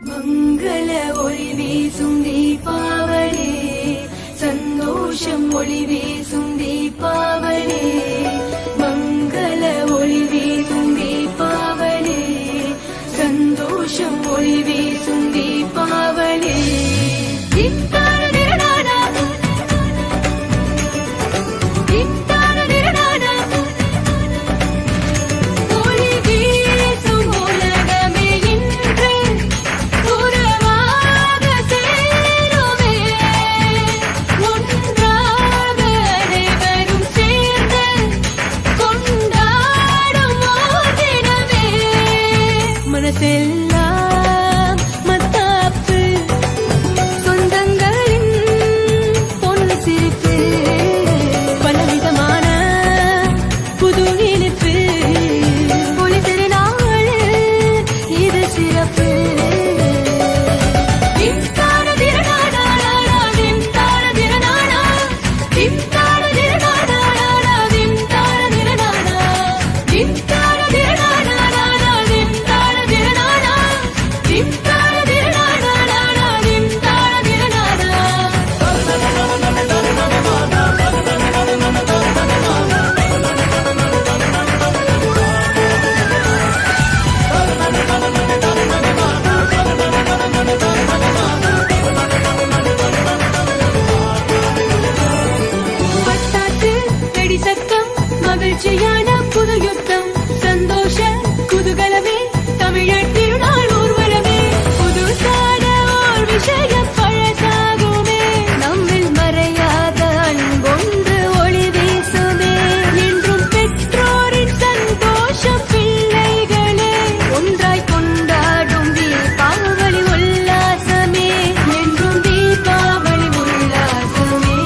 மங்கள ஒளி வீசும் தீபாவளி, சந்தோஷம் ஒளி வீசும் தீபாவளி. மங்கள ஒளி வீசும் தீபாவளி, சந்தோஷம் ஒளி வீசும் தீபாவளி. மகிழ்ச்சியான புது யுத்தம், சந்தோஷ குதூகலமே, தமிழர் திருநாள் ஊர்வலமே. புதுசான ஓர் விஷயம் பழசாகுமே, நம்மில் மறையாத அன்பொன்று ஒளி வீசுமே. என்றும் பெற்றோரின் சந்தோஷம் பிள்ளைகளே, ஒன்றாய் கொண்டாடும் தீபாவளி உல்லாசமே. என்றும் Deepavali உல்லாசமே.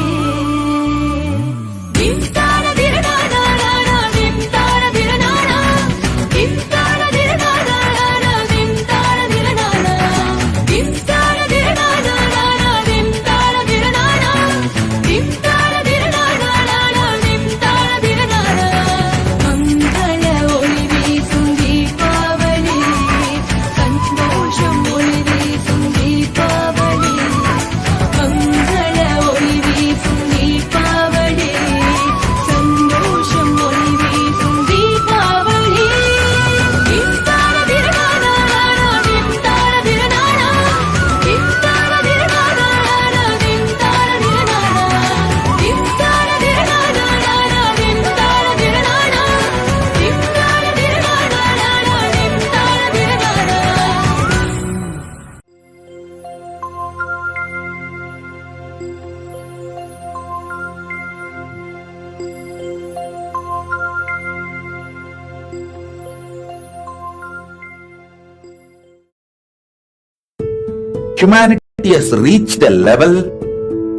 Humanity has reached a level,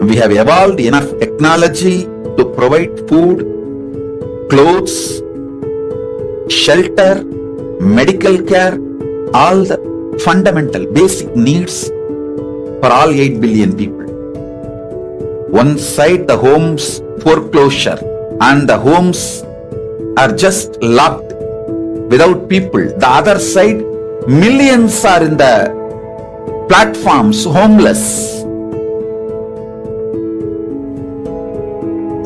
we have evolved enough technology to provide food, clothes, shelter, medical care, all the fundamental basic needs for all 8 billion people. One side the homes foreclosure and the homes are just locked without people. The other side millions are in the platforms homeless.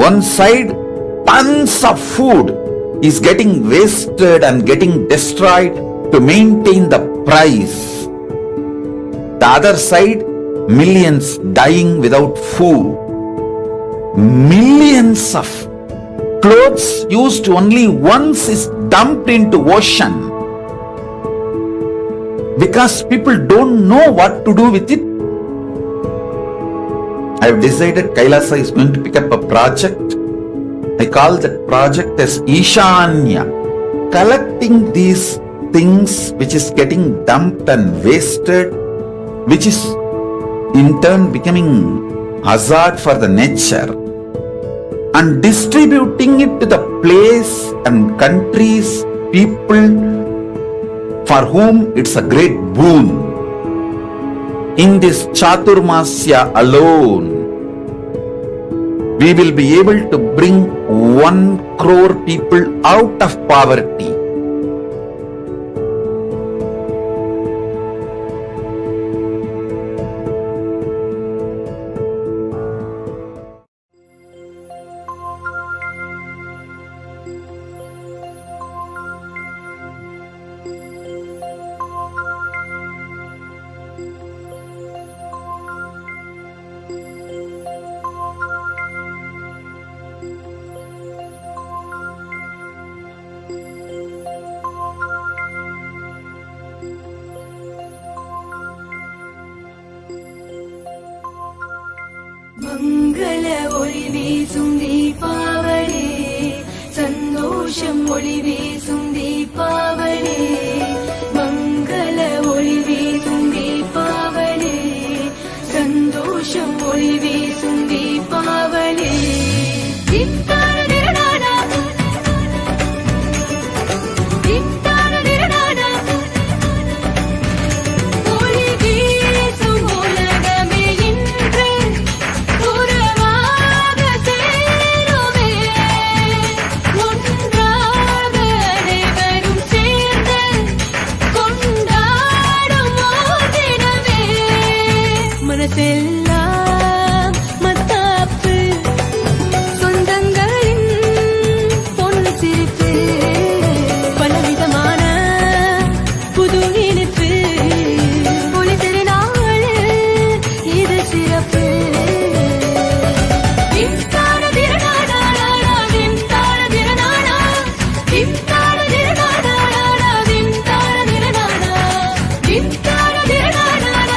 One side tons of food is getting wasted and getting destroyed to maintain the price. The other side millions dying without food. Millions of clothes used only once is dumped into ocean because people don't know what to do with it. I have decided Kailasa is going to pick up a project. I call that project as Ishanya, collecting these things which is getting dumped and wasted which is in turn becoming hazard for the nature, and distributing it to the place and countries, people for whom it's a great boon. In this Chaturmasya alone, we will be able to bring 1 crore people out of poverty. மங்கள ஒளி வீசும் தீபாவளி, சந்தோஷம் ஒளி வீசும் தீபாவளி, மங்கள ஒளி வீசும் தீபாவளி, சந்தோஷம் ஒளி வீசும் தீபாவளி. மனசெல்லாம் மத்தாப்பு, சொந்தங்களின் பொண்ணு சிரிப்பு, பலவிதமான புது இனிப்பு, ஒளி திருநாள் இது சிறப்பு. திம்தான திரணானா, திம்தான திரணானா, திம்தான திரணானா, திம்தான திரணானா, திம்தான திரணானா.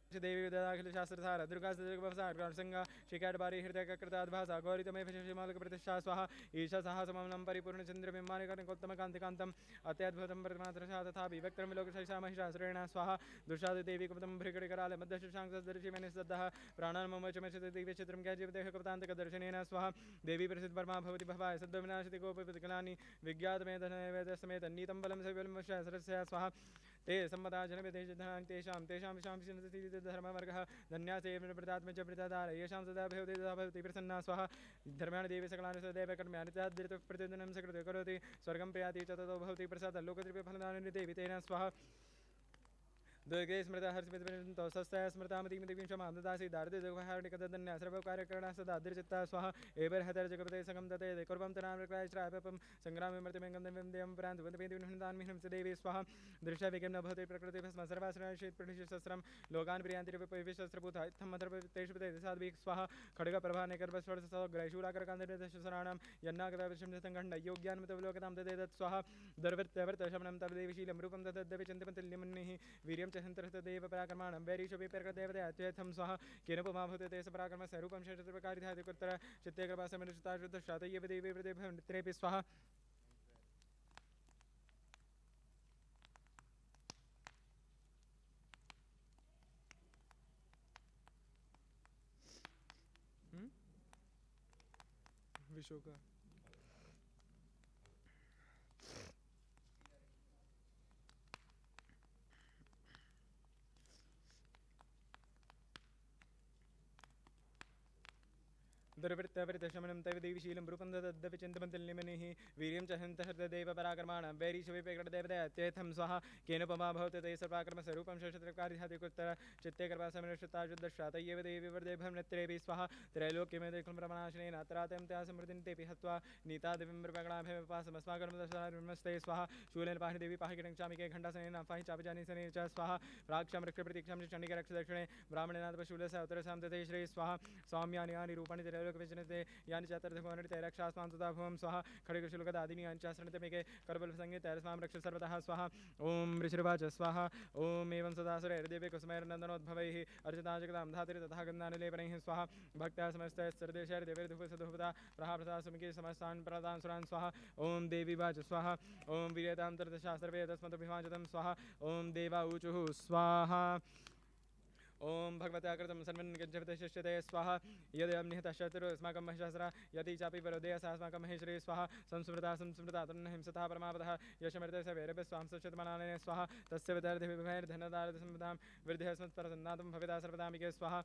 देवी विद्याखिल शास्त्रसार दुर्गासंगा श्रीकाटबारी हृदयकृताद्भासा गौरीतमे प्रतिष्ठा स्वाहा ईशा साहसमनं परिपूर्णचन्द्रबिम्बानिकोत्तमकान्तिकान्तम् अत्यद्भुतं प्रतिमात्रशा तथा विभक्तं लोकशैषा महिषासुरेण स्वाहा दुष्टादेवी कुपतं भृगडिकराले मध्यशशाङ्कसदृशिमेनिस्तः प्राणान्ममचमचते देवी चित्रं ज्ञाजीवदेह कपतान्तकदर्शनेन स्वाहा देवी प्रसिद्ध परमा भवति भवाय सद्विनाशति गोपतिकलानि विज्ञातमेधनवेदसमेत नीतं बलं सविबलमशस्रस्य स्वाहा ते सम्मता जनवेदेशधनानि तेषां विशां धर्मवर्गः धन्यासेव प्रदात्मच प्रदादार येषां सदा भवति प्रसन्ना स्वाहा धर्माणि देवी सकलानि सदैव कर्म्यानि तद्धिरतः प्रतिदिनं सकृते करोति स्वर्गं प्रयाति च ततो भवति प्रसादः लोकत्रिफलदानि देवी तेन स्वाहा दुर्गे स्मृता हर्षमितो स्वस्तया स्मृतामतीमतीं क्षमां ददासि दारिद्र्यदुःखहारिणिकदन्या सर्वकार्यकरणा सदा दृचित्ता स्वाहा एवर्हतर्जगपते सङ्गं दते कुर्वं तनामृक्रायश्रापं सङ्ग्रामे मृत्युमेङ्गं देवं प्रान्तवन्तपेदिनं च देवी स्वाहा दृश्यविकिं न भवति प्रकृतिभस्म सर्वाश्रयशीत्प्रतिशस्त्रं लोकान् प्रियान्तिर्विशस्त्रभूता इत्थं मत्रतेषु साध्वीः स्वाहा खड्गप्रभानेकर्पस्वरसग्रैशूलाकरकान्तिर्दशसराणां यन्नागताविषं योग्यान्मतविलोकतां ददेतत् स्वाहा दुर्वृत्तवर्तशमनं तवदेवशीलं रूपं तद्देवी चिन्तमतिल्यमुनिः वीर्यं च हन्तरतदेव पराक्रमाणं वैरीशोभिप्रकदेवतयथं स्वाहा केन पुमा भूते ते सपराक्रमस्य रूपं षट्प्रकारिधाति कुत्र चित्ते कृपासमनुष्ठाश्रुतश्रातय्यव देवी वृदेभ्यं नित्रेऽपि स्वाहा विशोका दुर्वृत्तवृतशमनं तव देवीशीलं रूपं ददद्दपि चिन्तमतिल्यमनिः वीर्यं च हन्तहृतदेव पराक्रमाणं वैरीशविप्रकटदेवतयत्यथं स्वाहा केनोपमा भवति ते सर्वाक्रमस्य रूपं षट्प्रकारिधाति कुत्र चित्ते कृपासमनुष्ठाश्रुतश्रातय्यव देवी वृदेभ्यं नित्रेऽपि स्वाहा त्रैलोक्यमेकं अत्रात्यं त्या समृद्धिं तेऽपि हत्वा नीता दिव्यं प्रपासमस्माकर्मदशमस्ते स्वाहा शूलेन पाहि देवी पाहि किटङ्क्षामिके घण्टासनेन पाहि चापजानिसनेन च स्वाहा प्राक्षां रक्षप्रतीक्षां च चण्डिकरक्षदक्षिणे ब्राह्मणेनाथपशूलस्य उत्तरसां तथे श्री स्वाहा स्वाम्यानि यानि रूपाणि लोकविजनते यानि चातुर्धभुवनरिते रक्षास्मां तथा भुवं स्वाहा खड्गशुल्कदादीनि याञ्चाश्रणतमेके करबलसंगीतैरस्मां रक्ष सर्वतः स्वाहा ओं ऋषिर्वाच स्वाहा ओं एवं सदा सुरैर्देवे कुसुमैर्नन्दनोद्भवैः अर्चिता जगदां धातुरि तथा गन्धानुलेपनैः स्वाहा भक्त्या समस्तैस्सर्देशैर्देवैर्धुपसधुपदा प्रहाप्रसासुमिके समस्तान् प्रदान् सुरान् स्वाहा ओं देवी वाच स्वाहा ओं वीर्यतां तर्दशास्त्रवेदस्मतभिवाञ्चतं स्वाहा ओं देवा ऊचुः स्वाहा ओं भगवता कृतं सर्वं किञ्चित् शिष्यते स्वाहा यदयं निहितः शत्रुः अस्माकं महिषासुरा यदि चापि वरोदयः अस्माकं महेश्वरी स्वाहा संस्मृता तन्नहिंसता परमापदः यशमृते सवेरभ्य स्वां सुचितमनानेन स्वाहा तस्य वितर्धिविभैर्धनदारसम्पदां वृद्धिस्मत्प्रसन्नातं भविता सर्वदामिके स्वाहा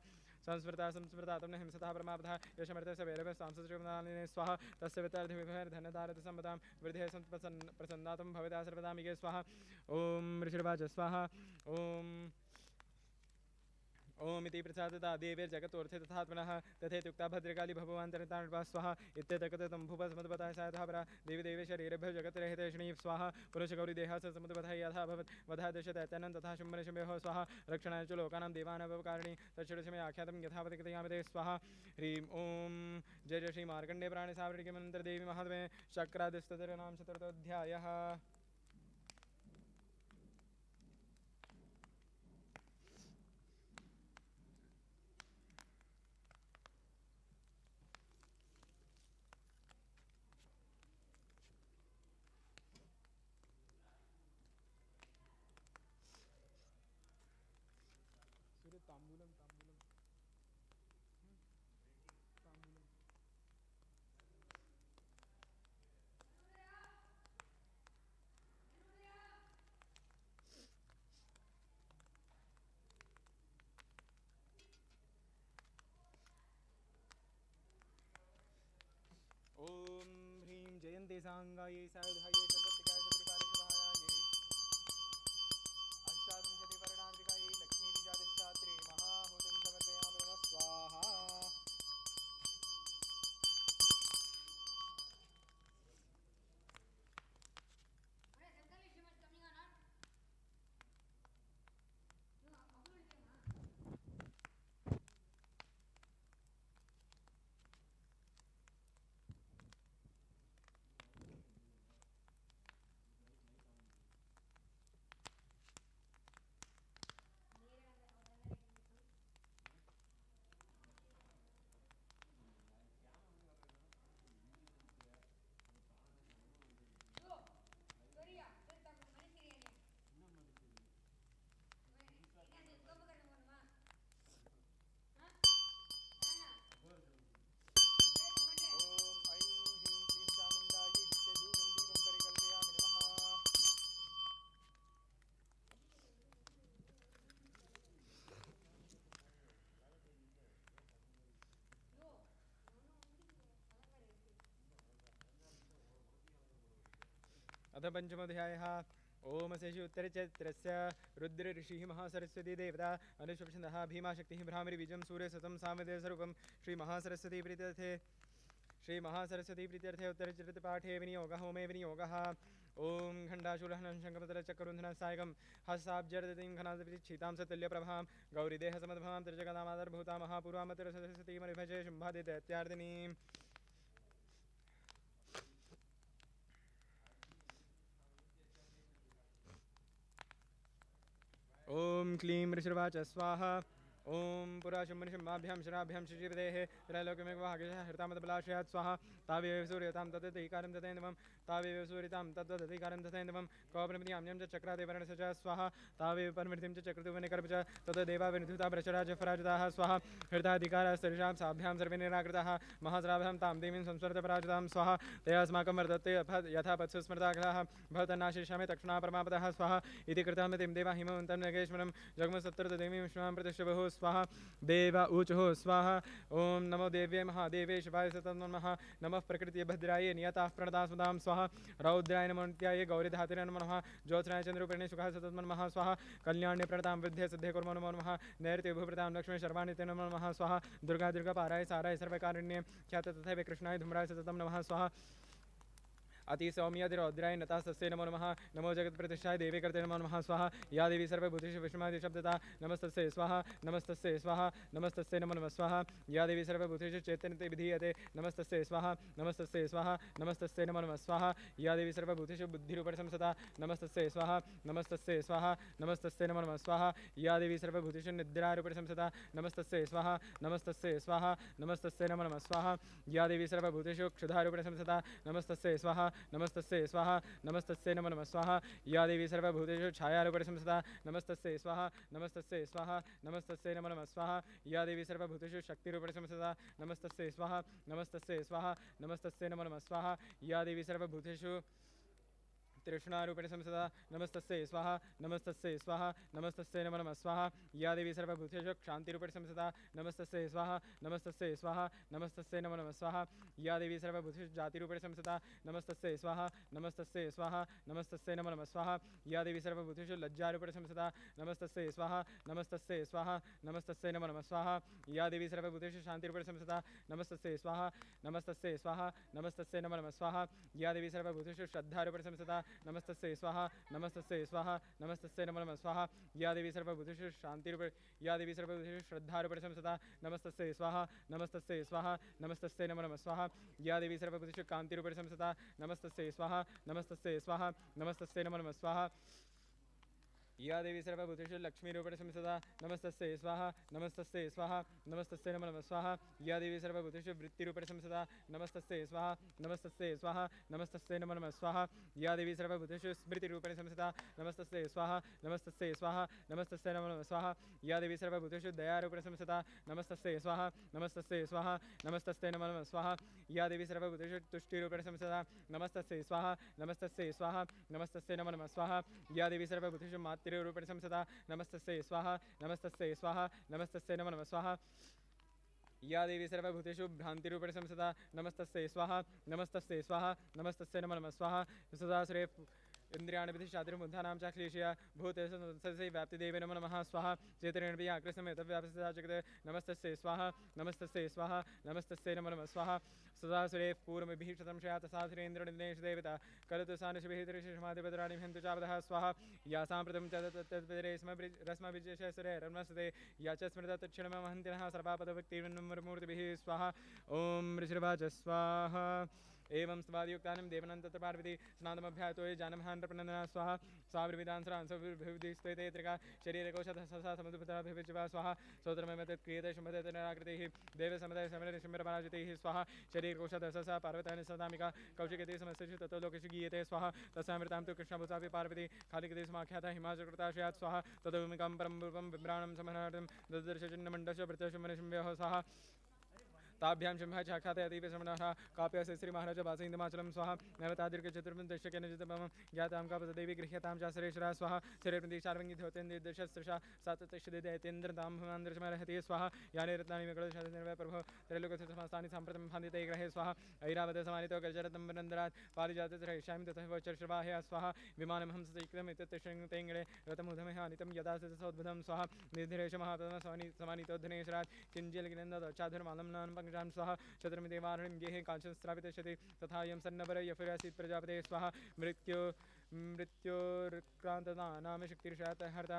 संस्मृता तन्नहिंसता परमापदः यशमृते सवेरभ्य स्वां सुचितमनानेन स्वाहा तस्य वितर्धिविभैर्धनदारसम्पदां वृद्धिस्मत्प्रसन्नातं भविता सर्वदामिके स्वाहा ओं ऋषिर्वाच स्वाहा ओं ओम इति प्रसादता देवीर्जगतोर्थे तथात्मनः तथेत्युक्ता भद्रकाली भगवान्तरिताण्वा स्वाहा इत्येतकतं भूपस्मद्वताय सायथापरा देवी देवी शरीरेभ्यो जगत्रहिते श्रीः स्वाहा पुरुषगौरीदेहः समुद्वधाय यथा भवत् वधा दृश्यते तेन तथा शुम्भनिशुम्भयोः स्वाहा रक्षणाय च लोकानां देवानावकारिणी तच्छुडशमे आख्यातं यथावत् कथयामते स्वाहा ह्रीं ओं जय जय श्री मार्कण्डे प्राणिसावरिकमन्त्रदेवी महात्मे शक्रादिस्ततरनां चतुर्थोऽध्यायः तांबूलम तांबूलम तांबूलम ओम ह्रीं जयन्ते सांगायै सायुधायै सर्वत्रिकाय त्रिपारिशुभारायै अष्टाविंशतिवर्णाधिकायै लक्ष्मीबीजाधिष्ठात्रे महाहुतिं समर्पयामि नमः स्वाहा अथ पञ्चमोऽध्यायः। ओम शेषि उत्तरचैत्रस्य रुद्र ऋषिः महासरस्वती देवता अनुष्ठुप्छन्दः भीमाशक्तिः भ्रामरी बीजं सूर्यसतं सामवेदस्वरूपं श्रीमहासरस्वती प्रीत्यर्थे उत्तरचरितपाठे विनियोगः होमे विनियोगः। ओम खण्डाशूलहनं शङ्खपतलचक्ररुन्धनसायकं हस्ताब्जर्दतीं घनादपरिच्छीतां सतुल्यप्रभां गौरीदेहसमद्भां त्रिजगदामादरभूता महापूर्वामतिरसरस्वतीमरिभजे शुम्भादिदैत्यार्दिनीम्। ओम क्लीं ऋषिर्वाच स्वाहा। ओम पुराशुम्भनिशम्भाभ्यां शराभ्यां शिशिपदेः त्रैलोक्यमेकवाहकशः हृतामतबलाशयात् स्वाहा। तावेव सूर्यतां तद्दधिकारं तथैन्दवं तावेव सूर्यतां तद्दधिकारं तथैन्दवं कौपरमतियाम्यं च चक्रादेवर्णस च स्वाहा। तावेव परमृतिं च चक्रतुवनिकर्प च तद्देवाविनिधुता भ्रशराजफराजिताः स्वाहा। हृताधिकारस्तरिषां साभ्यां सर्वे निराकृताः महास्राभ्यां तां देवीं संस्मृतपराजितां स्वाहा। तया अस्माकं वर्धते यथा पत्सु स्मृताग्राः भवतन्नाशिष्यामि तक्षणा परमापदः स्वाहा। इति कृतमतिं देवा हिमवन्तं नगेश्वरं जगमसत्तरदेवीं विष्णुवां प्रतिष्ठभुः स्वाहा। देव ऊचुः स्वाहा। ओम नमो देव्ये महादेवे शिवाय सततं नमः। नमः प्रकृतिये भद्राय नियताः प्रणताः सुदां स्वाहा। रौद्राय नमो नित्याय गौरीधात्रे नमो नमः। ज्योत्स्नाय चन्द्ररूपिणे सुखाय सततं नमः स्वाहा। कल्याण्ये प्रणतां वृद्धे सिद्धे कुर्मो नमो नमः। नैऋत्ये भूप्रतां लक्ष्मी शर्वाणि ते नमो नमः स्वाहा। दुर्गा दुर्गापाराय साराय सर्वकारुण्ये ख्यात तथैव कृष्णाय धूम्राय सततं नमः स्वाहा। अति सौम्यादिरौद्राय नतास्तस्यै नमो नमः। नमो जगत्प्रतिष्ठाय देवी कर्ते नमो नमः स्वाहा। या देवी सर्वभूतेषु विष्णुमादिशब्दता नमस्तस्यै स्वाहा। नमस्तस्यै स्वाहा। नमस्तस्यै नमो नमः स्वाहा। या देवी सर्वभूतेषु चैतन्यते विधीयते नमस्तस्यै स्वाहा। नमस्तस्यै स्वाहा। नमस्तस्यै नमो नमः स्वाहा। या देवी सर्वभूतेषु बुद्धिरूपेण संसता नमस्तस्यै स्वाहा। नमस्तस्यै स्वाहा। नमस्तस्यै नमो नमः स्वाहा। या देवी सर्वभूतेषु निद्रारूपेण संसता नमस्तस्यै स्वाहा। नमस्तस्यै स्वाहा। नमस्तस्यै नमो नमः स्वाहा। या देवी सर्वभूतेषु क्षुधारूपेण संसता नमस्तस्यै स्वाहा। नमस्तस्यै स्वाहा। नमस्तस्यै नमो नमः स्वाहा। या देवी सर्वभूतेषु छायारूपेण संसता नमस्तस्यै स्वाहा। नमस्तस्यै स्वाहा। नमस्तस्यै नमो नमः स्वाहा। या देवी सर्वभूतेषु शक्तिरूपेण संसता नमस्तस्यै स्वाहा। नमस्तस्यै स्वाहा। नमस्तस्यै नमो नमः स्वाहा। या देवी सर्वभूतेषु तृष्णारूपेण संसदा नमस्तस्यै स्वाहा। नमस्तस्यै स्वाहा। नमस्तस्यै नमो नमः स्वाहा। या देवी सर्वभूतेषु क्षान्तिरूपेण संसदा नमस्तस्यै स्वाहा। नमस्तस्यै स्वाहा। नमस्तस्यै नमो नमः स्वाहा। या देवी सर्वभूतेषु जातिरूपेण संसदा नमस्तस्यै स्वाहा। नमस्तस्यै स्वाहा। नमस्तस्यै नमो नमः स्वाहा। या देवी सर्वभूतेषु लज्जारूपेण संसदा नमस्तस्यै स्वाहा। नमस्तस्यै स्वाहा। नमस्तस्यै नमो नमः स्वाहा। या देवी सर्वभूतेषु शान्तिरूपेण संसदा नमस्तस्यै स्वाहा। नमस्तस्यै स्वाहा। नमस्तस्यै नमो नमः स्वाहा। या देवी सर्वभूतेषु श्रद्धारूपेण संसदा नमस्तस्यै स्वाहा। नमस्तस्यै स्वाहा। नमस्तस्यै नमो नमः स्वाहा। या देवी सर्वभूतेषु शान्तिरूपेण या देवी सर्वभूतेषु श्रद्धारूपेण संसदा नमस्तस्यै स्वाहा। नमस्तस्यै स्वाहा। नमस्तस्यै नमो नमः स्वाहा। या देवी सर्वभूतेषु कान्तिरूपेण संसदा नमस्तस्यै स्वाहा। नमस्तस्यै स्वाहा। नमस्तस्यै नमो नमः स्वाहा। या देवी सर्वभूतेषु लक्ष्मीरूपेण संसदा नमस्तस्यै स्वाहा। नमस्तस्यै स्वाहा। नमस्तस्यै नमो नमः स्वाहा। या देवी सर्वभूतेषु वृत्तिरूपेण संसदा नमस्तस्यै स्वाहा। नमस्तस्यै स्वाहा। नमस्तस्यै नमो नमः स्वाहा। या देवी सर्वभूतेषु स्मृतिरूपेण संसदा नमस्तस्यै स्वाहा। नमस्तस्यै स्वाहा। नमस्तस्यै नमो नमः स्वाहा। या देवी सर्वभूतेषु दयारूपेण संसदा नमस्तस्यै स्वाहा। नमस्तस्यै स्वाहा। नमस्तस्यै नमो नमः स्वाहा। या देवी सर्वभूतेषु तुष्टिरूपेण संसदा नमस्तस्यै स्वाहा। नमस्तस्यै स्वाहा। नमस्तस्यै नमो नमः स्वाहा। या देवी सर्वभूतेषु रूपेण संसदा नमस्तस्यै स्वाहा। नमस्तस्यै स्वाहा। नमस्तस्यै नमो नमः स्वाहा। या देवी सर्वभूतेषु भ्रान्तिरूपेण संसदा नमस्तस्यै स्वाहा। नमस्तस्यै स्वाहा। नमस्तस्यै नमो नमः स्वाहा। सदासुरे इंद्रियाणि विधिशातिर्मुद्धानां च क्लेशया भूतेषु सदसै व्याप्तिदेवे नमो नमः स्वाहा। चेतनेन्द्रिय आकृष्टमेतव्याप्तदा जगते नमस्तस्यै स्वाहा। नमस्तस्यै स्वाहा। नमस्तस्यै नमो नमः स्वाहा। सदासुरे पूर्वमिभिः शतं शया तथासुरेन्द्रनिदेश देवता करोतु सानुषभिः त्रिशमाधिपतराणि हन्तु चावदः स्वाहा। यासां प्रथमं रस्मभिजयशरे रमस्ते या च स्मृता तत्क्षणमहन्तिनः सर्वापदभक्तिर्मूर्तिभिः स्वाहा। ॐ ऋषिर्वाच स्वाहा। एवं स्वादियुक्तानं देवनं तत्र पार्वती स्नातमभ्यातो ये जानमहान्प्रनन्दना स्वाहा। स्वाभिविधांसरांसविधिस्त्वते त्रिका शरीरकोशतः ससा समुद्रपत्राभिविज्वा स्वाहा। सोत्रमेव तत् क्रियते शुम्भते निराकृतिः देवसमदय समरनिशम्बरपराजितैः स्वाहा। शरीरकोशतः ससा पार्वतानि सदामिका कौशिकते समस्तेषु ततो लोकेषु गीयते स्वाहा। तस्यामृतां तु कृष्णभूतापि पार्वती खालिकते समाख्याता हिमाचलकृताशयात् स्वाहा। तदभूमिकां परं रूपं बिभ्राणं समनार्थं ददर्शचिन्नमण्डस्य प्रत्यक्षमनिशम्भ्यः स्वाहा। ताभ्यां शम्भः चाखाते अतीव श्रमणः काप्यस्य श्री महाराज वासहिन्दमाचलं स्वाहा नवतादीर्घ चतुर्विंशत्यनुचितमं ज्ञातां कापदेवी गृह्यतां चासरेश्वरा स्वाहा शरीरप्रतिशार्वङ्गी धोतेन्द्रदशस्त्रशा साततिष्ठदेतेन्द्रतां भवान्द्रशमर्हति स्वाहा यानि रत्नानि विकलशनिर्वय प्रभो त्रैलोक्यस्य समस्तानि साम्प्रतं फान्दिते ग्रहे स्वाहा ऐरावत समानितो गजरतं वनन्दरात् पारिजातश्रयिष्यामि तथा वचर्षवाहया स्वाहा विमानं हंसतिक्रमित्यतिशङ्तेङ्गळे रतमुधमः अनितं यदा सौद्भुतं स्वाहा निर्धिरेश महापदम समानितोद्धनेश्वरात् किञ्जलगिनन्दचाधुर्मालं पङ्कजां स्वाहा चतुर्मिदेवारणिं गेहे काञ्चनस्त्रापितशति तथा यं सन्नवर यफिरासीत् प्रजापते स्वाहा मृत्योर्क्रान्तता नाम शक्तिर्षात् हर्ता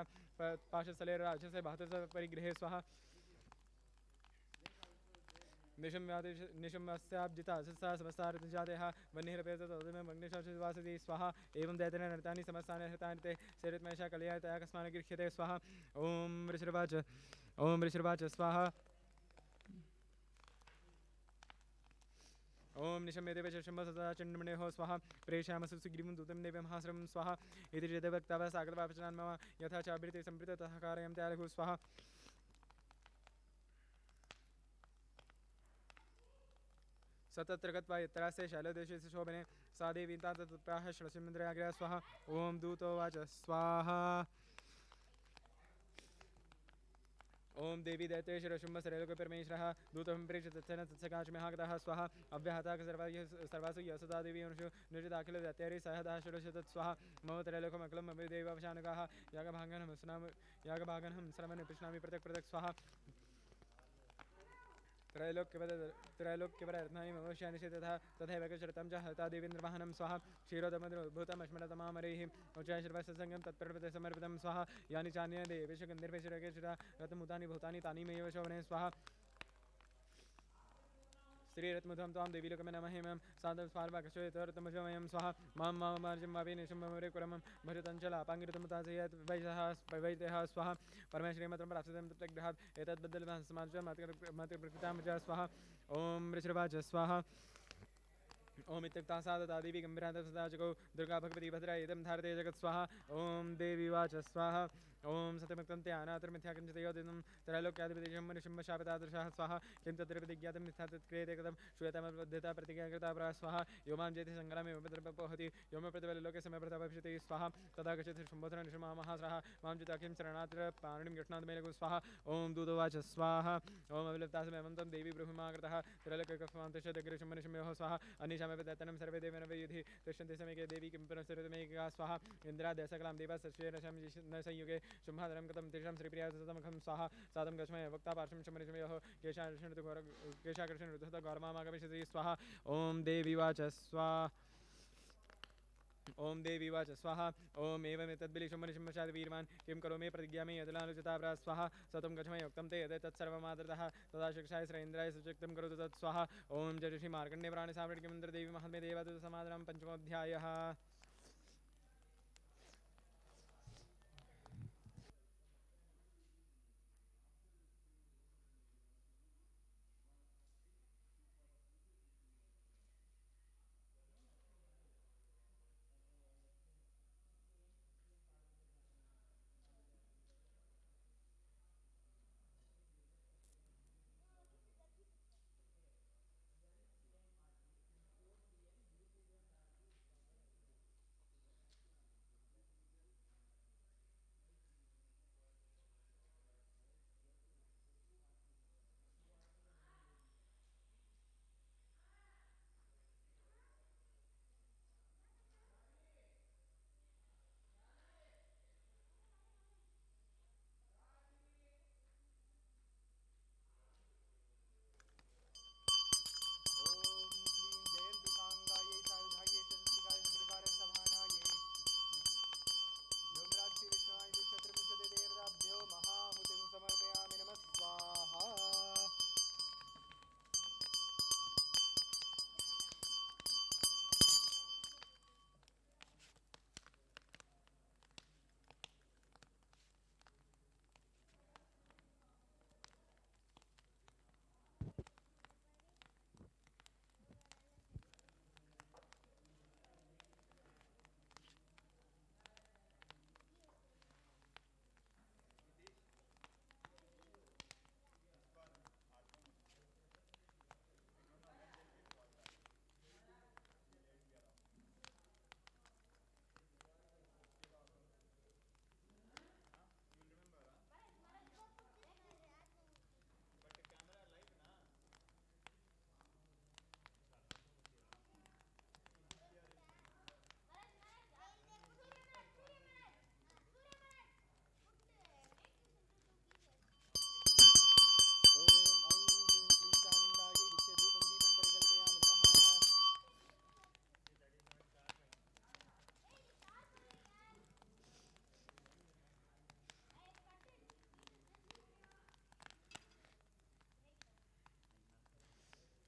पाशस्थले राजस्य भातस परिगृहे स्वाहा निशम्यास्याब्जिता सस्सा समस्तारतिजातयः वह्निरपेतोदमेमग्निशवासति स्वाहा एवं दैतेन नृतानि समस्तानि हृतानि ते शरीरत्मैषा कलया तया कस्मान् गृह्यते स्वाहा ॐ वृषर्वाच स्वाहा ओम निशम्यदेव शम्भ सदा चण्डमणेः स्वाहा प्रेषयामसु सुग्रीवं दूतं देवं महाश्रमं स्वाहा इति चेदवक्तावः सागरवापचनान् मम यथा चाभृते सम्प्रीत तथा कारयं त्यालघु स्वाहा सतत्र गत्वा यत्रास्ते शैलदेशे शोभने सा देवी तत्राह श्रसिमिन्द्रयाग्रया स्वाहा ओम दूतोवाच स्वाहा ओम देवी दैतेश्वर शुम्भ सरलोकपरमेश्वरः दूतं प्रेक्ष्य तत्सेन तत्सकाशमेहागतः स्वाहा अव्याहताः सर्वासु यसदा देवी अनुषु निषिदाखिल दैत्यारि सहदा षोडशतत् स्वाहा मम त्रैलोकमखिलम् अभिदेवावशानकाः यागभागनहं श्रवण पृष्णामि पृथक् स्वाहा त्रैलोक्यवरत्नानि ममोष्यानिशि तथैव कशरतं च हता देवेन्द्रवाहनं स्वाहा क्षीरोदमद्भूतमश्मलतमामरैः उच्चैश्रवससङ्गं तत्प्रपदे समर्पितं स्वाहा यानि चान्य देवेश गन्धर्वेश्वरकेशरा रतमुतानि भूतानि तानि मेव शोभने स्वाहा श्रीरत्मुधं त्वां देवी लोकमे नमः हेमं साधं स्वार्वाकशोयतोरतमजमयं स्वाहा मां मार्जं मापि निशं ममरे कुलमं भजतञ्चलापाङ्गिरतमुतासयत् वैदेः स्वाहा परमेश्वरीमतं प्राप्तं तत्प्रग्रहात् एतद्बद्धल समाजं मातृप्रकृतां च स्वाहा ॐ वृषर्वाच स्वाहा ओम इत्युक्ता सादता देवी गम्भीरान्त सदा जगौ दुर्गा भगवती भद्रा इदं धारते जगत् स्वाहा ओम देवी वाच स्वाहा ओम सत्यमुक्तं ते अनाथर्मिथ्याकिञ्चिदयोदिनं त्रैलोक्याधिपतिशं मनुष्यम्शापतादृशः स्वाहा किं तत्प्रतिज्ञातं मिथ्या तत्क्रियते कथं श्रूयतामद्बद्धता प्रतिज्ञा कृता प्रा स्वाहा यो मां जयति सङ्ग्रामे उपद्रवपोहति यो मे प्रतिबललोके समयप्रता भविष्यति स्वाहा तदा गच्छति शम्भोधन निशमामहास्रः मां जिताकिं शरणात्र पाणिं गृह्णात् मे लघु स्वाहा ओम दूतोवाच स्वाहा ओम अविलप्तासमेवं तं देवी ब्रूहिमाकृतः त्रैलोक्यकस्मान्तशदग्रशं मनुष्यमेव स्वाहा अनिशामेव दैत्यनं सर्वे देवेन युधि तिष्ठन्ति समेके देवी किं पुनश्चरितमेका स्वाहा इन्द्रादयसकलां देवा सस्येन न संयुगे शुम्भाधरं कथं तेषां श्रीप्रियासतमखं स्वाहा सादं गच्छमय वक्ता पार्श्वं शमनिशमयोः केशाकर्षण ऋतुः गौरमागमिष्यति स्वाहा ओम देवी वाच स्वाहा ओम देवी वाच स्वाहा ओम एवमेतद्बिलिशुम्भनिशुम्भशाद वीरवान् किं करोमि प्रतिज्ञामि यदलानुचिता प्रा स्वाहा सतं गच्छमय उक्तं ते यदे तत्सर्वमादरतः तदा शिक्षाय श्रेन्द्राय सुचिक्तं करोतु तत् स्वाहा ओम जयश्री मार्कण्डे प्राणिसाम्राज्ञमन्त्रदेवी महात्म्ये देवादूतसमादरं पञ्चमोऽध्यायः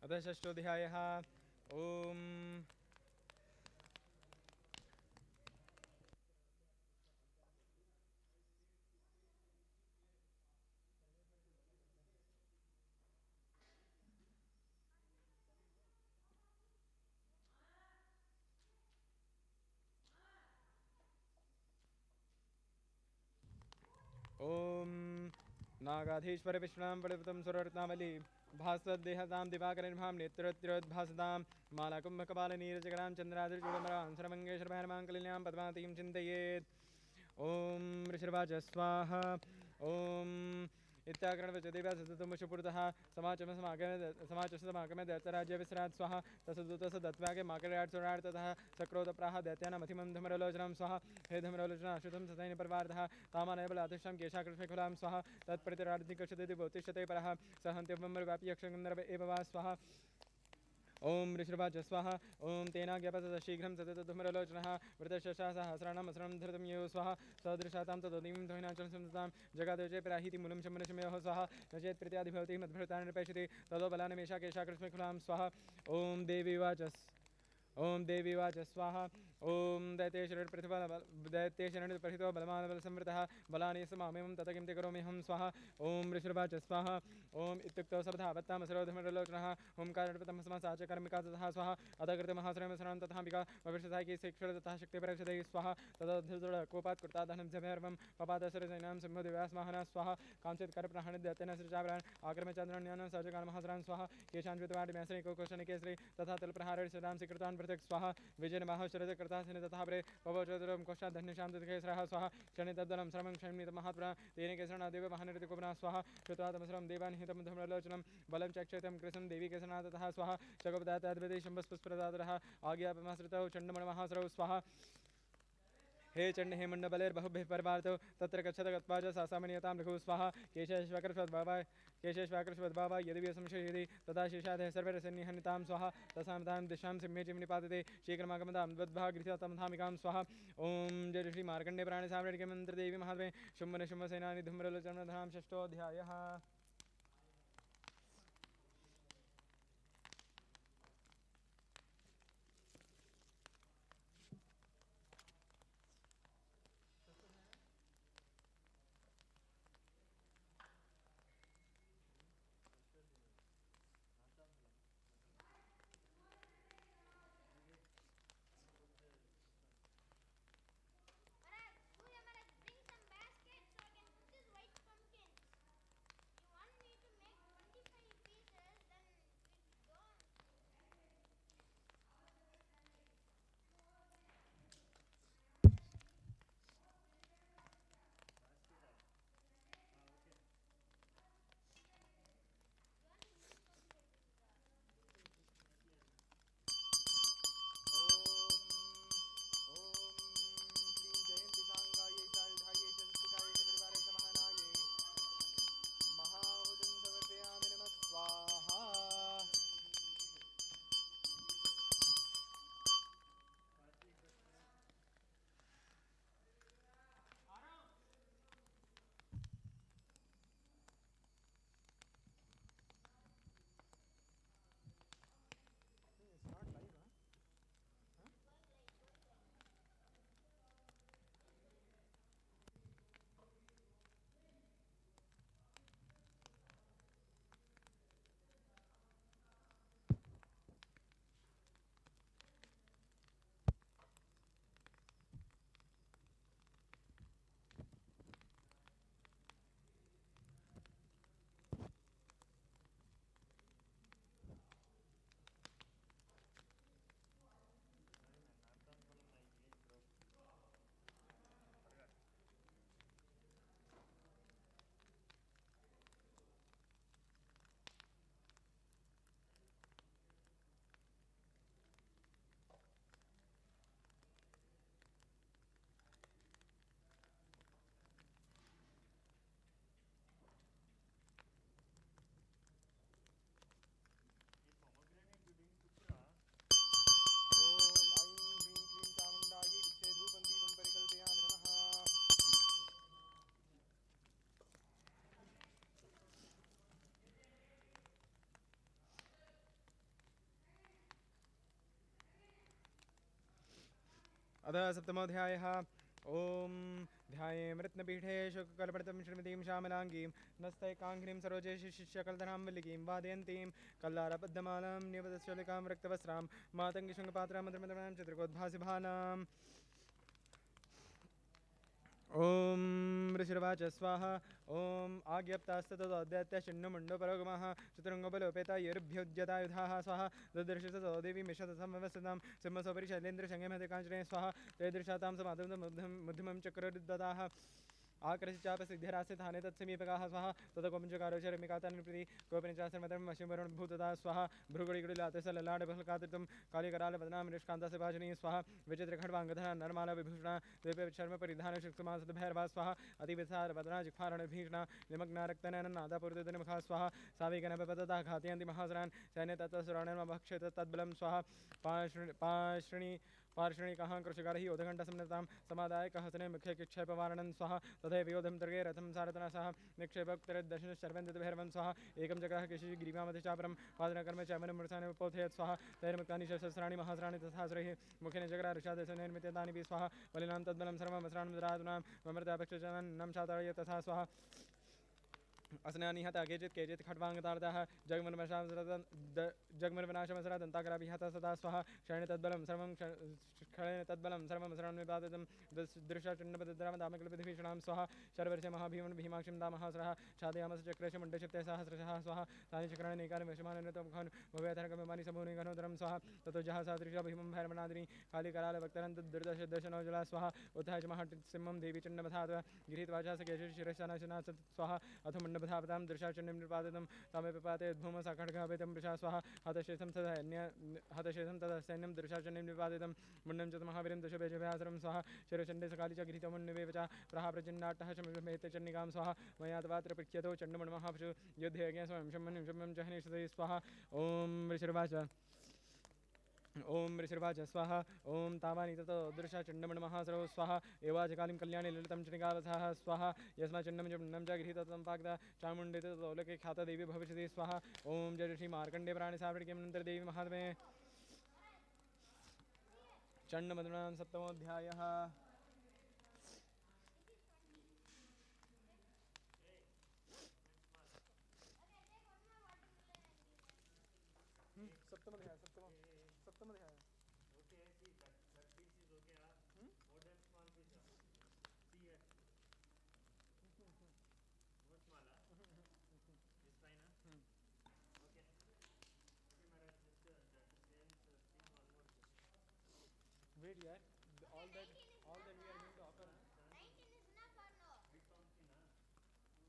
अथ षष्ठोऽध्यायः। ॐ ॐ नागाधीश्वर विष्णां पडितं सुररत्नावली भास्वद्देहतां दिवाकरनिभां नेत्रोत्रोद्भासतां मालाकुम्भकपालनीरजगरां चन्द्रादिर्चूडमरां सरमङ्गेश्वरभैरवां कल्यां पद्मावतीं चिन्तयेत्। ॐ ऋषिर्वाच स्वाहा। ॐ इत्याकरणवचदेव सततमुषपुरतः समाचमसमागमे दैत्यराज्यविस्रात् स्वाहा। तसदूतस दत्वागे माकराट् सुराट् ततः सक्रोतप्राह दैत्यानामथिमं धूमरलोचनं स्वाहा। हे धूमरलोचना अश्रुतं सतैन परिवारतः तामानयबलातिष्ठं केशाकृष्णकुलां स्वाहा। तत्प्रतिरार्धिकक्षते भौतिष्ठते परः सहन्त्यव्यम्बरव्यापि यक्षगन्धर्व एव वा स्वाहा। ॐ ऋषिर्वाच स्वाहा। ॐ तेनाज्ञापतत शीघ्रं सततधूमरलोचनः वृतशशा सहस्राणाम् असरणं धृतं यो स्वाहा। सदृशातां तदोदीं दोहिनाचलं संसतां जगादोचे प्राहीति मूलं शम्बरशमयोः स्वाहा। न चेत् प्रीत्यादिभवति मद्भृतान् नृपेषति ततो बलानमेषा केशाकृष्णकुलां स्वाहा। ॐ देवी वाच ॐ देवी वाच स्वाहा। ॐ दैत्येशरणप्रथितो बलमानबलसंवृतः बलानि समामेवं तत किं ते करोम्यहं स्वाहा। ॐ ऋषिर्वाच स्वाहा। ॐ इत्युक्तौ सपथावत्तामसरोधमरलोचनः ओंकारपतमः समासाच कर्मिका तथा स्वाहा। अतः कृतमहाश्रयमसरणं तथाम्बिका भविष्यसायकी शिक्षर तथा शक्तिपरक्षते स्वाहा। तदोद्धृतकोपात् कृतादहनं जभैर्वं पपादसरसैनां संबोधिव्यास्माहना स्वाहा। कांचित् करप्रहणिद्यतेन सृचावरान् आक्रम्य चन्द्रन्यानं सजकालमहासरान् स्वाहा। केशान्वितवाटिमेसरे कोकोशनिकेसरे तथा तलप्रहारसदां स्वीकृतान् पृथक् स्वाहा। विजयनबाहुशरदकृतासिनि तथा प्रे पवचोदरं कोशाद्धन्यशां तत्केसरः स्वाहा। क्षणितद्दलं श्रमं क्षणितमहात्मना तेन केसरणादेव महानिरतिकुपना स्वाहा। श्रुत्वा तमसरं देवान्हितं धूम्रलोचनं बलं चक्षेतं कृशं देवी केसरना तथा स्वाहा। चकपदाताद्वदे शम्भस्पुष्पदातरः आज्ञापमाश्रितौ चण्डमणमहासरौ स्वाहा। हे चण्ड हे मण्डबलेर्बहुभिः परिवारितो तत्र गच्छत गत्वा च सासामनीयतां लघु स्वाहा। केशेष्वाकर्षवद्भावा यदि संशयति तदा शेषादः सर्वरसन्निहनितां स्वाहा। तसां तां दिशां सिंहे निपातते शीघ्रमागमतां द्वद्भाः गृहीतां स्वाहा। ॐ जय Shri Markandey प्राणसाम्राज्ञे मन्त्रदेवी Mahatme शुम्भनिशुम्भसेनानि धूम्रलोचनधाम। षष्ठोऽध्यायः। Alright, Surya Malak, bring some baskets so I can put these white pumpkins. अथ सप्तमोऽध्यायः। ॐ ध्यायेमृत्नपीठे शुककल्पणतं श्रीमतीं श्यामलाङ्गीं नस्तैकाङ्घ्रीं सरोजे शिष्यकल्धरां वल्लिकीं वादयन्तीं कल्लारबद्धमालां न्यवदश्चलिकां रक्तवस्त्रां मातङ्गिशृङ्गपात्रां मधुरमधुरां चित्रकोद्भासिभानाम्। ॐ ऋषिर्वाच स्वाहा। ॐ आज्ञप्तास्ततोऽद्यत्य चिन्नमुण्डोपरोगमः चतुरङ्गोपलोपेता येर्भ्योद्यतायुधाः स्वाहा। ददर्शितो देवी मिषतसमवसतां सिंहसोपरि शैलेन्द्रशङ्गे काञ्चने स्वाहा। तेदृशातां समाधुं मध्यमं चक्ररुद्दताः आकर्षिचापसिद्धिरास्य थाने तत्समीपकाः स्वाहा। ततकोपञ्चकारोचरमिकातान्प्रति गोपनिचासर्मतं वशिवरुणभूतता स्वाहा। भृगुडिगुडिलातस्य ललाटफलकातृतं कालिकरालवदनां निष्कान्तस्य भाजनी स्वाहा। विचित्रखड्वाङ्गधरा नरमाला विभूषणा द्वीपशर्मपरिधानशुक्समासद्भैरवा स्वाहा। अतिविसारवदना जिह्वारणभीषणा निमग्ना रक्तनयननादापूर्तिनिमुखा स्वाहा। साविकनपतता घातयन्ति महासुरान् सैन्यतत्त्वसुराणमभक्षेत तद्बलं स्वाहा। पार्षणिकः कृषिकारः योधघण्टसंनतां समादाय कहसने मुखे किक्षेपवारणं स्वाहा। तथैव योधं तर्गे रथं सारथना सह निक्षेपक्तरदर्शनश्चर्वन्ति स्वाहा। एकं चक्रः केशिग्रीवामति चापरं पादनकर्म चैवनं पोथयत् स्वाहा। तैर्मुक्तानि शस्त्राणि महासुराणि तथासुरैः मुखेन चक्रारुषादशनिर्मितानि स्वाहा। बलिनां तद्बलं सर्वमस्राणुदरादुनां ममृतापक्षजनान्नं चातरय तथा स्वाहा। असनानिहता केचित् खड्वाङ्गताडतः जगमर्विनाशमसरदन्ताकराभिहता सदा स्वाहा। क्षयेण तद्बलं सर्वमसरणनिपातितं दृशाचण्डपदद्रामदामकल्पतिभीषणां स्वाहा। शर्वर्षे महाभीमन् भीमाक्षिं दामहासुरः छादयामस चक्रेश मुण्डशिप्ते सहस्रशः स्वाहा। तानि चक्राणि नैकानि वशमानृतमुखान् भवेतरकमिमानि समूनि घनोदरं स्वाहा। ततो जहासादृशा भीमं भैरवनादिनी कालिकरालवक्तरन्तदुर्दशदशनौजला स्वाहा। उत्थाय च महासिंहं देवी चण्डमथात् गृहीतवाचा स केशशिरशनाशना स्वाहा। अथ मुण्डपथापतां दृशाचण्डनिपातितं तामेपपाते धूमः साखड्गाभितं वृषा स्वाहा। हतशेषं तदा सैन्यं दृशाचण्डनिपातितं मुण्डं च महावीरं दशभेजभ्यासरं स्वाहा। शिरचण्डे सकाली च गृहीतमुन्निवेव च प्रहाप्रचण्डाट्टः शमिभेते चण्डिकां स्वाहा। मया तवात्र प्रख्यातो चण्डमुण्डमहापुषु युद्धे यज्ञ स्वयं शम्यं च हनिषते स्वाहा। ॐ ऋषिर्वाच स्वाहा। ॐ तावानि ततो दृशाचण्डमुण्डमहासुरौ स्वाहा। एवाचकालीं कल्याणे ललितं चण्डिकावथः स्वाहा। यस्माच्चण्डं च मुण्डं च गृहीततं पाक्ता चामुण्डे ततोलोके ख्याता देवी भविष्यति स्वाहा। ॐ जय ऋषि Markandey प्राणिसावृड्यमनन्तरदेवी Mahatme. चण्डमधुनां सप्तमोऽध्यायः। सप्तमोऽध्याय। Wait, yeah. All that we are going to offer. 19 is enough or no?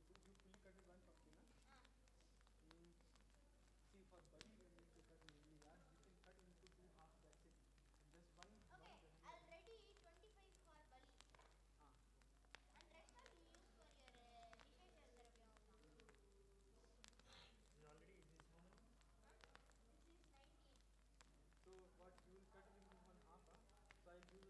You fully cut it 150, na? See, for body we need to cut mainly, yeah. You can cut into two halves. That's it. Just one. Okay, I'll ready 25 for Bali. Ah. And rest all you use for your dishes and therapy. Already this how many? This is 19. So what you will cut it into one half. So I'll use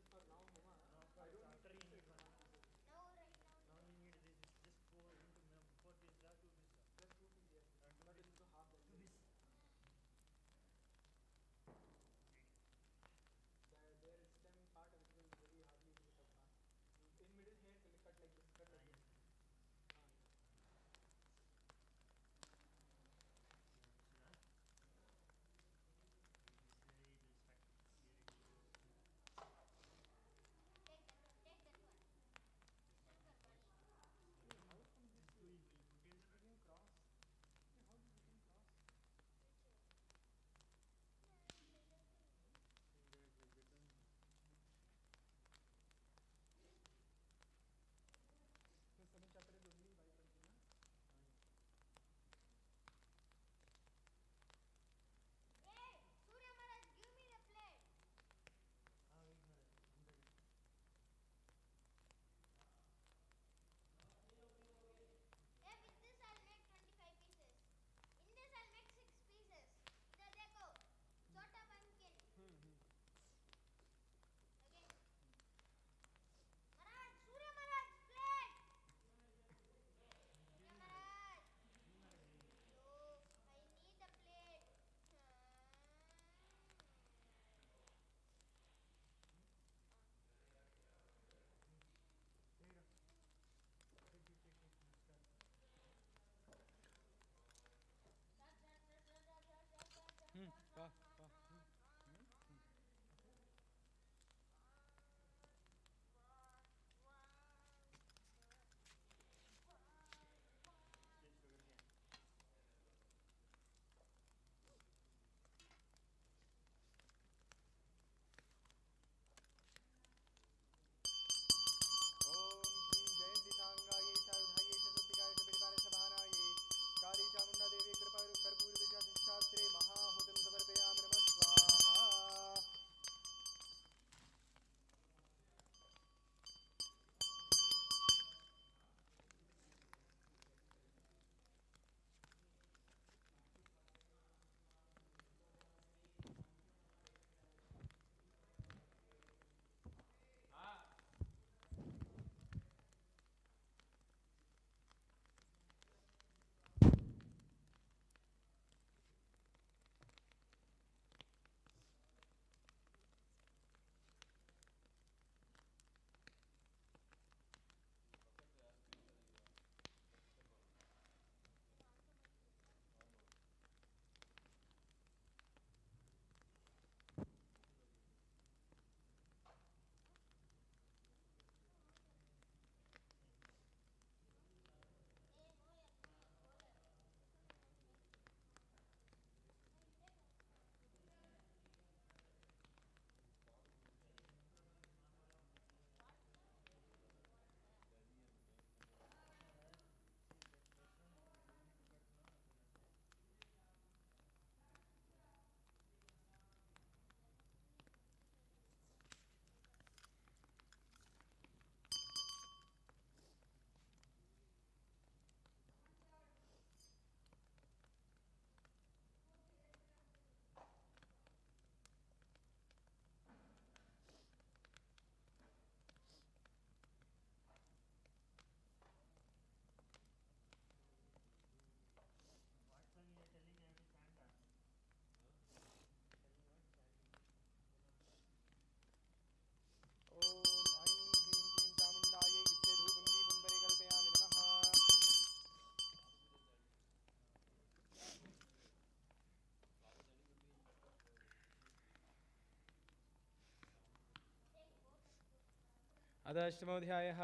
अदष्टमोऽध्यायः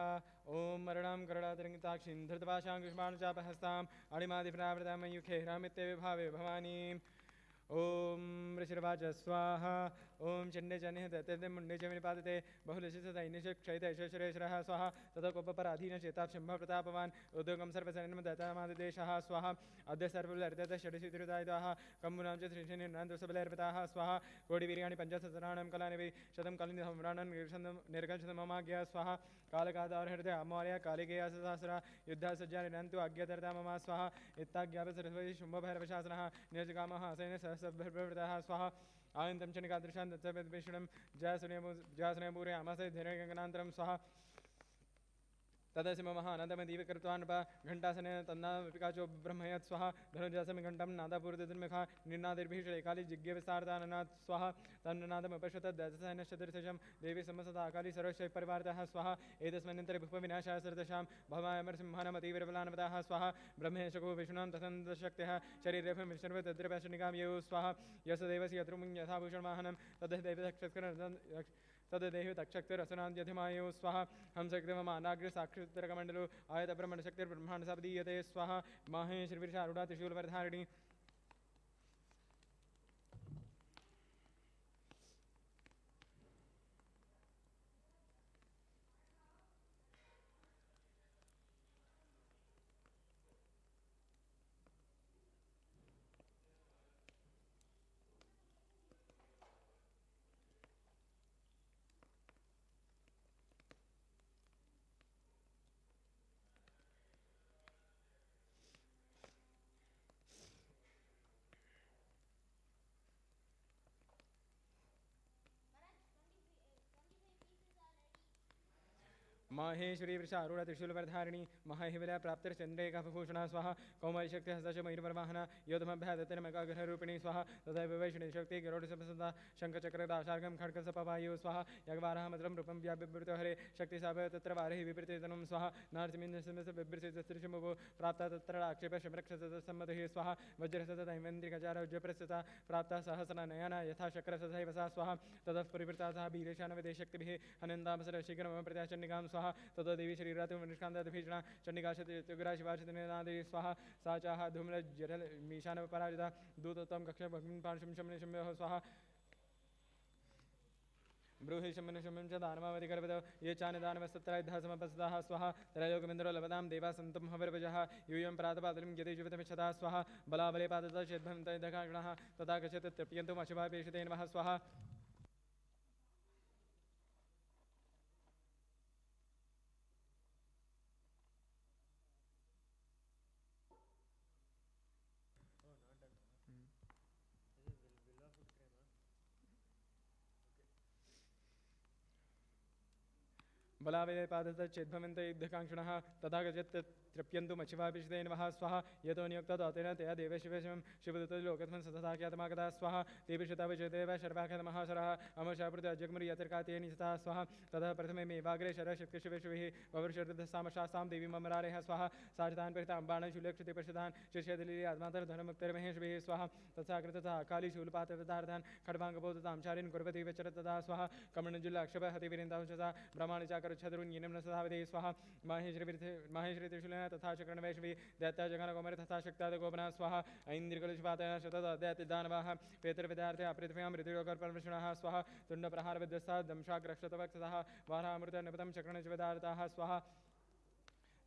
ॐ मरणां करणातरङ्गिताक्षीं धृतपाशां कृष्माणुचापहस्ताम् अणिमादिप्रावृतां मयूखे रामित्यविभावे भवानी ॐ ऋषिर्वाच स्वाहा ॐ चण्डे चनिः दत्ते मुण्डे च विनिपातते बहुलशितदैनिशक्षयितैश्वरेश्वरः स्वाहा ततः कोपपराधीनचेताक्षम्भः प्रतापवान् उद्योगं सर्वसैन्यं दत्तमादिदेशः स्वाहा अद्य सर्वलर्दतः षडशीतिरुदायुधाः कम्बुनां च श्रीशनिर्नन्दुसबलैर्वताः स्वाहा कोटिवीर्याणि पञ्चसहस्राणां कलानिवि शतं कलिनिधम्राणं निर्गञ्छतममाज्ञा स्वाहा कालकादारहृदय अमौर्य कालिकेयसहस्रा युद्धसज्जानिरन्तु अज्ञतरता मम स्वाहा इत्ताज्ञापसरस्वती शुम्भभैरवशासनः निजकामः असैन्य सहस्रभृतः स्वाहा आयन्तं चनिकादृशान् दत्तविष्णुं जयसुनयपूरे अमसे धैर्यगणान्तरं स्वाहा तदसिमः अनन्तमदीव कृतवान् घण्टासनेन तन्नापिकाचो ब्रह्मयत् स्वाहा धनुजासमि घण्टं नादापूर्तिर्मुखा निर्नादिर्भिषेकाली जिज्ञविस्तारताननात् स्वाहा तन्नादमपश्यतद्दशसहस्रचतुर्दशं देवी समसदा अकाली सर्वशः परिवारतः स्वाहा एतस्मिन्नन्तरे भूपविनाशाय सर्दशां भवामरसिंहानमतीविरबलान्वताः स्वाहा ब्रह्मेशको विष्णुनां तसन्दशक्त्यः शरीरेभं विष्णुर्वद्रपशनिकां यो स्वाहा यशदेवस्य यत्रुमुं यथा भूषणवाहनं तद्देहि तक्षक्तिरसनाद्यधिमायो स्वाहा हंसक्तिममानाग्र साक्षितरकमण्डलो आयतब्रह्मणशक्तिर्ब्रह्माण्डसपदीयते स्वाहा माहेश्वरविशारूढा त्रिशूलवरधारिणी माहेश्वरी वृषारूढ़ त्रिशूलवरधारिणी महाहिविलय प्राप्तिर्चन्द्रेकाभूषणा स्वाहा कौमारीशक्तिः सच मयूरवरवाहना योधमभ्यादतिर्मकाग्रहरूपिणी स्वाहा तथैव वैष्णवी शक्ति गरुडसपसदा शङ्खचक्रदाशार्घं खड्गसपवायो स्वाहा यज्ञवारः मधुरं रूपं व्यापिवृतो हरे शक्तिसाभ तत्र वारहि विपरीतनं स्वाहा नारसिंहबिभ्रसितस्त्रिशमुभो प्राप्ता तत्र आक्षेपशमरक्षसम्मतिः स्वाहा वज्रसतदैवेन्द्रिकचारौज्यप्रस्तुता प्राप्ता सहस्रनयना यथा शक्रसथैव सा स्वाहा ततः परिवृता सा वीरेशानवदेशक्तिभिः हनन्दामसर शीघ्रमम प्रत्याचण्डिकां स्वाहा ततो देवी शरीरातु निष्कान्तभीषणा चण्डिकाशतिग्रा शिवाशतिनादि स्वाहा सा चाह धूम्रजरमीशानपराजिता दूतोत्तम कक्षभग्निपाशुंशम्योः स्वाहा ब्रूहि शम्भुशम्भुं च दानमावधिकर्पतो ये चानिदानवस्तत्रायुधः समपस्ताः स्वाहा त्रैलोकमिन्द्रो लभतां देवा सन्तं हविर्भजः यूयं प्रातपादलिं यदि जीवितमिच्छता स्वाहा बलाबले पादतः चेद्भं तैदकागणः तथा कश्चित् तृप्यन्तुम् अशुभापेक्षते नमः स्वाहा बलावले पादतः चेद्भवन्त युद्धकाङ्क्षिणः तथा गच्छत् तृप्यन्तुमशिवाभिषिते नमः स्वाहा यतो नियुक्तदौतेन तया देवशिवशिवं शिवदूतलोकस्मिन् सतता ख्यातमागता स्वाहा देवीशिताभिषेदेव शर्वाख्यातमः शरः अमशापृत अजग्मुरि यतिर्कातेन निसता स्वाहा ततः प्रथमे मेवाग्रे शरशक्तिशिवशिविः ववृषर्दशामशास्तां देवी ममरारेः स्वाहा साचितान् परितां बाणशूलक्षतिपरिषदान् शिष्यदिली आत्मातरधनमुक्तिर्महेश्विः स्वाहा तत्साकृततः अकाली शूलपातवतार्थान् खड्वाङ्गबोधतां चारिन् कुर्वती विचरतदा स्वाहा कमण्डुल्लाक्षपहतिवीरेन्दांशसा ब्रह्माणि चाकरुच्छदरुन्यनं न सदावदे स्वाहा माहेश्वरी त्रिशूलेन तथा चक्रणवैश्वी दैत्या जगनकौमर तथा शक्तादगोपना स्वाहा ऐन्द्रिकलुष्पातेन शतदैत्यदानवाः पेतृविद्यार्थे अपृथिव्यां मृत्युयोगर्परमृषणः स्वाहा तुण्डप्रहारविद्वस्ता दंशाग्रक्षतवक्षतः वारामृतनिपतं चक्रणचिवदारताः स्वाहा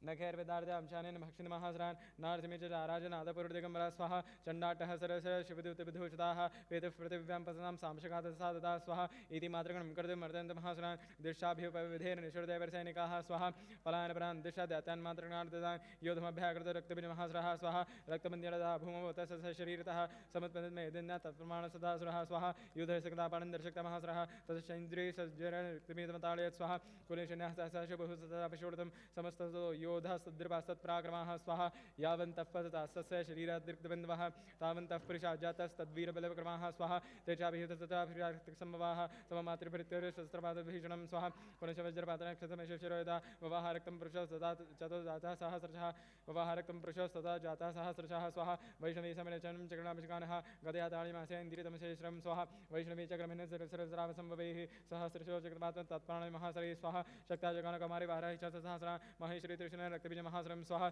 नखैर्विदार्थ अंशानेन भक्षिणमहासरान् नारसिमे च राजनादपुरदिगम्बरा स्वाहा चण्डाटः सरस शिवदूतविभूषिताः पेतुः पृथिव्यां पसनां सांशकातसा दता स्वाहा इति मातृगणं कर्तुमर्दन्तमहासरान् दृष्टाभ्युपविधेन निषुर्दैवर्सैनिकाः स्वाहा पलायनपरान् दिशा दैत्यान् मातृगणान् ददान् योधमभ्याकृतरक्तबिजमहासरः स्वाहा रक्तमन्दिरदा भूमौ तस्य शरीरतः समुत्पन्नमेदिन्या तत्प्रमाणसदासुरः स्वाहा युधशक्तापाणन्दर्शक्तमहासरः तस्यैन्द्रियसज्जरक्तमिदमताडयत् स्वाहा कुलेशन्याः सहसा शुभुः सदा विषोडतं समस्ततो योधः सद्रपः सत्पराक्रमाः स्वाहा यावन्तः पततः सस्य शरीराद्रिक्तबन्धवः तावन्तः पुरुषाः जातस्तद्वीरबलविक्रमाः स्वाहा ते चाभिहिततथाभिराक्तसम्भवाः सममातृभृत्योर्शस्त्रपादभीषणं स्वाहा पुनश्च वज्रपातनक्षतमेश्वरो यदा ववाहारक्तं पुरुषः सदा चतो जातः सहस्रशः ववाहारक्तं पुरुषः सदा जातः सहस्रशः स्वाहा वैष्णवी समरचनं चक्रणाभिषकानः गदया ताळिमासे इन्द्रियतमशेश्रं स्वाहा वैष्णवी चक्रमिन सरसरावसंभवैः सहस्रशो चक्रपातं तत्प्राणाय महासरे स्वाहा शक्ता जगानकमारे वाराहि च सहस्रा महेश्वरी तृष्ण रक्तबीज महासरं स्वाहा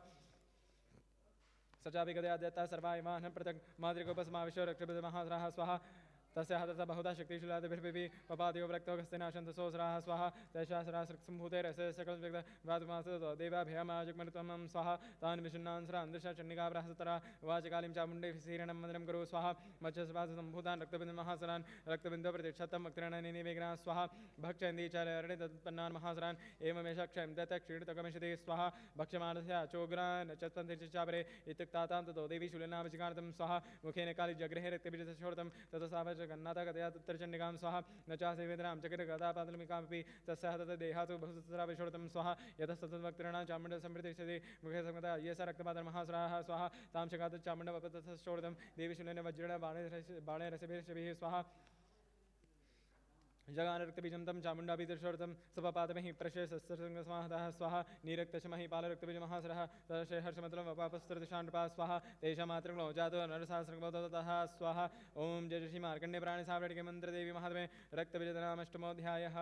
सचापि गदया दत्ता सर्वा इमान् पृथक् मातृकोपस्माविश्व रक्षबीजमहासराः स्वाहा तस्य हतः बहुधा शक्तिशूलादिभिर्भिः पपादयो वृक्तोगस्तेनाशन्तसोऽसराः स्वाहा तैशासरासम्भूतैरस्य सकलव्यक्तवातुमासतो देवाभ्यामाजुग्मरुत्वमं स्वाहा तान् विशुन्नान्सरान् दृशा चण्डिकाभ्रासतरा वाचकालीं चामुण्डे सीरणं मन्दिरं कुरु स्वाहा मत्स्यसभासम्भूतान् रक्तबिन्दुमहासरान् रक्तबिन्दो प्रतिक्षतं वक्त्रणनिनि विग्रहाः स्वाहा भक्षेन्दीचार्यणे तत्पन्नान् महासरान् एवमेष क्षयं दत्त क्षीणितकमिषति स्वाहा भक्ष्यमानस्य चोग्रान् चत्पन्थिचापरे इत्युक्तातां ततो देवी शूलिनाभिषिकार्तं स्वाहा मुखेन काली जगृहे रक्तबीजशोर्तं ततो सावच गन्नाथा कथया उत्तरचण्डिकां स्वाहा न चासेवेदनां चक्रिगदापादलमिकामपि तस्याः तत् देहातु बहुसुतराविषोर्तं स्वाहा यतः सतद्वक्त्रिणां चामुण्डसंप्रतिष्ठति मुखे संगता ये स रक्तपातमहासुराः स्वाहा तां शकात् चामुण्डवपतथशोर्तं देवी शूलेन वज्रेण बाणे रसभिः स्वाहा जगानरक्तबीजं तं चामुण्डाभिदर्शोर्तं सपपादमहि प्रशेषस्संगसमाहतः स्वाहा नीरक्तशमहि पालरक्तबीजमहासरः तदशे हर्षमतलं वपापस्त्रदिशाण्डपा स्वाहा तेषामातृग्नो जातो नरसहस्रङ्गोदतः स्वाहा ॐ जय श्री मार्कण्डे प्राणिसावटिके मन्त्रदेवी महात्मे रक्तबीजनामष्टमोऽध्यायः।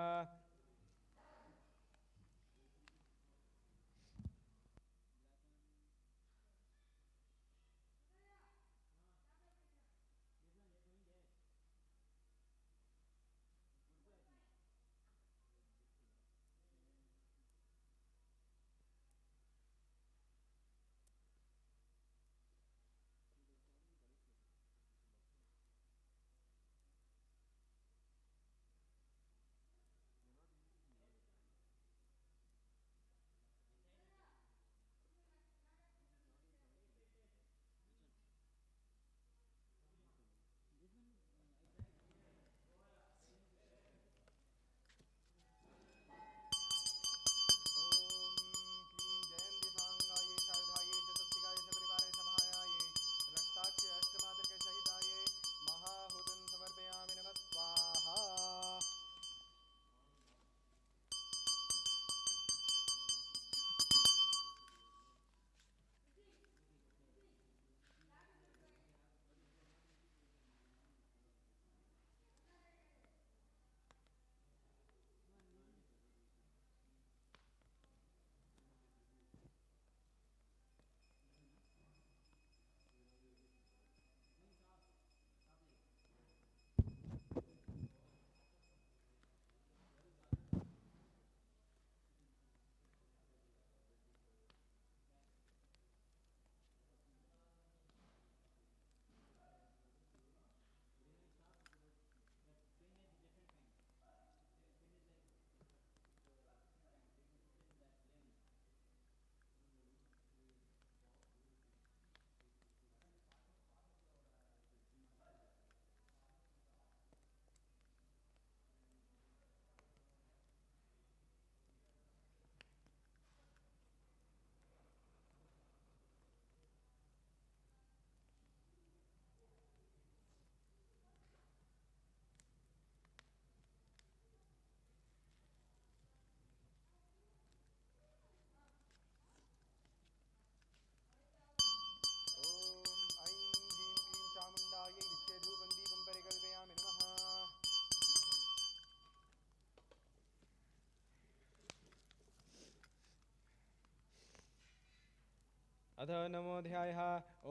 अथ नमोऽध्यायः।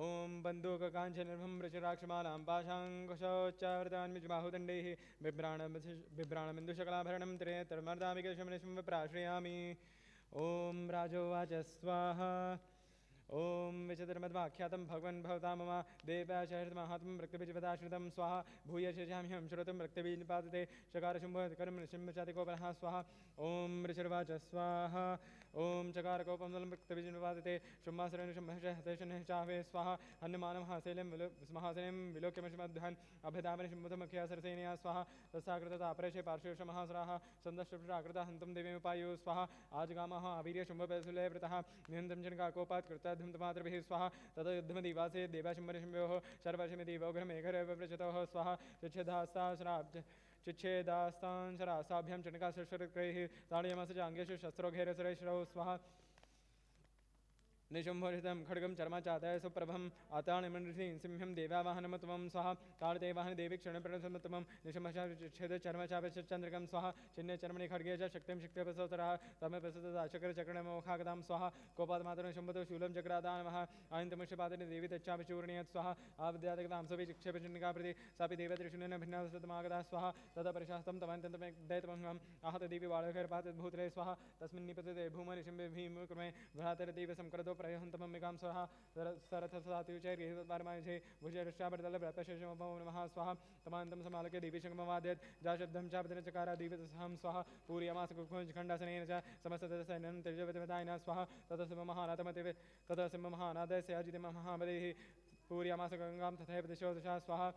ॐ बन्दूककाञ्चनिर्भं वृषराक्षमालां पाशाङ्कुशोच्चावृतान्मिजबाहुदण्डैः बिभ्राणबिन्दुशकलाभरणं त्रिनेत्रमर्दामिकशमनिशं विप्राश्रयामि। ॐ राजोवाच स्वाहा। ॐ विचित्रम श्रीमद्वाख्यातं भगवन् भवता मम देवाचरितमाहात्म्यं रक्तबीजपदाश्रितं स्वाहा भूय शेषाम्यहं श्रोतं रक्तबीजपादते चकारशुम्भकर्म निशम्भचातिकोपनः स्वाहा ॐ ऋषिर्वाच स्वाहा ॐ चकारकोपमलं रक्तबीजपादते शुम्भासुरनिशम्भशः चावे स्वाहा हनुमानं हासेलं महासेनं विलोक्यमश्मध्वन् अभ्यदामनिशम्भुतमुख्या सरसेनया स्वाहा तस्साकृतापरेशे पार्श्वेषमहासुराः सन्दष्टप्राकृता हन्तं देवीमुपायो स्वाहा आजगामः आवीर्यशुम्भपशुलयवृतः निहन्तं जनकाकोपात् कृताद्धुन्तमातृभिः स्वाहा ततो युद्धमदिवासे देवाशुम्भनिशम्भयोः शर्वशमिदिवोघ्रमेघरेव प्रचतोः स्वाहा चिच्छेदास्तान् शरासाभ्यां चण्डिकाशुरक्रैः ताडयमस चाङ्गेषु शस्त्रोघेरसुरेश्वरौ स्वाहा निशुम्भरितं खड्गं चर्माचातय सुप्रभम् आताणिमृषीं सिंहं देवावाहनमत्वं स्वाहा ताडदेवाहन देवी क्षणप्रणसमत्वं निशुम्भच्छेद चर्मचापचन्द्रकं स्वाहा चिन्ने चर्मणि खड्गे च शक्तिं शक्तिपसोतरः तमपसतचक्रचक्रणमोखागदां स्वाहा कोपादमातरं शुम्भतो शूलं चक्रादानमः आयन्तमुष्यपादने देवी तच्चापचूर्णीयत् स्वाहा आविद्यातकतां सवि चिक्षेपचण्डिका प्रति सापि देवदृशुनेन भिन्नासतमागता स्वाहा तदा परिशास्तं तमन्तन्तमेकदैतमहम् आहत देवी बालकैर्पातद्भूतले स्वाहा तस्मिन् निपतते भूमनिशम्भे भीमक्रमे भ्रातरदेव संक्रतो प्रयहन्तमम्बिकां स्वाहा सरथसात्युचैर्गेहपारमायुषे भुजरश्चापरतलव्रतशेषमपो नमः स्वाहा तमान्तं समालक्य देवीशङ्कमवाद्यत् जाशब्दं चापदनचकारा देवतसहं स्वाहा पूर्यमासकुखण्डासनेन च समस्ततसैनं तेजवतिमतायिना स्वाहा ततः सिंहमहानाथमतिवे ततः सिंहमहानाथस्य अजितमहाबलिः पूर्यमासगङ्गां तथैव दिशो दशा स्वाहा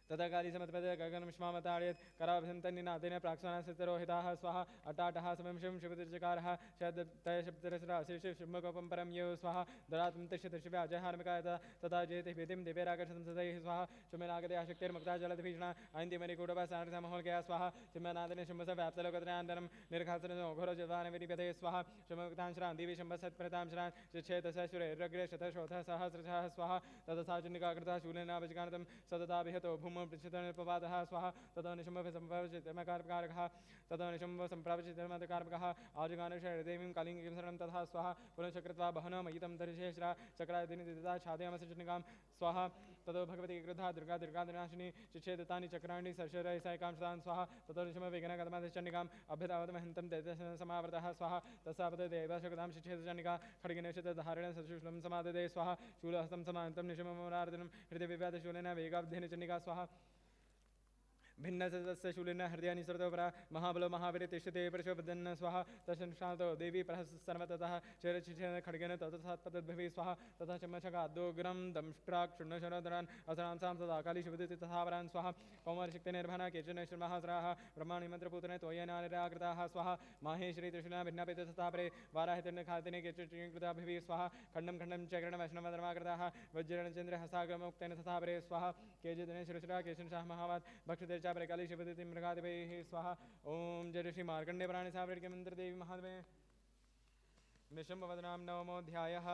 तथा काली समत्पद गगनं श्मामताडयत् कराभ्यन्तर्निनादेन प्राक्ष्मणासितरोहिताः स्वाहा अट्टाटः समं शिवं शिवतिर्चकारः शब्दतयशब्दरसराशेष शुम्भकोपं परं यो स्वाहा दरात्मं तिष्ठतिर्शिवे अजयहार्मिकायत तथा जयति भीतिं दिव्यराकर्षं सदैः स्वाहा शुम्भनागते आशक्तिर्मुक्ता जलद्भीषणा ऐन्तिमरिकूटपा सारथमहोल्कया स्वाहा शुम्भनादने शुम्भस व्याप्तलोकत्रयान्तरं निर्घासनोघोरो जवानविनिपते स्वाहा शुम्भक्तां श्रान् दिवि शुम्भसत्प्रतां श्रान् चिच्छेदशुरेरग्रे शतशोथः सहस्रशः स्वाहा ततसा चण्डिकाकृतः शूलेनाभिजगानतं सतताभिहतो भूमौ पृच्छतनिर्पवादः स्वाहा ततो निशुम्भसम्प्रावचितमकारकः ततो निशुम्भसम्प्रावचितमकारकः आजगानशैर्देवीं कालिङ्गीं शरणं तथा स्वाहा पुनश्च कृत्वा बहनो मयितं दर्शेश्रा चक्रादिनिदिता छादयामस चण्डिकां स्वाहा ततो भगवती क्रुद्धा दुर्गा दुर्गादिनाशिनी चिच्छेदतानि चक्राणि सर्षरैसायिकां शतान् स्वाहा ततो निशुम्भविघ्नगतमादिश्चण्डिकाम् अभ्यतावतमहन्तं तेजसमावृतः स्वाहा तस्सापद देवशकुतां चिच्छेदचण्डिका खड्गिनेशतधारेण सशुष्लं समाददे स्वाहा शूलहस्तं समान्तं निशुम्भमरार्दनं हृदयविव्याधशूलेन वेगाब्धेन चण्डिका स्वाहा भिन्नसदस्य शूलिन हृदयानि सर्वतोपरा महाबलो महावीर तिष्ठते प्रचोदन्न स्वाहा तस्शान्तो देवी प्रहसर्वतः चरचिछेन खड्गेन ततसात्पतद्भवे स्वाहा तथा चमचकाद्योग्रं दंष्ट्राक् शून्यशरोधरान् असरांसां तथा काली शुभदिति तथावरान् स्वाहा कौमारशक्तिनिर्भना केचन श्रमहासराः ब्रह्माणि मन्त्रपूतने त्वयेनानिराकृताः स्वाहा माहेश्वरी त्रिशूला भिन्नापित तथापरे वाराहितिर्नखातिने केचकृताभिः स्वाहा खण्डं खण्डं चक्रणवैष्णवधर्माकृताः वज्रणचन्द्रहस्ताग्रमोक्तेन तथापरे स्वाहा केचिदिने श्रीश्रा केशनशाह महावात् भक्षते चापरे काली शिवदिति मृगादिभैः स्वाहा ओम जय ऋषि मार्कण्डे प्राणी सावृत्य मंत्र देवी महादेवे निशम्भवदनां नवमोऽध्यायः।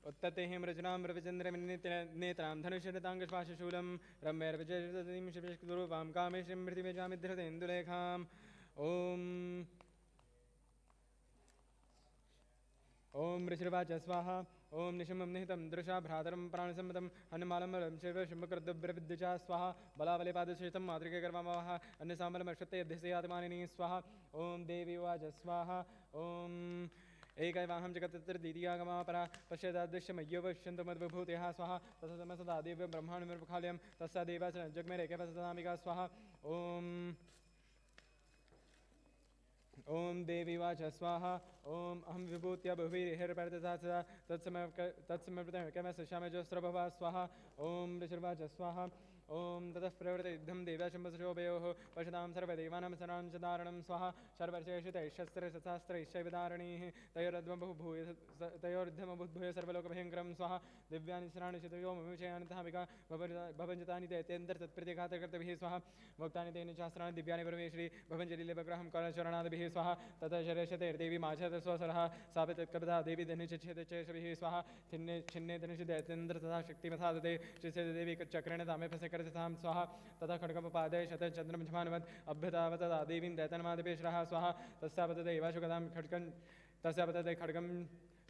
उत्ततेहिं रजनां रविचन्द्रमिन्नेत्रां धनुषरताङ्गश्वासशूलं रम्यर्विजयतीं शिवस्वरूपां कामेश्वरीं मृतिमेजामिद्धृतेन्दुलेखाम् ॐ ऋषिर्वाच स्वाहा ॐ निशमं निहितं दृशा भ्रातरं प्राणसम्मतं हनुमालमलं शिवशुम्भकृद्ब्रविद्य स्वाहा बलाबलिपादशेषं मातृके गर्वामवः अन्यसामलमश्वत्ते यद्धिसे आत्मानिनी स्वाहा ॐ देवी वाच स्वाहा ॐ एकैवाहं जगत्तत्रद्वितीयागमा परा पश्यतादृश्यमय्यो पश्यन्तु मद्विभूतिः स्वाहा तथा देव्यं ब्रह्माण्डमिर्खालयं तस्सा देवा जग्मेरेकपसदामिका स्वाहा ॐ देवी वाच स्वाहा ॐ अहं विभूत्या बहुभिर्हिर्पर्तता सदा तत्समर्पितमेकमस्यामजस्रभवा स्वाहा ॐ ऋषिर्वाच स्वाहा ॐ ततः प्रवृत्तयुद्धं देव्याशम्भशोभयोः पशतां सर्वदेवानां सदारणं स्वाहा सर्वर्षेषुतैश्शस्त्रशस्त्रैश्चैविदारणीः तयोर्धमबुद्भूय सर्वलोकभयङ्करं स्वाहा दिव्यानि शराणि शितयो ममिषयानिधामिका भवञ्जतानि दैत्येन्द्रतत्प्रतिघातकर्तभिः स्वाहा भोक्तानि तेन शास्त्राणि दिव्यानि परमेश्वरी भवञ्जलिलेवग्रहं करचरणादिभिः स्वाहा ततः शरेशतेर्देवी माछत स्वसरः सापितत्कपदा देवी धनुषच्छेदचेषभिः स्वाहा छिन्ने धनुषि दैत्येन्द्र तथा शक्तिमथादते श्रीदेवी चक्रेण तामे फसे करतां स्वाहा तथा खड्गमपादे शतचन्द्रं झमानवत् अभ्यतावतदा देवीं दैतनमादिपेश्रः स्वाहा तस्यापतते एवाशुकदां खड्गं तस्यापतते खड्गं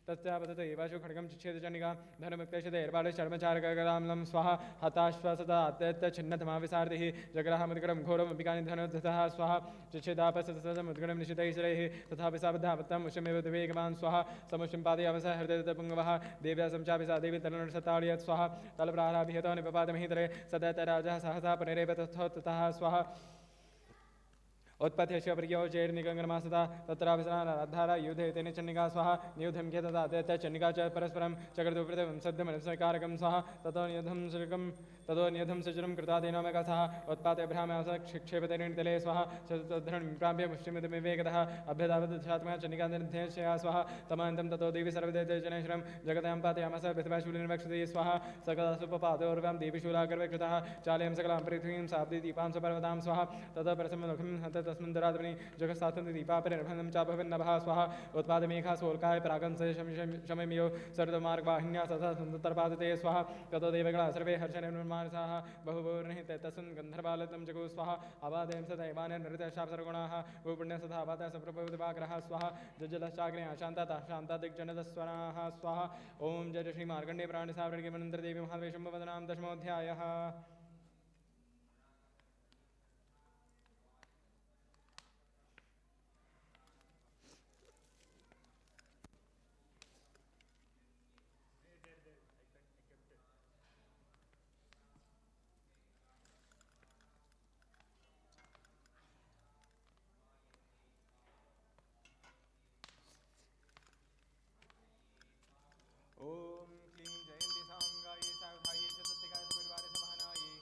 तस्यापतते एवाशु खड्गं चिच्छेदचण्डिका धर्मक्लेशदैर्बाले शर्मचारकरामलं स्वाहा हताश्वासदा अत्यच्छिन्नतमाविसार्धिः जग्राहमुद्गरं घोरमपिकानि धनुर्धतः स्वाहा चिच्छेदापसतमुद्गरं निशितैश्वरैः तथा विसाबद्धावत्तम् उषमेव दिवेगमान् स्वाहा समुषं पादे अवसः हृदयपुङ्गवः देव्या संचापिसा देवी तनुर्षताडयत् स्वाहा तलप्राराभिहतो निपपादमहितरे सदैतराजः सहसा पुनरेवतथोत्ततः स्वाहा उत्पथ्यस्य प्रियो चैर्निगङ्गमासदा तत्राभिसराधारा युधे तेन चण्डिका स्वाहा नियुधं ख्यतदा चण्डिका च परस्परं चक्रतुपृतं सद्धमनस्कारकं स्वाहा ततो नियुधं सचरं कृता तेनोमेका सह उत्पाते भ्राम्यास क्षिक्षेपतेनितले स्वाहा चतुर्धरणं प्राप्य मुष्टिमिदमिवेगतः अभ्यदावदशात्मका चण्डिका निर्ध्यशया स्वाहा तमान्तं ततो देवी सर्वदैत्यजनेश्वरं जगतां पातयामस पृथ्वाशूलिनिवक्षते स्वाहा सकलसुपपादोर्वां देवीशूलागर्वकृतः चालयं सकलां पृथ्वीं साब्दी दीपां सुपर्वतां स्वाहा ततः परसममुखं तस्मिन् दराद्मनि जगत्सात्वन्ति दीपापरिर्भनं चाभवन्नभः स्वाहा उत्पादमेघा सोल्काय परागं शमयमियो सर्वमार्गवाहिन्या तथा सुन्दरपादते स्वाहा ततो देवगणा सर्वे हर्षनिर्मानसाः बहुभूर्निहिते तस्मिन् गन्धर्वालतं जगु स्वाहा अवादयं सदैवानृतशापसर्गुणाः भूपुण्यं सदा अवादय सप्रभुदिवाग्रः स्वाहा जज्जलश्चाग्नेः शान्ताः स्वाहा ॐ जय श्रीमार्कण्डे प्राणिसावृणिमनन्तरदेवी महादेशम्भवदनां दशमोऽध्यायः ॐ क्लीं जयन्ती साङ्गायै सायुधायै च सत्यकाय परिवारे समहनायै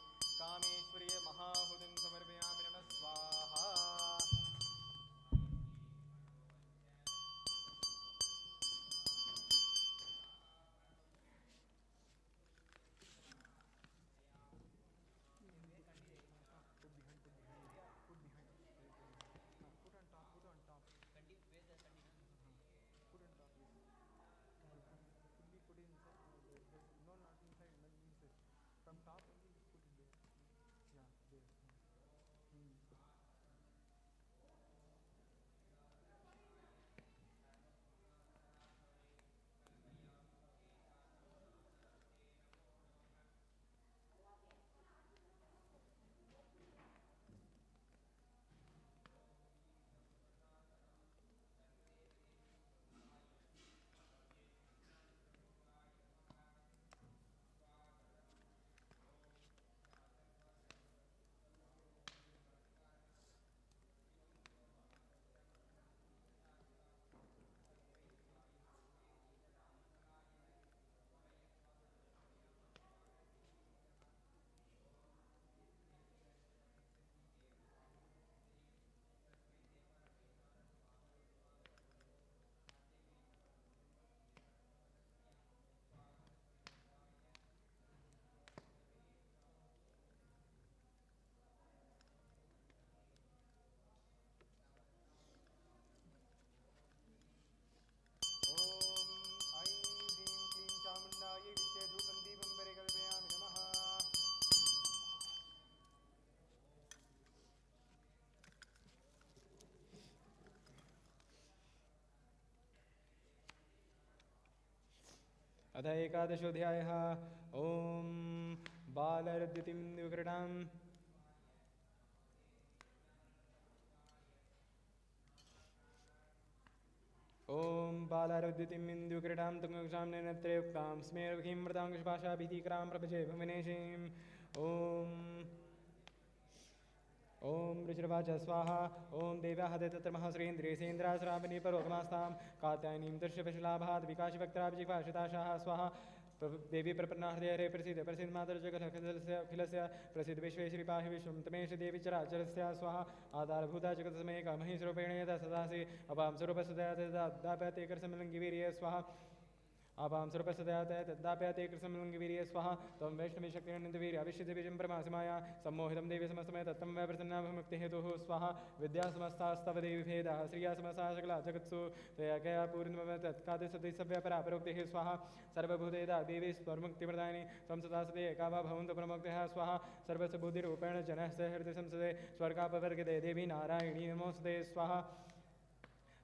अथ एकादशोऽध्यायः ॐ बालरद्युतिं विक्रीडाम् ॐ बालारद्युतिम् इन्दुक्रीडां तुङ्गक्षां नेनत्रे उक्तां स्मेरवकीं मृताङ्गशपाशाभिधीक्रां प्रपचे भुवनेशीम् ॐ ऋषिर्वाच स्वाहा ॐ देव्याः तत्र महाश्रीन्द्रियसेन्द्राश्रावणी परोगमास्तां कात्यायनीं दर्शपशुलाभात् विकाशिवक्त्राभिजिह्वाशिताशाः स्वाहा देवी प्रपन्नाहृदय हरे प्रसीद प्रसीद मातर्जगदखिलस्य अखिलस्य प्रसीद विश्वेश्वरी पाहि विश्वं तमेश देवी चराचरस्य स्वाहा आधारभूता जगत्समयिका महिस्वरूपेण यदा सदासि अपां स्वरूपसदया तदाप्यते कृतसमलिङ्गिवीर्ये स्वाहा आपां स्वरूपसदया तदाप्यते कृतसमलिङ्गिवीर्ये स्वाहा त्वं वैष्णवी शक्तिरनन्तवीर्य अविश्यदेवीजं परमासिमाया सम्मोहितं देवी समस्तमय तत्तं वै प्रसन्नाभिमुक्तिहेतुः स्वाहा विद्या समस्तास्तव देवी भेदाः श्रिया समस्ता सकला जगत्सु त्वया कया पूर्णम तत्कादिसतिसव्यपरा परोक्तिः स्वाहा सर्वभूतेदा देवी स्वमुक्तिप्रदायिनी त्वं सदा सदे एका वा भवन्तु प्रमुक्तः स्वाहा सर्वस्वबुद्धिरूपेण जनः सहृदयसंसदे स्वर्गापवर्गदे देवी नारायणी नमोऽस्तुते स्वाहा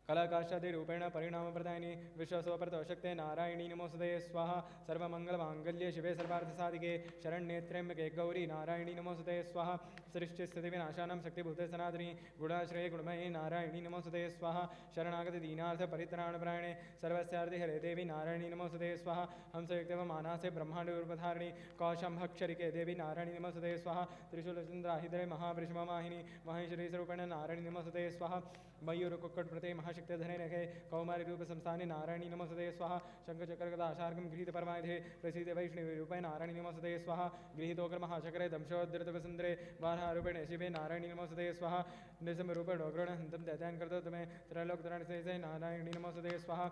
कलाकाशादिरूपेण परिणामप्रदायिनी विश्वस्वप्रतोषक्ते नारायणी नमोऽस्तुते स्वाहा सर्वमङ्गलमाङ्गल्ये शिवे सर्वार्थसाधिके शरण्ये त्र्यम्बके गौरी नारायणी नमोऽस्तुते स्वाहा सृष्टिस्थितिविनाशानां शक्तिभूते सनातनी गुणाश्रये गुणमये नारायणी नमोऽस्तुते स्वाहा शरणागतदीनार्थपरित्राणपरायणे सर्वस्यार्थिहरे देवी नारायणी नमोऽस्तुते स्वाहा हंसयुक्तवमानासे ब्रह्माण्डरूपधारिणी कौशम्भक्षरिके देवी नारायणी नमोऽस्तुते स्वाहा त्रिशूलचन्द्राहिधरे महावृषभमाहिनी महेश्वरीस्वरूपेण नारायणी नमोऽस्तुते स्वाहा मयूरकुक्कुटप्रते महाशक्तिधरे नखे कौमारिरूपसंस्थाने नारायणी नमोऽस्तुते स्वाहा शङ्खचक्रगदाशार्कं गृहीतपरमायुधे प्रसीद वैष्णवीरूपे नारायणी नमोऽस्तुते स्वाहा गृहीतोग्रमहाचक्रे दंशोद्धृतवसुन्दरे वारारूपेण शिवे नारायणी नमोऽस्तुते स्वाहा निसमरूपेण उग्रणहन्तं दैत्यान् कर्तोत्तमे त्रैलोक्यतरणसेते नारायणी नमोऽस्तुते स्वाहा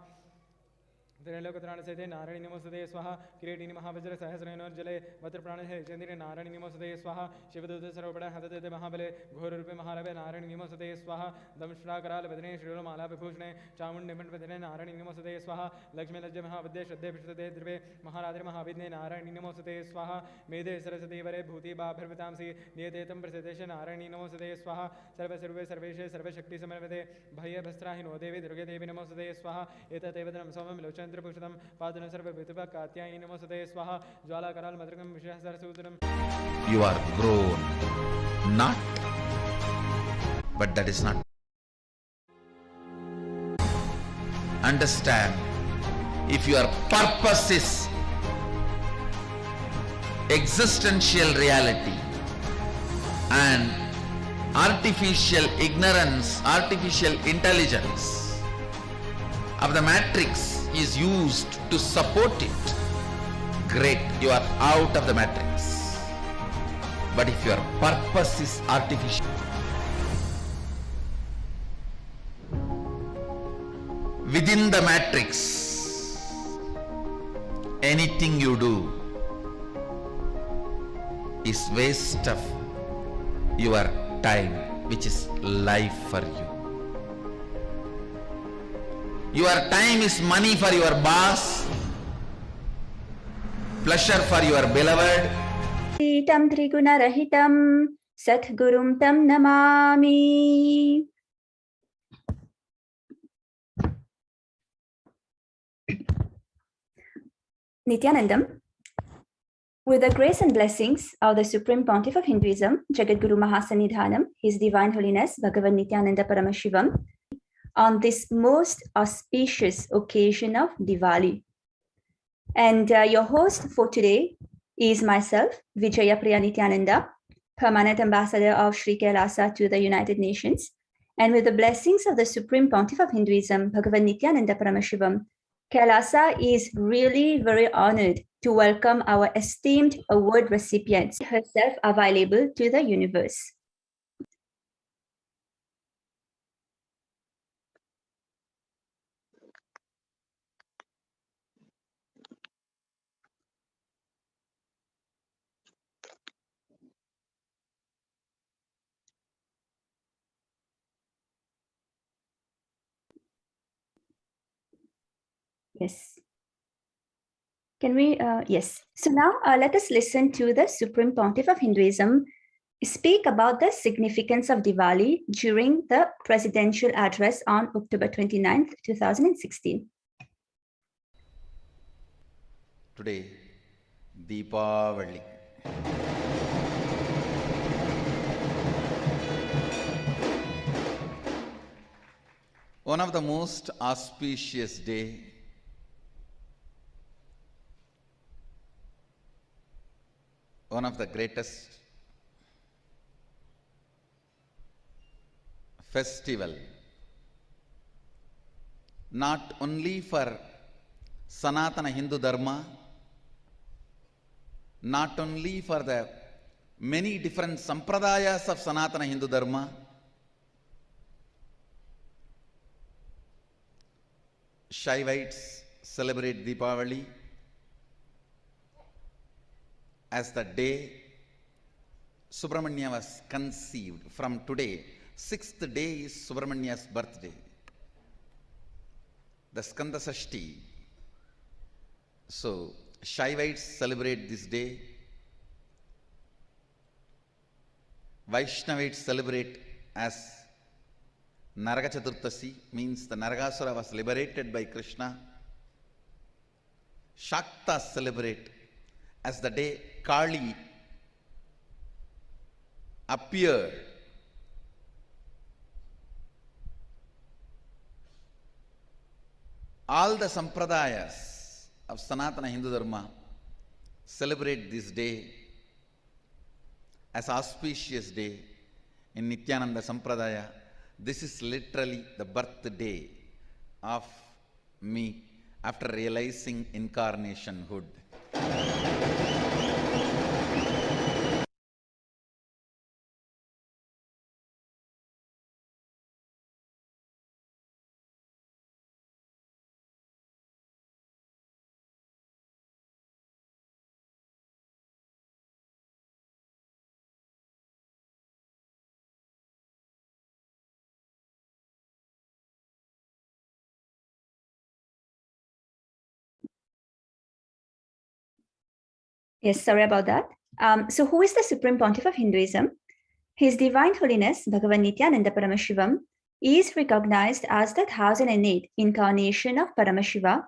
त्रैलोक्यतरणसेते नारायणी नमोऽस्तुते स्वाहा किरीटिनी महावज्रसहस्रेणोर्जले वज्रप्राणहे चन्द्रे नारायणी नमोऽस्तुते स्वाहा शिवदूतस्वरूपेण हतते महाबले घोररूपे महारवे नारायणी नमोऽस्तुते स्वाहा दंष्ट्राकरालवदने श्रीलोमालाविभूषणे चामुण्डीमण्डपदने नारायणी नमोऽस्तुते स्वाहा लक्ष्मीलज्जे महाविद्ये श्रद्धे पृष्ठते ध्रुवे महारात्रे महाविद्ये नारायणी नमोऽस्तुते स्वाहा मेधे सरस्वती वरे भूति बाभर्वतांसि नियते तं प्रसिद्धेश नारायणी नमोऽस्तुते स्वाहा सर्वसर्वे सर्वेशे सर्वशक्तिसमन्विते भयभस्त्राहिनो देवी दुर्गे देवी नमोऽस्तुते स्वाहा एतदेव धनं सोमं लोचन पुषदं पादन सर्ववितुभ कात्यायनी नमोऽस्तुते स्वाहा ज्वालाकराल मदृगं विषयसरसूत्रम् You are grown, not, but that is not. Understand, if your purpose is existential reality and artificial ignorance, artificial intelligence of the matrix is used to support it, great, you are out of the matrix. But if your purpose is artificial, within the matrix, anything you do is waste of your time, which is life for you. Your time is money for your boss, pleasure for your beloved. तं त्रिगुणरहितं सद्गुरुं तं Namami. Nithyanandam, with the grace and blessings of the Supreme Pontiff of Hinduism, Jagadguru Mahasanidhanam, His Divine Holiness Bhagavan Nithyananda Paramashivam, on this most auspicious occasion of Diwali. And your host for today is myself, Vijaya Priya Nithyananda, Permanent Ambassador of Sri Kailasa to the United Nations. And with the blessings of the Supreme Pontiff of Hinduism, Bhagavan Nithyananda Paramashivam, Kailasa is really very honored to welcome our esteemed award recipient, herself available to the universe. Yes. Can we, yes. So now let us listen to the Supreme Pontiff of Hinduism speak about the significance of Diwali during the presidential address on October 29th, 2016. Today, Deepavali. One of the most auspicious day one of the greatest festival, not only for Sanatana Hindu Dharma, not only for the many different sampradayas of Sanatana Hindu Dharma, Shaivites celebrate Deepavali as the day Subramanya was conceived. From today, 6th day is Subramanya's birthday, the Skanda Sashti. So, Shaivites celebrate this day. Vaishnavites celebrate as Naraga Chaturtasi, means the Naragasura was liberated by Krishna. Shaktas celebrate as the day Kali appeared. All the sampradayas of Sanatana Hindu Dharma celebrate this day as auspicious day in Nithyananda Sampradaya. This is literally the birthday of me after realizing incarnationhood. Yes, sorry about that. So who is the Supreme Pontiff of Hinduism? His Divine Holiness Bhagavan Nithyananda Paramashivam is recognized as the 1008 incarnation of Paramashiva,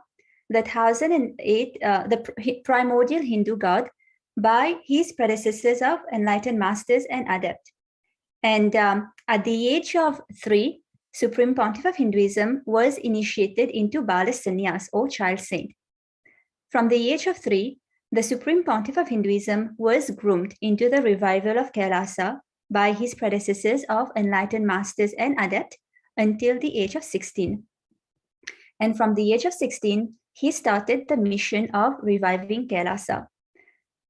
the 1008, the primordial Hindu god, by his predecessors of enlightened masters and adepts. And at the age of 3, Supreme Pontiff of Hinduism was initiated into Bala Sannyas or child saint. From the age of 3, the Supreme Pontiff of Hinduism was groomed into the revival of Kailasa by his predecessors of enlightened masters and adepts until the age of 16. And from the age of 16, he started the mission of reviving Kailasa.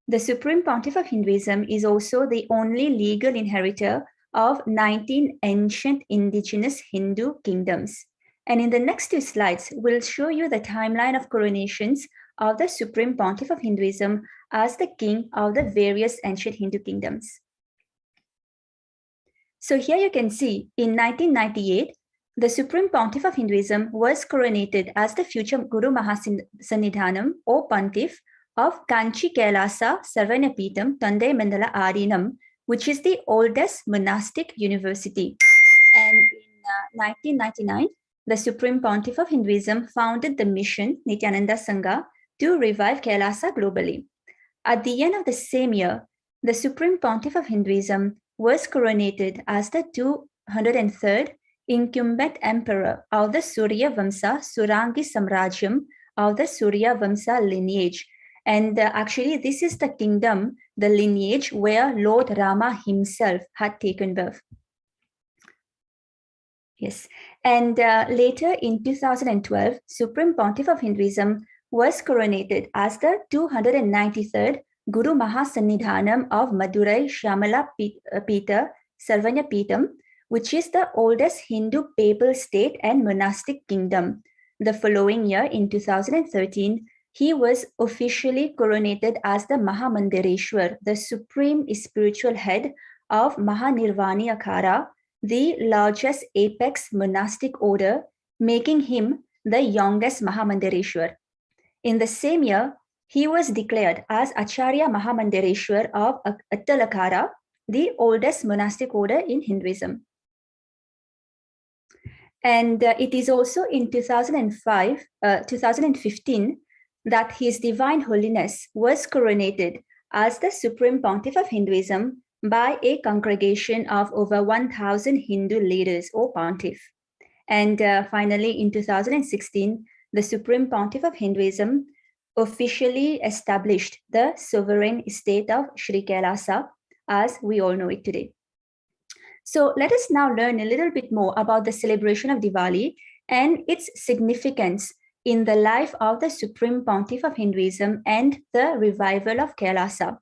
The Supreme Pontiff of Hinduism is also the only legal inheritor of 19 ancient indigenous Hindu kingdoms. And in the next 2 slides, we'll show you the timeline of coronations of the Supreme Pontiff of Hinduism as the king of the various ancient Hindu kingdoms. So here you can see in 1998, the Supreme Pontiff of Hinduism was coronated as the future Guru Mahasannidhanam or Pontiff of Kanchi Kailasa Sarvanyapeetham Tandai Mandala Adinam, which is the oldest monastic university. And in 1999, the Supreme Pontiff of Hinduism founded the mission Nithyananda Sangha to revive Kailasa globally. At the end of the same year, the Supreme Pontiff of Hinduism was coronated as the 203rd incumbent emperor of the Surya Vamsa Surangi Samrajyam of the Surya Vamsa lineage. And actually, this is the kingdom, the lineage where Lord Rama himself had taken birth. Yes, and later in 2012, Supreme Pontiff of Hinduism was coronated as the 293rd Guru Mahasannidhanam of Madurai Shyamala Peeta Sarvanyapeetham, which is the oldest Hindu papal state and monastic kingdom. The following year, in 2013, he was officially coronated as the Mahamandireshwar, the supreme spiritual head of Mahanirvani Akhara, the largest apex monastic order, making him the youngest Mahamandireshwar. In the same year, he was declared as Acharya Mahamandireshwar of Attalakara, the oldest monastic order in Hinduism. And it is also in 2015 that His Divine Holiness was coronated as the Supreme Pontiff of Hinduism by a congregation of over 1,000 Hindu leaders or pontiff. And finally, in 2016, the Supreme Pontiff of Hinduism officially established the sovereign state of Sri Kailasa as we all know it today. So let us now learn a little bit more about the celebration of Diwali and its significance in the life of the Supreme Pontiff of Hinduism and the revival of Kailasa.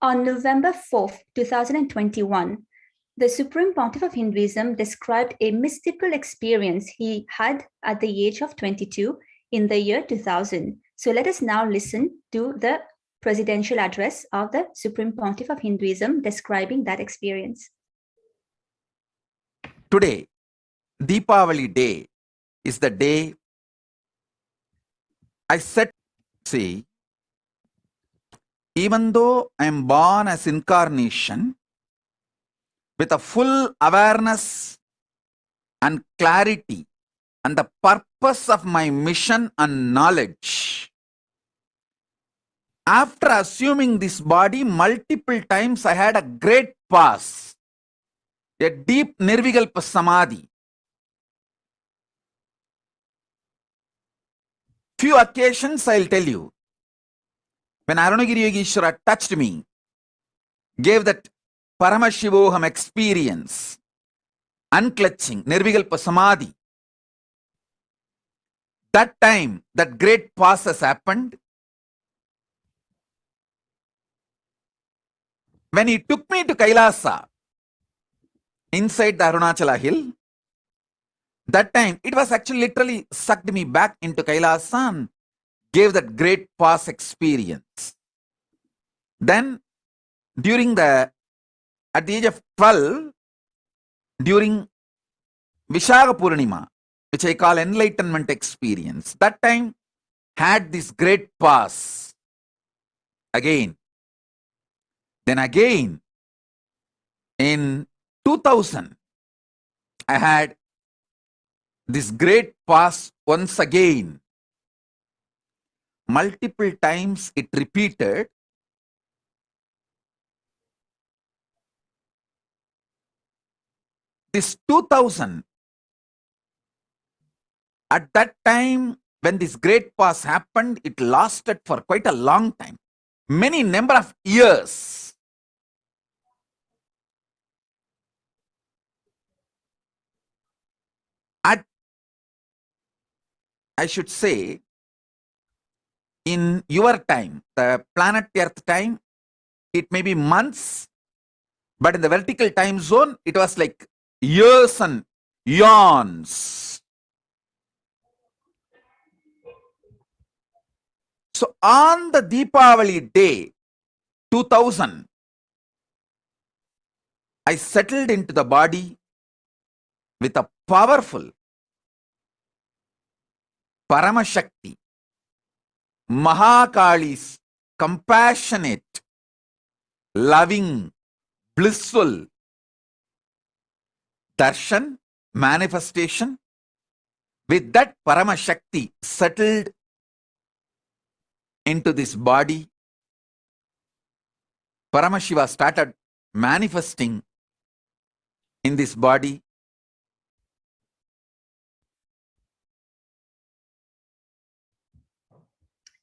On November 4th, 2021, the Supreme Pontiff of Hinduism described a mystical experience he had at the age of 22 in the year 2000. So let us now listen to the presidential address of the Supreme Pontiff of Hinduism describing that experience. Today, Deepavali Day is the day I set to say, even though I am born as incarnation, with a full awareness and clarity and the purpose of my mission and knowledge, after assuming this body multiple times, I had a great pause, a deep nirvikalpa samadhi. Few occasions I'll tell you. When Arunagiri Yogeshwara touched me, gave that Paramashivoham experience, unclutching, nirvikalpa samadhi, that time, that great pause has happened. When he took me to Kailasa, inside the Arunachala hill, that time, it was actually literally sucked me back into Kailasa and gave that great pause experience. Then, at the age of 12, during Vishaka Purnima, which I call Enlightenment experience, that time had this great pause. Again. Then again, in 2000, I had this great pause once again. Multiple times it repeated. This 2000, at that time when this great pause happened, it lasted for quite a long time, many number of years. I should say, in your time, the planet Earth time, it may be months, but in the vertical time zone, it was like years and eons. So on the Deepavali day, 2000, I settled into the body with a powerful Paramashakti, Mahakali's compassionate, loving, blissful darshan, manifestation. With that Paramashakti settled into this body, Paramashiva started manifesting in this body.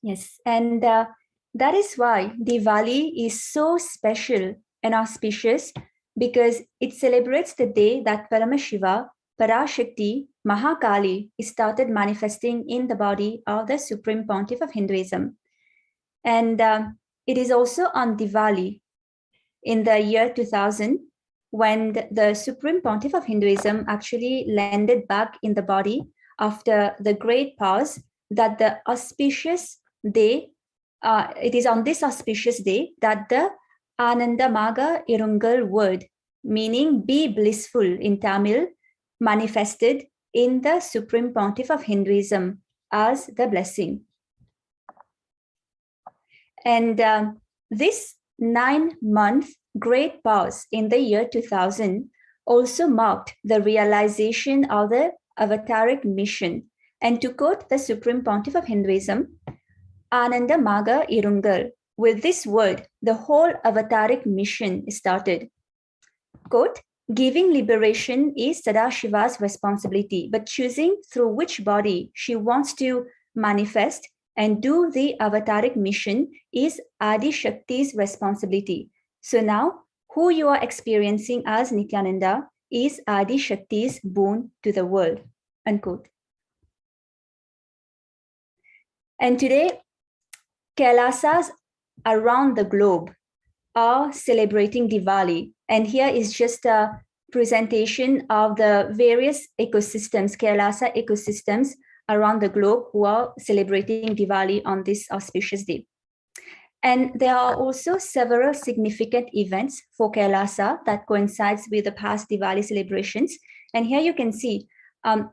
Yes, and that is why Diwali is so special and auspicious, because it celebrates the day that Paramashiva, Parashakti, Mahakali started manifesting in the body of the Supreme Pontiff of Hinduism. And it is also on Diwali in the year 2000 when the Supreme Pontiff of Hinduism actually landed back in the body after the great pause, that the auspicious day, it is on this auspicious day that the Anandamaga Irungal word, meaning be blissful in Tamil, manifested in the Supreme Pontiff of Hinduism as the blessing. And this 9-month great pause in the year 2000 also marked the realization of the avataric mission. And to quote the Supreme Pontiff of Hinduism, Ananda Maga Irungal. With this word, the whole avataric mission started. Quote, giving liberation is Sadashiva's responsibility, but choosing through which body she wants to manifest and do the avataric mission is Adi Shakti's responsibility. So now, who you are experiencing as Nithyananda is Adi Shakti's boon to the world. Unquote. And today, Kailasas around the globe are celebrating Diwali. And here is just a presentation of the various ecosystems, Kailasa ecosystems around the globe who are celebrating Diwali on this auspicious day. And there are also several significant events for Kailasa that coincides with the past Diwali celebrations. And here you can see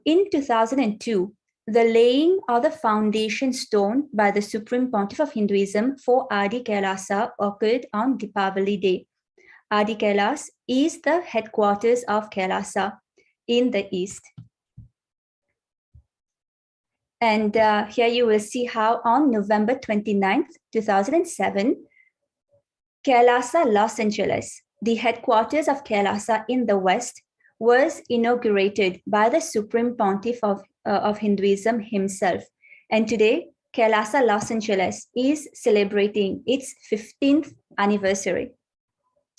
in 2002, the laying of the foundation stone by the Supreme Pontiff of Hinduism for Adi Kailasa occurred on Deepavali Day. Adi Kailas is the headquarters of Kailasa in the east. And here you will see how on November 29th, 2007, Kailasa, Los Angeles, the headquarters of Kailasa in the west, was inaugurated by the Supreme Pontiff of Hinduism himself. And today, Kailasa, Los Angeles is celebrating its 15th anniversary.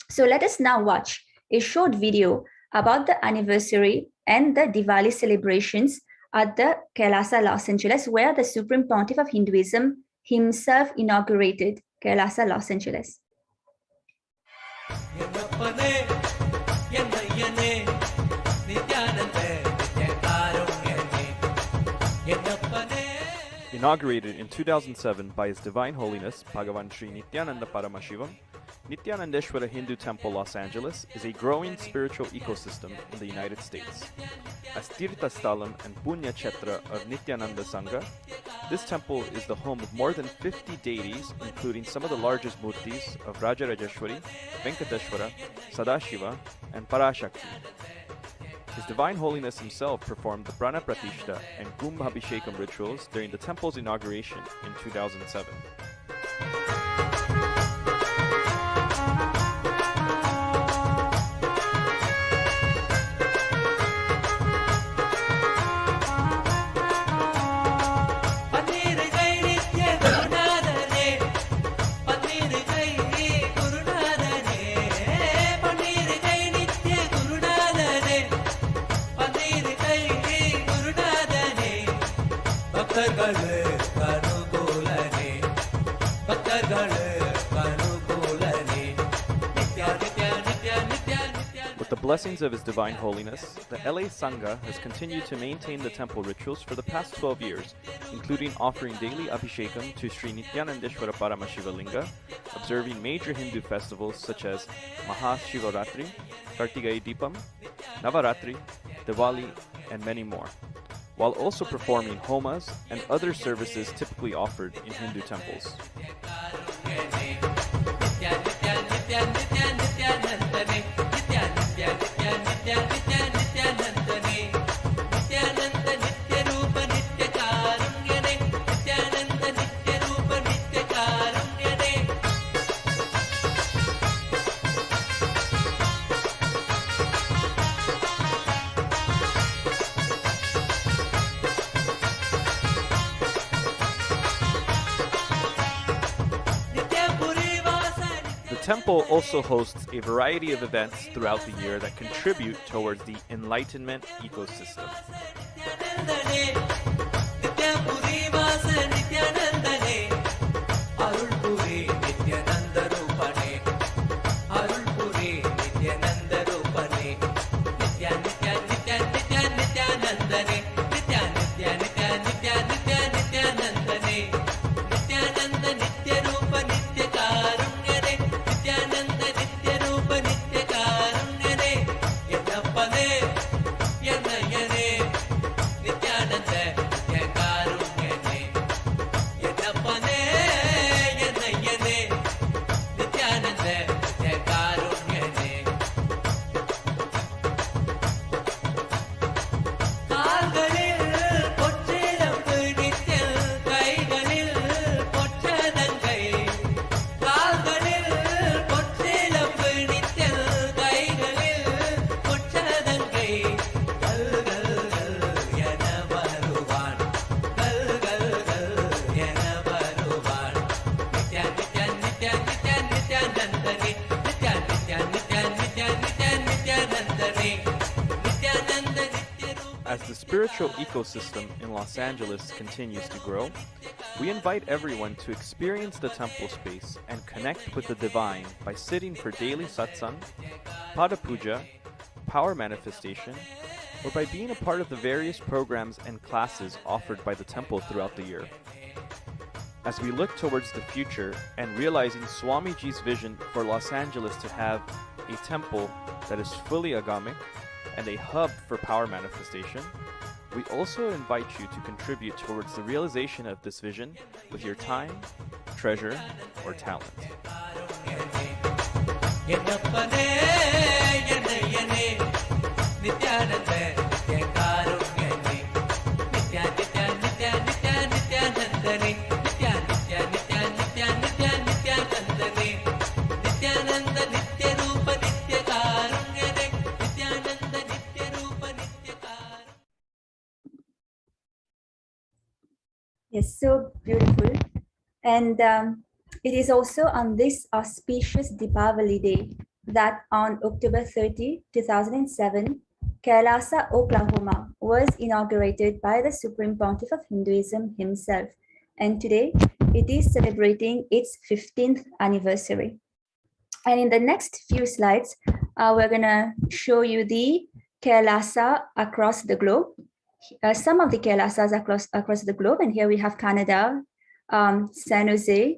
So let us now watch a short video about the anniversary and the Diwali celebrations at the Kailasa, Los Angeles, where the Supreme Pontiff of Hinduism himself inaugurated Kailasa, Los Angeles. Inaugurated in 2007 by His Divine Holiness Bhagavan Sri Nithyananda Paramashivam, Nithyanandeshwara Hindu Temple Los Angeles is a growing spiritual ecosystem in the United States. As Tirtha Sthalam and Punya Kshetra of Nithyananda Sangha, this temple is the home of more than 50 deities, including some of the largest murtis of Rajarajeshwari, Venkateshwara, Sadashiva, and Parashakti. His Divine Holiness himself performed the Prana Pratishta and Kumbhabhishekam rituals during the temple's inauguration in 2007. With the blessings of His Divine Holiness, the LA Sangha has continued to maintain the temple rituals for the past 12 years, including offering daily Abhishekam to Sri Nithyanandeshwara Paramashivalinga, observing major Hindu festivals such as Mahashivaratri, Kartigai Deepam, Navaratri, Diwali, and many more, while also performing homas and other services typically offered in Hindu temples. The temple also hosts a variety of events throughout the year that contribute towards the Enlightenment ecosystem. spiritual ecosystem in Los Angeles continues to grow, we invite everyone to experience the temple space and connect with the divine by sitting for daily satsang, pada puja, power manifestation, or by being a part of the various programs and classes offered by the temple throughout the year. As we look towards the future and realizing Swamiji's vision for Los Angeles to have a temple that is fully agamic and a hub for power manifestation, we also invite you to contribute towards the realization of this vision with your time, treasure, or talent. Yes, so beautiful. And it is also on this auspicious Diwali day that on October 30, 2007, Kailasa, Oklahoma was inaugurated by the Supreme Pontiff of Hinduism himself. And today it is celebrating its 15th anniversary. And in the next few slides, we're gonna show you the Kailasa across the globe. Some of the Kailasas across the globe, and here we have Canada, San Jose,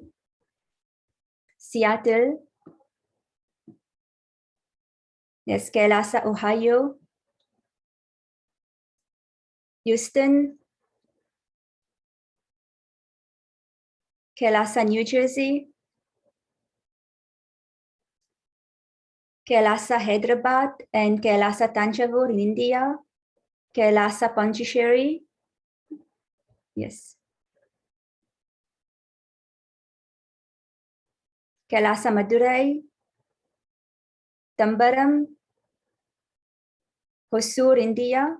Seattle, yes, Kailasa, Ohio, Houston, Kailasa, New Jersey, Kailasa, Hyderabad, and Kailasa, Tanjavur in India, Kailasa, Pondicherry, yes, Kailasa, Madurai, Tambaram, Hosur, India,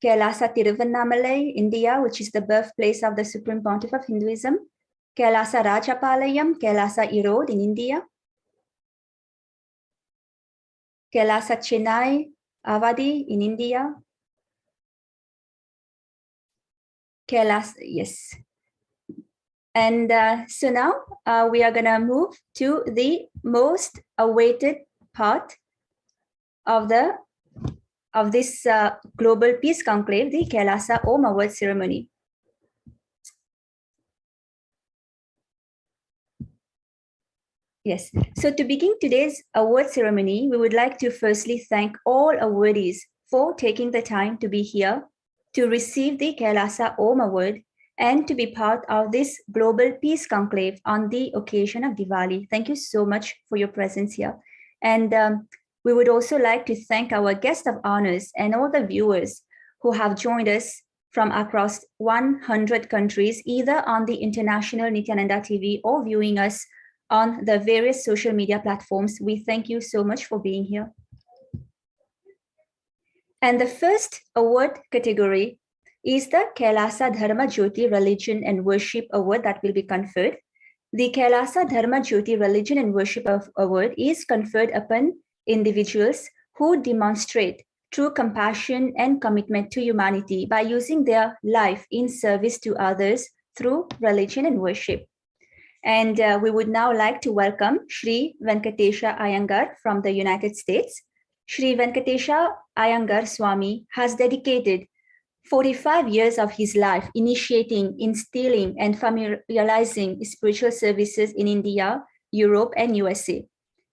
Kailasa, Tiruvannamalai, India, which is the birthplace of the Supreme Pontiff of Hinduism, Kailasa, Rajapalayam, Kailasa, Erode in India, Kailasa, Chennai, Avadi in India, Kailasa, yes. And so now we are gonna move to the most awaited part of this global peace conclave, the Kailasa Om Award ceremony. Yes, so to begin today's award ceremony, we would like to firstly thank all awardees for taking the time to be here to receive the Kailasa Om Award and to be part of this global peace conclave on the occasion of Diwali. Thank you so much for your presence here. And we would also like to thank our guest of honors and all the viewers who have joined us from across 100 countries, either on the international Nithyananda TV or viewing us on the various social media platforms. We thank you so much for being here. And the first award category is the Kailasa Dharma Jyoti Religion and Worship Award that will be conferred. The Kailasa Dharma Jyoti Religion and Worship Award is conferred upon individuals who demonstrate true compassion and commitment to humanity by using their life in service to others through religion and worship. And we would now like to welcome Shri Venkatesha Iyengar from the United States. Shri Venkatesha Iyengar Swami has dedicated 45 years of his life initiating, instilling, and familiarizing spiritual services in India, Europe, and USA.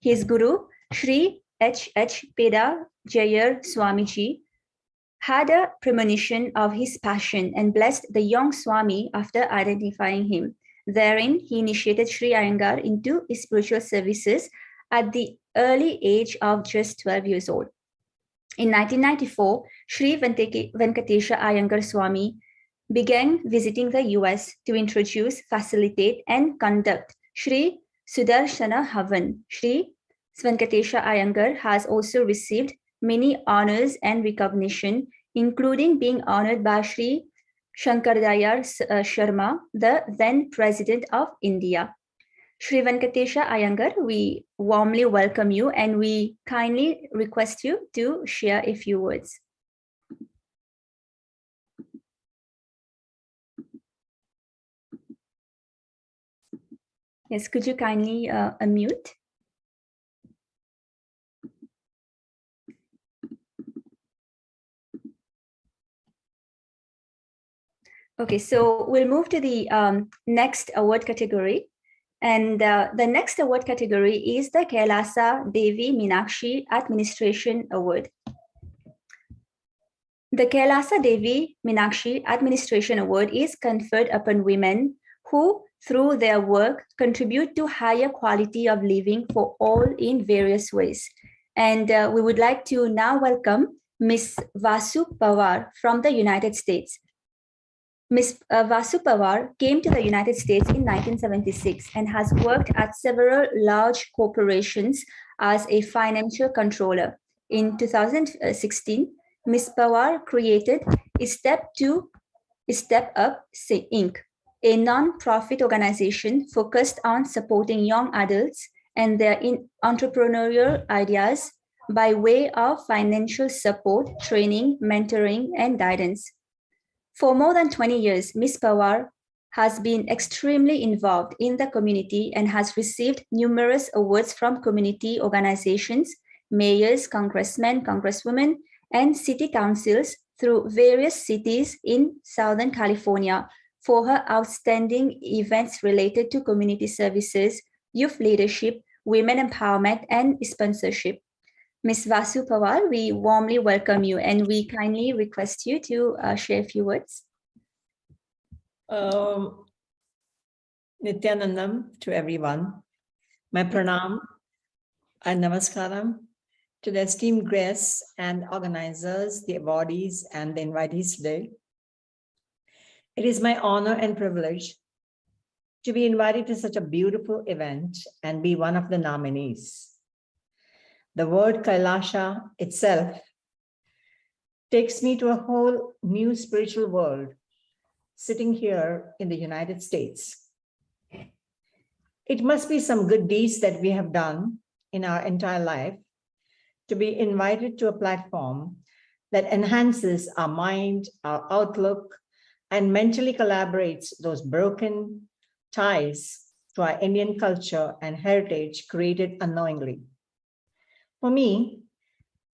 His guru, Shri H.H. Peda Jayar Swamiji, had a premonition of his passion and blessed the young Swami after identifying him. Therein, he initiated Shri Iyengar into spiritual services at the early age of just 12 years old. In 1994, Shri Venkatesha Iyengar Swami began visiting the US to introduce, facilitate, and conduct Shri Sudarshana Havan. Shri Venkatesha Iyengar has also received many honors and recognition, including being honored by Shri Shankaradayar Sharma, the then President of India. Shri Venkatesha Iyengar, we warmly welcome you and we kindly request you to share a few words. Yes, could you kindly unmute? Okay, so we'll move to the next award category. And the next award category is the Kailasa Devi Meenakshi Administration Award. The Kailasa Devi Meenakshi Administration Award is conferred upon women who, through their work, contribute to higher quality of living for all in various ways. And we would like to now welcome Ms. Vasu Pawar from the United States. Ms. Vasu Pawar came to the United States in 1976 and has worked at several large corporations as a financial controller. In 2016, Ms. Pawar created Step Up Inc., a non-profit organization focused on supporting young adults and their entrepreneurial ideas by way of financial support, training, mentoring, and guidance. For more than 20 years, Ms. Pawar has been extremely involved in the community and has received numerous awards from community organizations, mayors, congressmen, congresswomen, and city councils through various cities in Southern California for her outstanding events related to community services, youth leadership, women empowerment, and sponsorship. Ms. Vasu Pawar, we warmly welcome you and we kindly request you to share a few words. Nithyanandam to everyone. My pranam and namaskaram to the esteemed guests and organizers, the awardees and the invitees today. It is my honor and privilege to be invited to such a beautiful event and be one of the nominees. The word Kailasa itself takes me to a whole new spiritual world sitting here in the United States. It must be some good deeds that we have done in our entire life to be invited to a platform that enhances our mind, our outlook, and mentally collaborates those broken ties to our Indian culture and heritage created unknowingly. For me,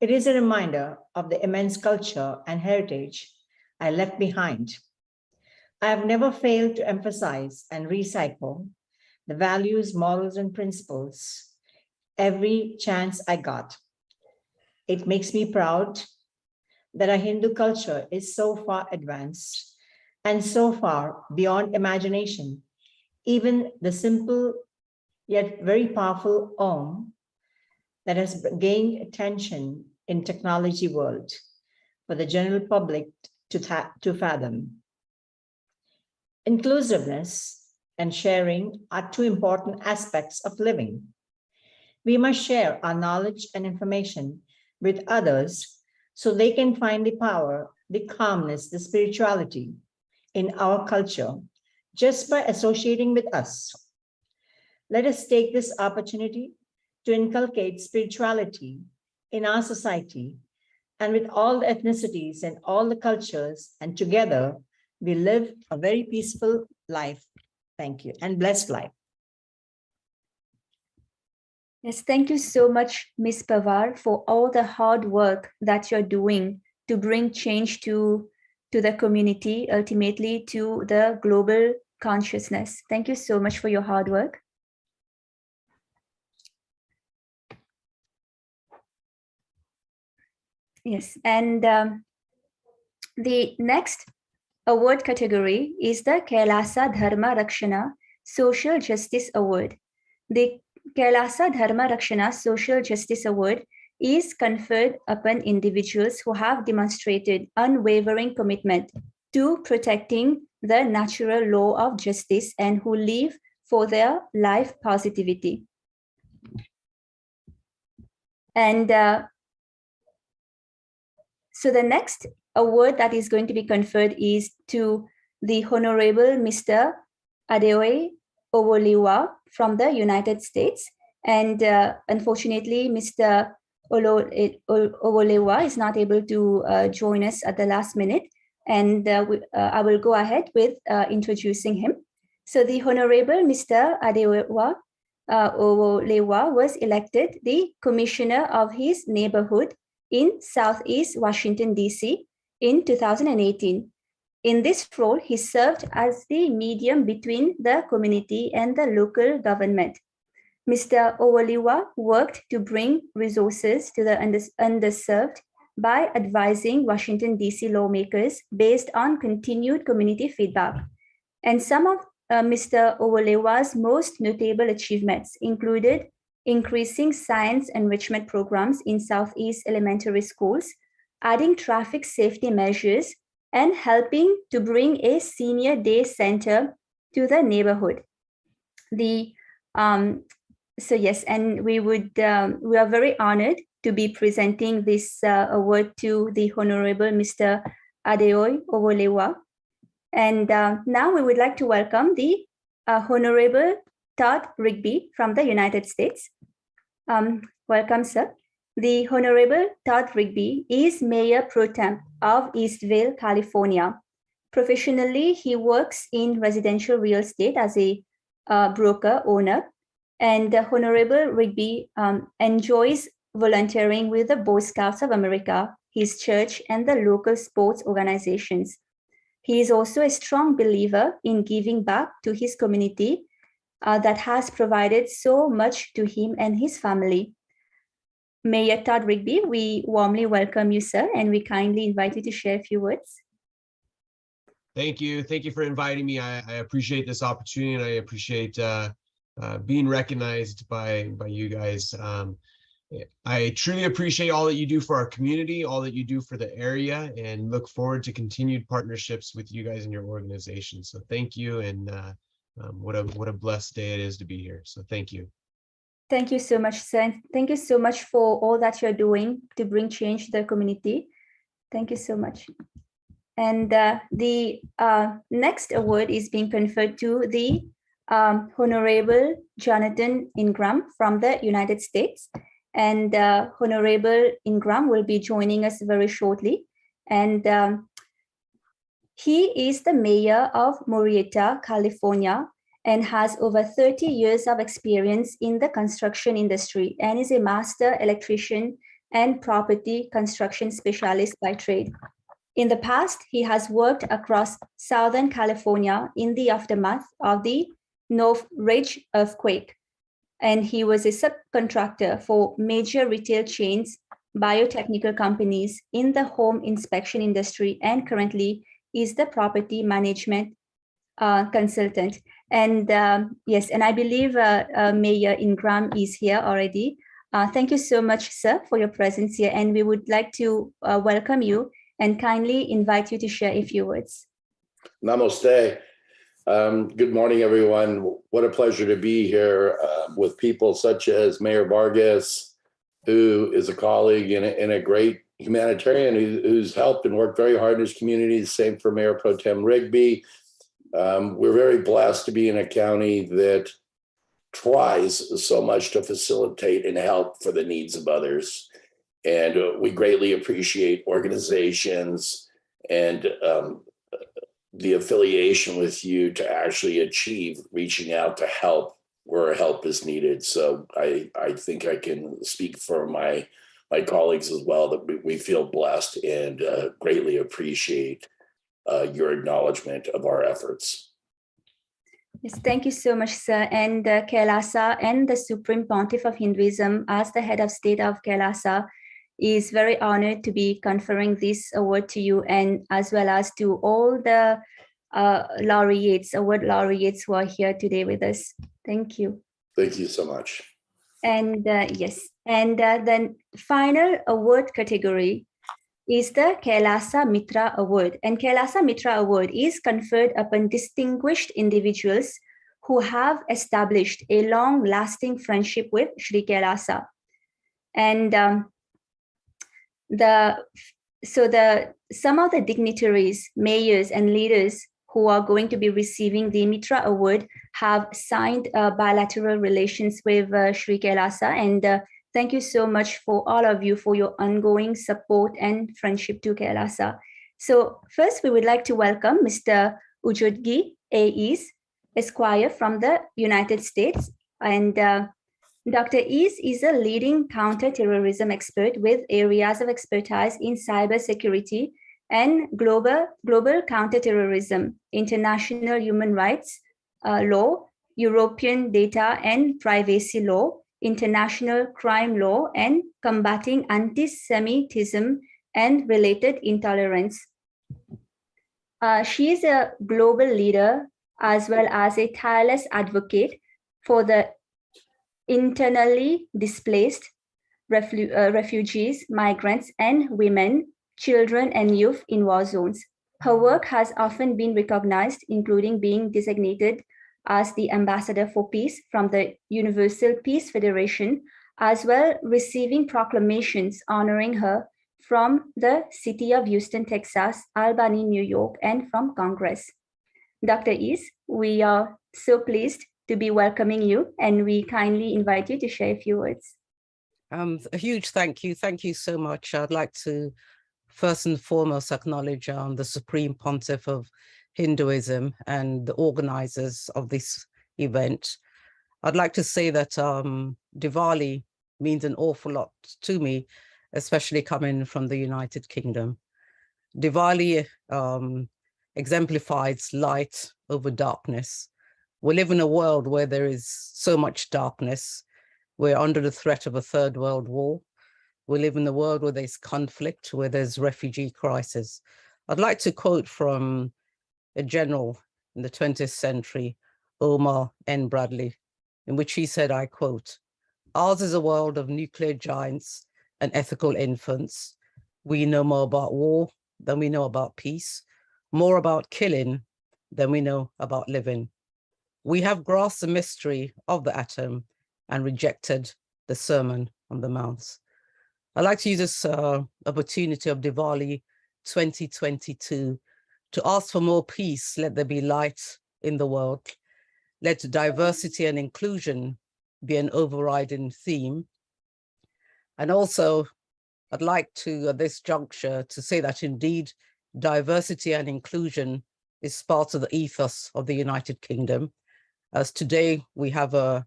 it is a reminder of the immense culture and heritage I left behind. I have never failed to emphasize and recycle the values, morals, and principles every chance I got. It makes me proud that our Hindu culture is so far advanced and so far beyond imagination. Even the simple yet very powerful Om that has gained attention in technology world for the general public to fathom. Inclusiveness and sharing are two important aspects of living. We must share our knowledge and information with others so they can find the power, the calmness, the spirituality in our culture just by associating with us. Let us take this opportunity to inculcate spirituality in our society and with all the ethnicities and all the cultures, and together we live a very peaceful life. Thank you, and blessed life. Yes, thank you so much, Ms. Pawar, for all the hard work that you're doing to bring change to the community, ultimately to the global consciousness. Thank you so much for your hard work. Yes, and the next award category is the Kailasa Dharma Rakshana Social Justice Award. The Kailasa Dharma Rakshana Social Justice Award is conferred upon individuals who have demonstrated unwavering commitment to protecting the natural law of justice and who live for their life positivity. And so the next award that is going to be conferred is to the Honorable Mr. Adeoye Owoliwa from the United States. And unfortunately, Mr. Owoliwa is not able to join us at the last minute. And I will go ahead with introducing him. So the Honorable Mr. Adewa Owolewa was elected the Commissioner of his neighborhood in Southeast Washington, D.C. in 2018. In this role, he served as the medium between the community and the local government. Mr. Owolewa worked to bring resources to the underserved by advising Washington, D.C. lawmakers based on continued community feedback. And some of Mr. Owolewa's most notable achievements included increasing science enrichment programs in Southeast elementary schools, adding traffic safety measures, and helping to bring a senior day center to the neighborhood. So yes, and we are very honored to be presenting this award to the Honorable Mr. Adeoye Owolewa. And now we would like to welcome the Honorable Todd Rigby from the United States. Welcome, sir. The Honorable Todd Rigby is Mayor Pro Tem of Eastvale, California. Professionally, he works in residential real estate as a broker owner. And Honorable Rigby enjoys volunteering with the Boy Scouts of America, his church, and the local sports organizations. He is also a strong believer in giving back to his community that has provided so much to him and his family. Mayor Todd Rigby, we warmly welcome you, sir, and we kindly invite you to share a few words. Thank you. Thank you for inviting me. I appreciate this opportunity, and I appreciate being recognized by you guys. I truly appreciate all that you do for our community, all that you do for the area, and look forward to continued partnerships with you guys and your organization. So thank you, and what a blessed day it is to be here. So thank you. Thank you so much, sir. Thank you so much for all that you're doing to bring change to the community. Thank you so much. And the next award is being conferred to the Honorable Jonathan Ingram from the United States. And Honorable Ingram will be joining us very shortly. And he is the mayor of Murrieta, California, and has over 30 years of experience in the construction industry and is a master electrician and property construction specialist by trade. In the past, he has worked across Southern California in the aftermath of the Northridge earthquake, and he was a subcontractor for major retail chains, biotechnical companies in the home inspection industry, and currently is the property management consultant. And yes, and I believe Mayor Ingram is here already. Thank you so much, sir, for your presence here, and we would like to welcome you and kindly invite you to share a few words. Namaste. Good morning, everyone. What a pleasure to be here with people such as Mayor Vargas, who is a colleague and a great humanitarian who's helped and worked very hard in his community. Same for Mayor Pro Tem Rigby. We're very blessed to be in a county that tries so much to facilitate and help for the needs of others. And we greatly appreciate organizations and the affiliation with you to actually achieve reaching out to help where help is needed. So I think I can speak for my colleagues as well that we feel blessed and greatly appreciate your acknowledgement of our efforts. Yes, thank you so much, sir. And Kailasa and the Supreme Pontiff of Hinduism, as the head of state of Kailasa, is very honored to be conferring this award to you, and as well as to all the award laureates who are here today with us. Thank you. Thank you so much. And yes, and the final award category is the Kailasa Mitra Award. And Kailasa Mitra Award is conferred upon distinguished individuals who have established a long-lasting friendship with Sri Kailasa. And some of the dignitaries, mayors, and leaders who are going to be receiving the Mitra Award have signed bilateral relations with Sri Kailasa. And thank you so much for all of you for your ongoing support and friendship to Kailasa. So first, we would like to welcome Mr. Ujudgi A.E.S., Esquire from the United States. And Dr. Ease is a leading counterterrorism expert with areas of expertise in cybersecurity and global counterterrorism, international human rights law, European data and privacy law, international crime law, and combating anti-Semitism and related intolerance. She is a global leader as well as a tireless advocate for the internally displaced refugees, migrants, and women, children, and youth in war zones. Her work has often been recognized, including being designated as the Ambassador for Peace from the Universal Peace Federation, as well receiving proclamations honoring her from the city of Houston, Texas, Albany, New York, and from Congress. Dr. Ease, we are so pleased to be welcoming you, and we kindly invite you to share a few words. A huge thank you. Thank you so much. I'd like to first and foremost acknowledge the Supreme Pontiff of Hinduism and the organizers of this event. I'd like to say that Diwali means an awful lot to me, especially coming from the United Kingdom. Diwali exemplifies light over darkness. We live in a world where there is so much darkness. We're under the threat of a third world war. We live in a world where there's conflict, where there's refugee crisis. I'd like to quote from a general in the 20th century, Omar N. Bradley, in which he said, I quote, "Ours is a world of nuclear giants and ethical infants. We know more about war than we know about peace, more about killing than we know about living. We have grasped the mystery of the atom and rejected the Sermon on the Mount." I'd like to use this opportunity of Diwali 2022 to ask for more peace. Let there be light in the world. Let diversity and inclusion be an overriding theme. And also, I'd like to, at this juncture, to say that indeed, diversity and inclusion is part of the ethos of the United Kingdom. As today, we have a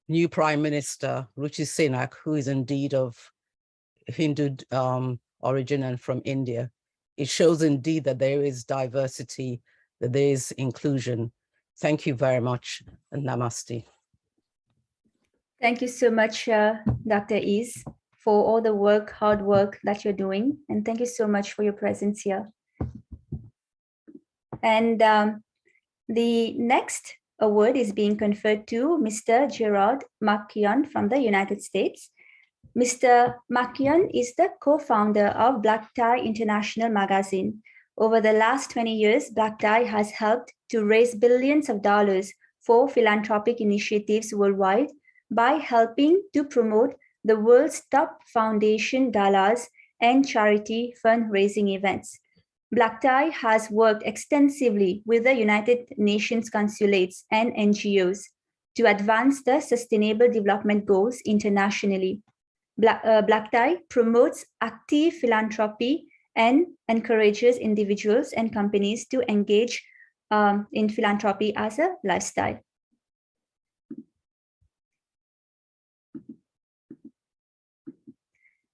new Prime Minister, Rishi Sunak, who is indeed of Hindu origin and from India. It shows indeed that there is diversity, that there is inclusion. Thank you very much, and namaste. Thank you so much, Dr. Ease, for all the work, hard work that you're doing. And thank you so much for your presence here. And the next award is being conferred to Mr. Gerard McKeon from the United States. Mr. McKeon is the co-founder of Black Tie International magazine. Over the last 20 years, Black Tie has helped to raise billions of dollars for philanthropic initiatives worldwide by helping to promote the world's top foundation galas and charity fundraising events. Black Tie has worked extensively with the United Nations consulates and NGOs to advance the Sustainable Development Goals internationally. Black Tie promotes active philanthropy and encourages individuals and companies to engage in philanthropy as a lifestyle.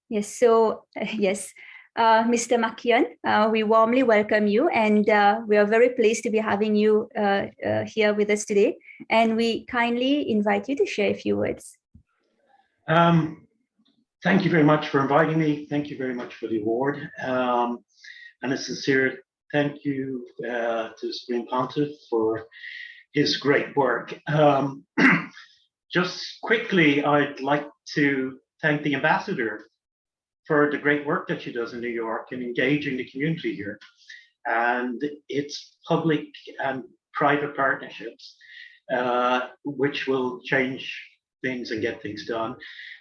Yes, so yes, Mr. McKeon, we warmly welcome you, and we are very pleased to be having you here with us today. And we kindly invite you to share a few words. Thank you very much for inviting me. Thank you very much for the award. And a sincere thank you to the Supreme Pontiff for his great work. Just quickly, I'd like to thank the ambassador for the great work that she does in New York and engaging the community here. And its public and private partnerships, which will change things and get things done.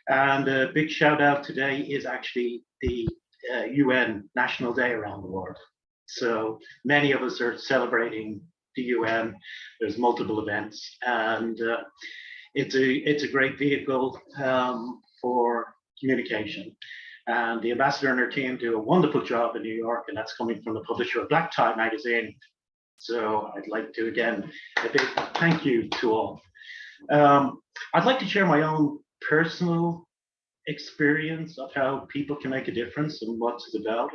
And a big shout out today is actually the UN National Day around the world. So many of us are celebrating the UN. There's multiple events, and it's a great vehicle for communication. And the ambassador and her team do a wonderful job in New York, and that's coming from the publisher of Black Tie magazine. So I'd like to, again, a big thank you to all. I'd like to share my own personal experience of how people can make a difference and what it's about.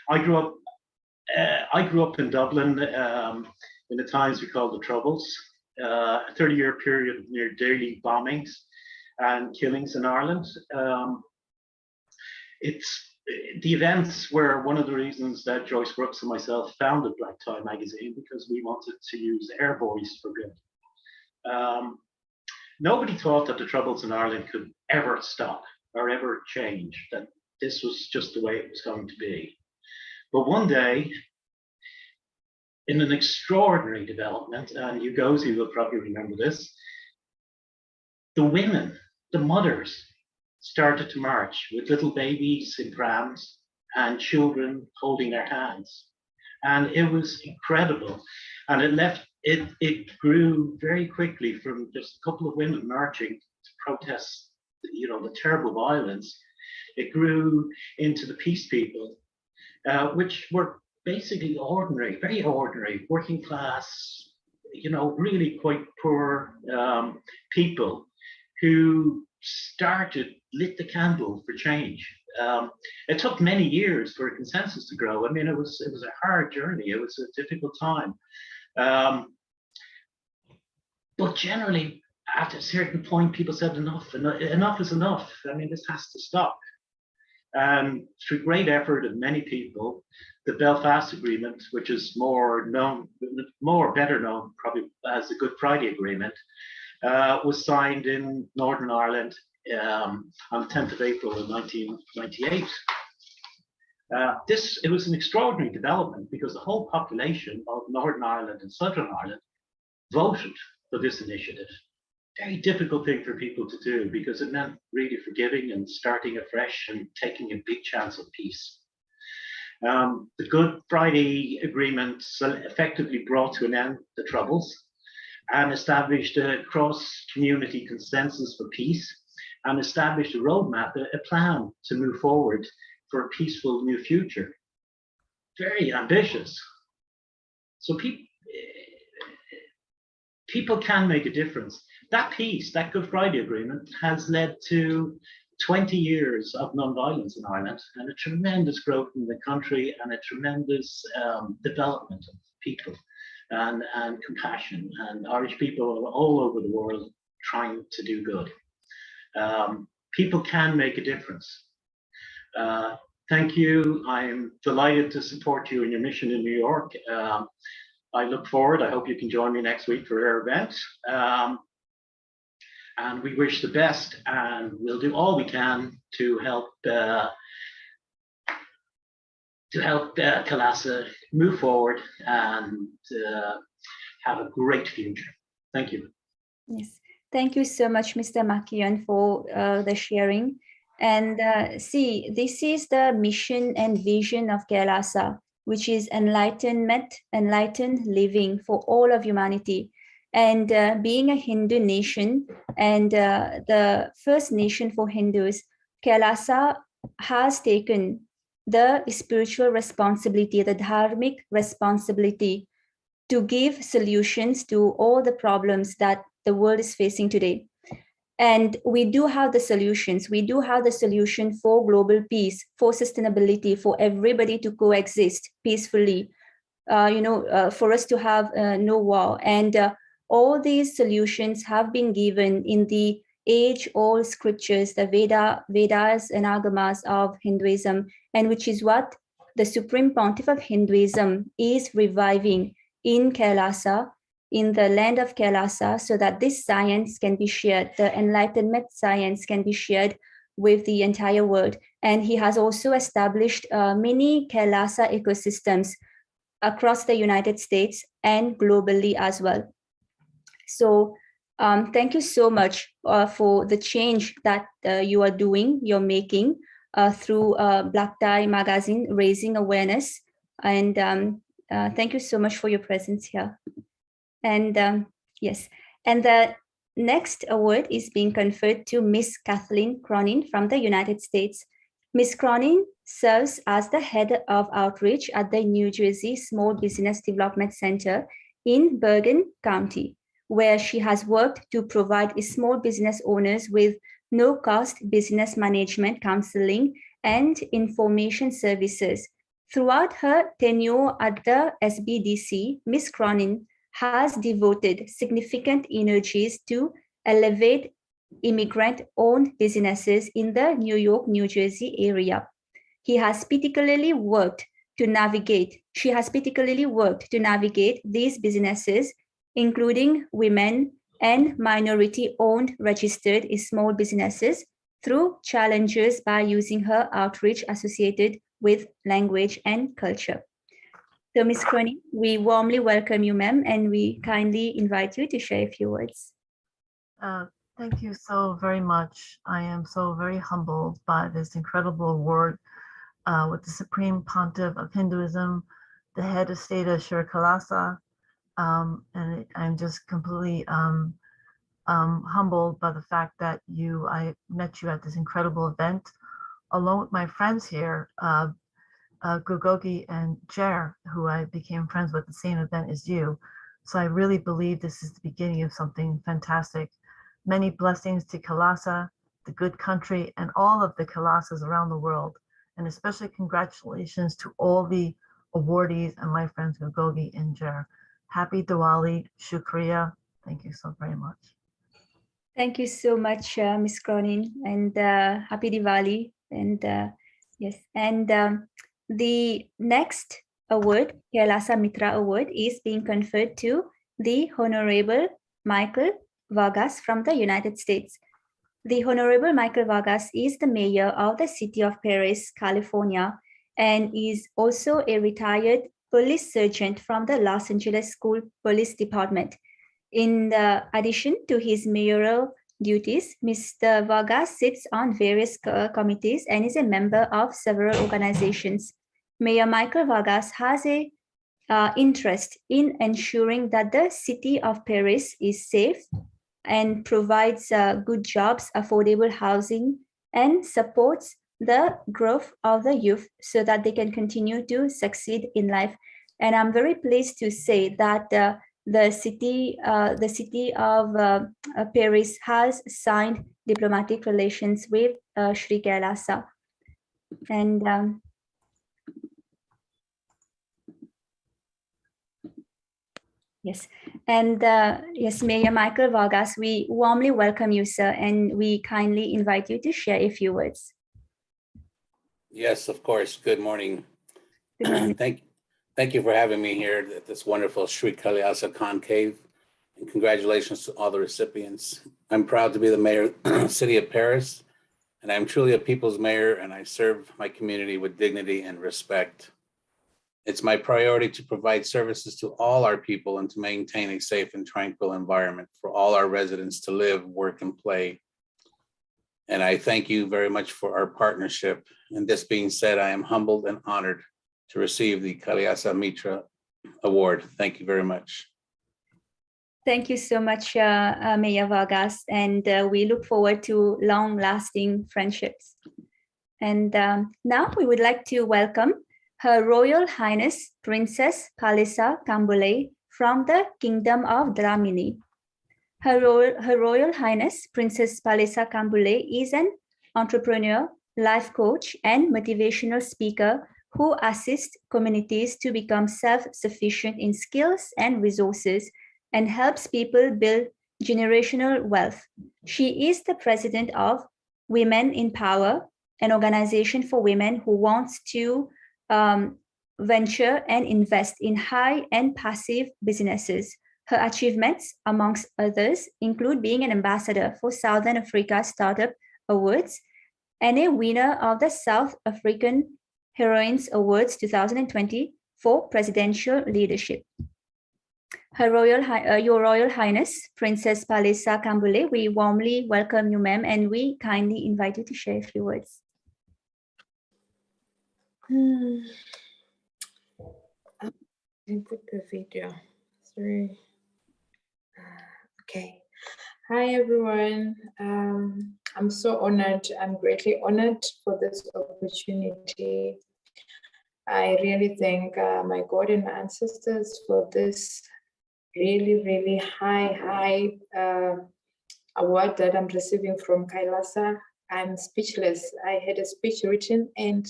I grew up in Dublin in the times we call the Troubles, a 30-year period of near daily bombings and killings in Ireland. The events were one of the reasons that Joyce Brooks and myself founded Black Tie magazine, because we wanted to use air voice for good. Nobody thought that the Troubles in Ireland could ever stop or ever change, that this was just the way it was going to be. But one day, in an extraordinary development, and Ugozi will probably remember this, the women, the mothers, started to march with little babies in prams and children holding their hands. And it was incredible. And it grew very quickly from just a couple of women marching to protest, the terrible violence. It grew into the peace people, which were basically ordinary, very ordinary, working class, really quite poor people who lit the candle for change. It took many years for a consensus to grow. I mean, it was a hard journey. It was a difficult time. But generally, at a certain point, people said enough is enough. I mean, this has to stop. Through great effort of many people, the Belfast Agreement, which is better known probably as the Good Friday Agreement, was signed in Northern Ireland on the 10th of April in 1998. It was an extraordinary development because the whole population of Northern Ireland and Southern Ireland voted for this initiative. Very difficult thing for people to do because it meant really forgiving and starting afresh and taking a big chance of peace. The Good Friday Agreement effectively brought to an end the Troubles and established a cross-community consensus for peace and established a roadmap, a plan to move forward for a peaceful new future. Very ambitious. So people can make a difference. That peace, that Good Friday Agreement, has led to 20 years of non-violence in Ireland and a tremendous growth in the country and a tremendous development of people and compassion, and Irish people all over the world trying to do good. People can make a difference. Thank you. I'm delighted to support you in your mission in New York. I look forward. I hope you can join me next week for our event. And we wish the best, and we'll do all we can to help Kailasa move forward and have a great future. Thank you. Yes, thank you so much, Mr. Makian, for the sharing. And this is the mission and vision of Kailasa, which is enlightenment, enlightened living for all of humanity. And being a Hindu nation and the first nation for Hindus, Kailasa has taken the spiritual responsibility, the dharmic responsibility to give solutions to all the problems that the world is facing today. And we do have the solutions. We do have the solution for global peace, for sustainability, for everybody to coexist peacefully, for us to have no war. And all these solutions have been given in the age-old scriptures, the Vedas and Agamas of Hinduism, and which is what the Supreme Pontiff of Hinduism is reviving in Kailasa, in the land of Kailasa, so that this science can be shared, the Enlightenment science can be shared with the entire world. And he has also established many Kailasa ecosystems across the United States and globally as well. So thank you so much for the change that you are doing, you're making through Black Tie magazine, raising awareness. And thank you so much for your presence here. And yes, and the next award is being conferred to Miss Kathleen Cronin from the United States. Miss Cronin, serves as the head of outreach at the New Jersey Small Business Development Center in Bergen County, where she has worked to provide small business owners with no-cost business management counseling and information services. Throughout her tenure at the SBDC, Ms. Cronin has devoted significant energies to elevate immigrant-owned businesses in the New York, New Jersey area. She has particularly worked to navigate these businesses, including women and minority-owned registered small businesses, through challenges by using her outreach associated with language and culture. So, Ms. Cronin, we warmly welcome you, ma'am, and we kindly invite you to share a few words. Thank you so very much. I am so very humbled by this incredible award with the Supreme Pontiff of Hinduism, the head of state of Sri Kailasa, and I'm just completely humbled by the fact that I met you at this incredible event, along with my friends here, Gugogi and Jer, who I became friends with at the same event as you. So I really believe this is the beginning of something fantastic. Many blessings to Kailasa, the good country, and all of the Kailasas around the world. And especially congratulations to all the awardees and my friends Gugogi and Jer. Happy Diwali, Shukriya. Thank you so very much. Thank you so much, Ms. Cronin, and happy Diwali. And yes, and the next award, Kailasa Mitra Award, is being conferred to the Honorable Michael Vargas from the United States. The Honorable Michael Vargas is the mayor of the city of Perris, California, and is also a retired police sergeant from the Los Angeles School Police Department. In addition to his mayoral duties, Mr. Vargas sits on various committees and is a member of several organizations. Mayor Michael Vargas has a interest in ensuring that the city of Perris is safe and provides good jobs, affordable housing, and supports the growth of the youth so that they can continue to succeed in life. And I'm very pleased to say that the city of Perris has signed diplomatic relations with Sri Kailasa. And yes, and yes, Mayor Michael Vargas, we warmly welcome you, sir, and we kindly invite you to share a few words. Yes, of course. Good morning. Good morning. Thank you for having me here at this wonderful Sri Kailasa Conclave, and congratulations to all the recipients. I'm proud to be the mayor of the city of Perris, and I'm truly a people's mayor, and I serve my community with dignity and respect. It's my priority to provide services to all our people and to maintain a safe and tranquil environment for all our residents to live, work, and play. And I thank you very much for our partnership. And this being said, I am humbled and honored to receive the Kailasa Mitra Award. Thank you very much. Thank you so much, Mayor Vargas, and we look forward to long-lasting friendships. And now we would like to welcome Her Royal Highness Princess Kailasa Kambule from the Kingdom of Dramini. Her Royal Highness Princess Kailasa Kambule is an entrepreneur, life coach, and motivational speaker who assists communities to become self-sufficient in skills and resources and helps people build generational wealth. She is the president of Women in Power, an organization for women who wants to venture and invest in high and passive businesses. Her achievements, amongst others, include being an ambassador for Southern Africa Startup Awards and a winner of the South African Heroines Awards 2020 for presidential leadership. Your Royal Highness, Princess Kailasa Kambule, we warmly welcome you, ma'am, and we kindly invite you to share a few words. Input the video. Sorry. Okay. Hi, everyone. I'm so honored. I'm greatly honored for this opportunity. I really thank my God and my ancestors for this really high award that I'm receiving from Kailasa. I'm speechless. I had a speech written and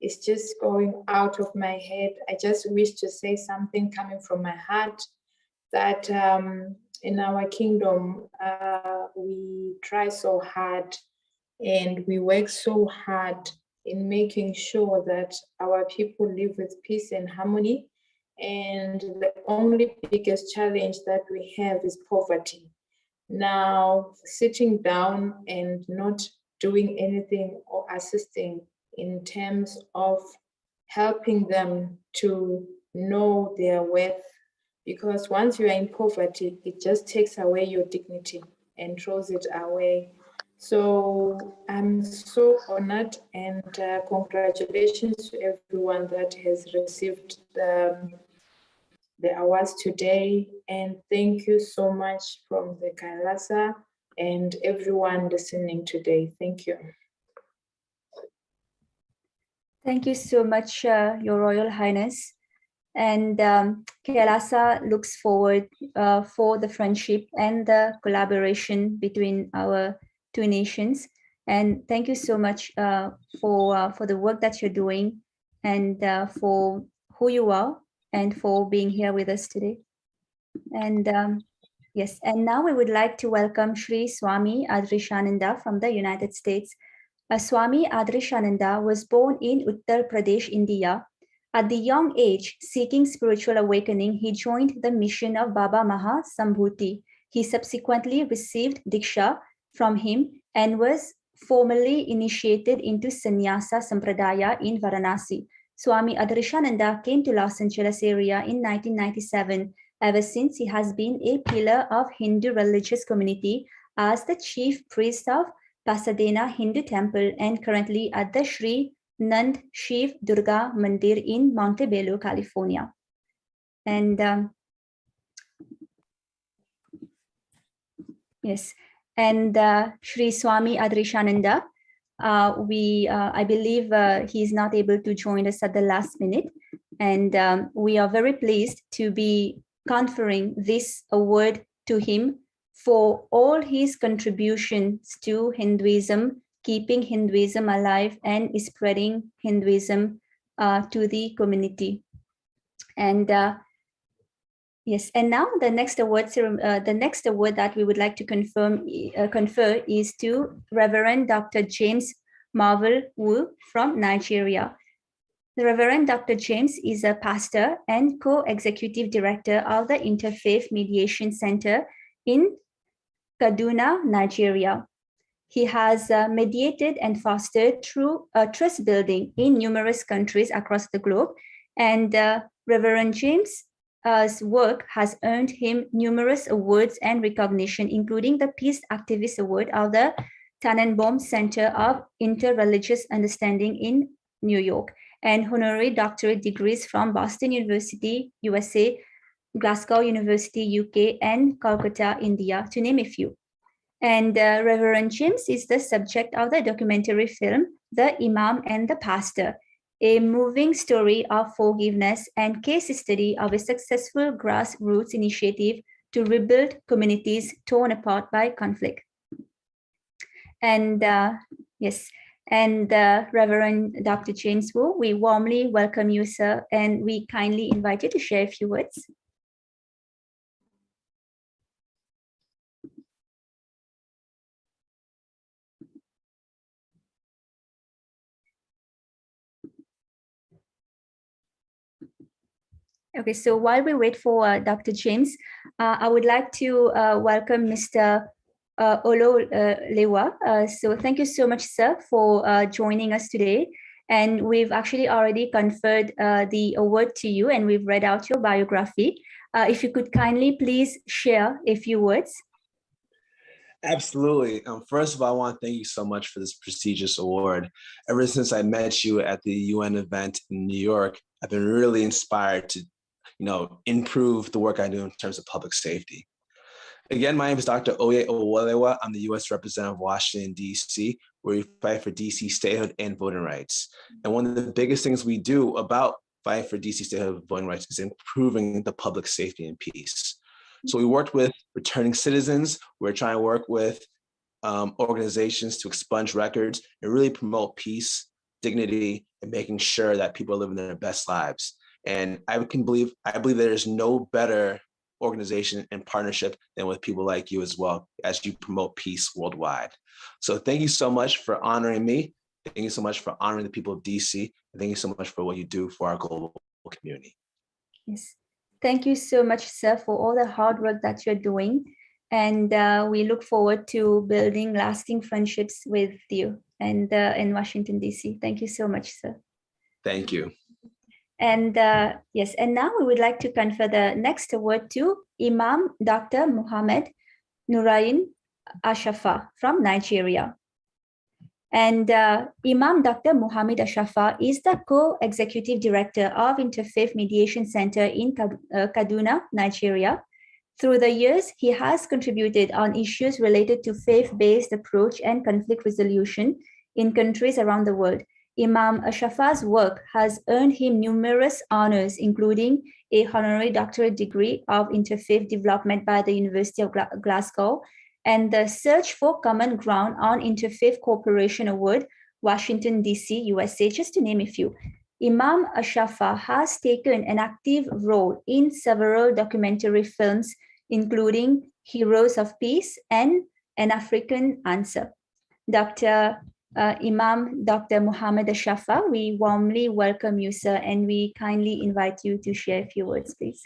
it's just going out of my head. I just wish to say something coming from my heart that in our kingdom, we try so hard and we work so hard in making sure that our people live with peace and harmony. And the only biggest challenge that we have is poverty. Now, sitting down and not doing anything or assisting in terms of helping them to know their worth, because once you are in poverty, it just takes away your dignity and throws it away. So I'm so honored and congratulations to everyone that has received the awards today. And thank you so much from the Kailasa and everyone listening today. Thank you. Thank you so much, Your Royal Highness. And Kailasa looks forward for the friendship and the collaboration between our two nations. And thank you so much for the work that you're doing and for who you are and for being here with us today. And yes, and now we would like to welcome Shri Swami Adrishananda from the United States. Swami Adrishananda was born in Uttar Pradesh, India. At the young age, seeking spiritual awakening, he joined the mission of Baba Maha Sambhuti. He subsequently received Diksha from him and was formally initiated into Sannyasa Sampradaya in Varanasi. Swami Adrishananda came to Los Angeles area in 1997. Ever since, he has been a pillar of Hindu religious community as the chief priest of Pasadena Hindu Temple and currently at the Sri Nand Shiv Durga Mandir in Montebello, California. And yes, and Sri Swami Adrishananda, I believe he is not able to join us at the last minute. And we are very pleased to be conferring this award to him for all his contributions to Hinduism, keeping Hinduism alive and spreading Hinduism to the community. And yes, and now the next award that we would like to confer is to Reverend Dr. James Marvel Wu from Nigeria. The Reverend Dr. James is a pastor and co-executive director of the Interfaith Mediation Center in Kaduna, Nigeria. He has mediated and fostered true trust building in numerous countries across the globe. And Reverend James' work has earned him numerous awards and recognition, including the Peace Activist Award of the Tannenbaum Center of Interreligious Understanding in New York, and honorary doctorate degrees from Boston University, USA, Glasgow University, UK, and Calcutta, India, to name a few. And Reverend James is the subject of the documentary film, The Imam and the Pastor, a moving story of forgiveness and case study of a successful grassroots initiative to rebuild communities torn apart by conflict. And yes, and Reverend Dr. James Wu, we warmly welcome you, sir, and we kindly invite you to share a few words. Okay, so while we wait for Dr. James, I would like to welcome Mr. Olo Lewa. So thank you so much, sir, for joining us today. And we've actually already conferred the award to you and we've read out your biography. If you could kindly please share a few words. Absolutely. First of all, I want to thank you so much for this prestigious award. Ever since I met you at the UN event in New York, I've been really inspired to, improve the work I do in terms of public safety. Again, my name is Dr. Oye Owalewa. I'm the U.S. Representative of Washington, D.C., where we fight for D.C. statehood and voting rights. And one of the biggest things we do about fighting for D.C. statehood and voting rights is improving the public safety and peace. So we worked with returning citizens. We're trying to work with organizations to expunge records and really promote peace, dignity, and making sure that people are living their best lives. And I believe there is no better organization and partnership than with people like you as well, as you promote peace worldwide. So thank you so much for honoring me. Thank you so much for honoring the people of DC. And thank you so much for what you do for our global community. Yes. Thank you so much, sir, for all the hard work that you're doing. And we look forward to building lasting friendships with you and in Washington, D.C. Thank you so much, sir. Thank you. And yes, and now we would like to confer the next award to Imam Dr. Muhammad Nurain Ashafa from Nigeria. And Imam Dr. Muhammad Ashafa is the co-executive director of Interfaith Mediation Center in Kaduna, Nigeria. Through the years, he has contributed on issues related to faith-based approach and conflict resolution in countries around the world. Imam Ashafa's work has earned him numerous honors, including a honorary doctorate degree of interfaith development by the University of Glasgow and the Search for Common Ground on Interfaith Cooperation Award, Washington, D.C., USA, just to name a few. Imam Ashafa has taken an active role in several documentary films, including Heroes of Peace and An African Answer. Imam Dr. Muhammad Ashafa, we warmly welcome you, sir, and we kindly invite you to share a few words, please.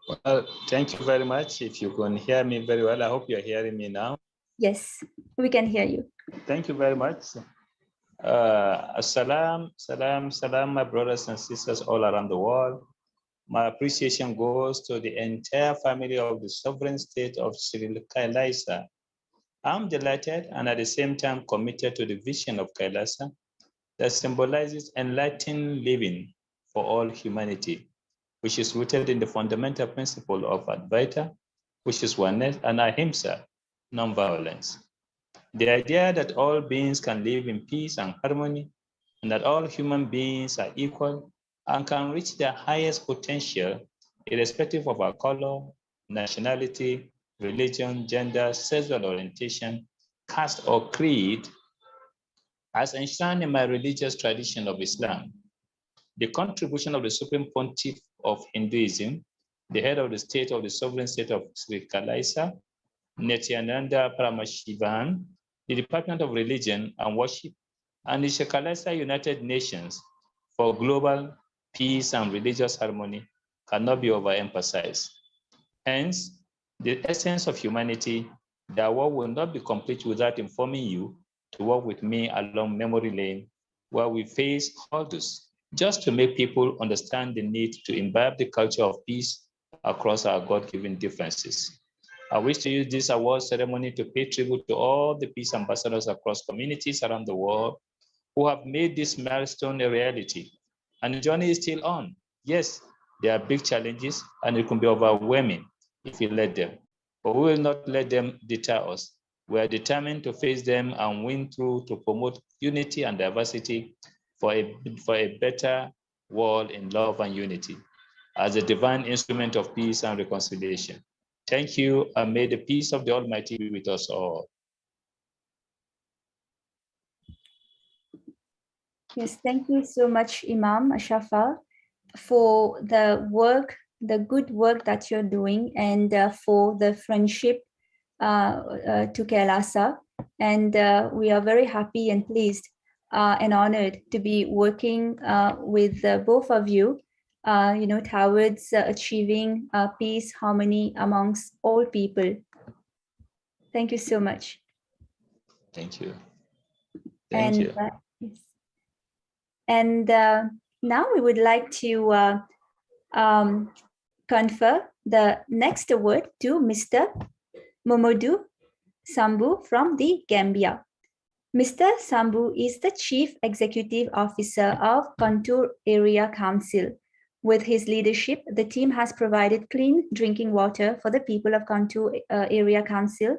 Well, thank you very much. If you can hear me very well, I hope you're hearing me now. Yes, we can hear you. Thank you very much. Salam, my brothers and sisters all around the world. My appreciation goes to the entire family of the sovereign state of Kailasa. I'm delighted and at the same time committed to the vision of Kailasa that symbolizes enlightened living for all humanity, which is rooted in the fundamental principle of Advaita, which is oneness, and Ahimsa, non-violence. The idea that all beings can live in peace and harmony, and that all human beings are equal and can reach their highest potential, irrespective of our color, nationality, religion, gender, sexual orientation, caste, or creed, as enshrined in my religious tradition of Islam. The contribution of the Supreme Pontiff of Hinduism, the head of the state of the sovereign state of Sri Kailasa, Nithyananda Paramashivam, the Department of Religion and Worship, and the Kailasa United Nations for global peace and religious harmony cannot be overemphasized. Hence, the essence of humanity, that work will not be complete without informing you to work with me along memory lane, where we face hurdles, just to make people understand the need to imbibe the culture of peace across our God-given differences. I wish to use this award ceremony to pay tribute to all the peace ambassadors across communities around the world who have made this milestone a reality. And the journey is still on. Yes, there are big challenges and it can be overwhelming if you let them, but we will not let them deter us. We are determined to face them and win through to promote unity and diversity for a better world in love and unity as a divine instrument of peace and reconciliation. Thank you, and may the peace of the Almighty be with us all. Yes, thank you so much, Imam Ashafa, for the work, the good work that you're doing, and for the friendship to Kailasa. And we are very happy and pleased and honored to be working with both of you, towards achieving peace, harmony amongst all people. Thank you so much. Thank you. Thank you. Yes. And now we would like to confer the next award to Mr. Momodu Sambu from the Gambia. Mr. Sambu is the Chief Executive Officer of Contour Area Council, With his leadership, the team has provided clean drinking water for the people of Kantu Area Council,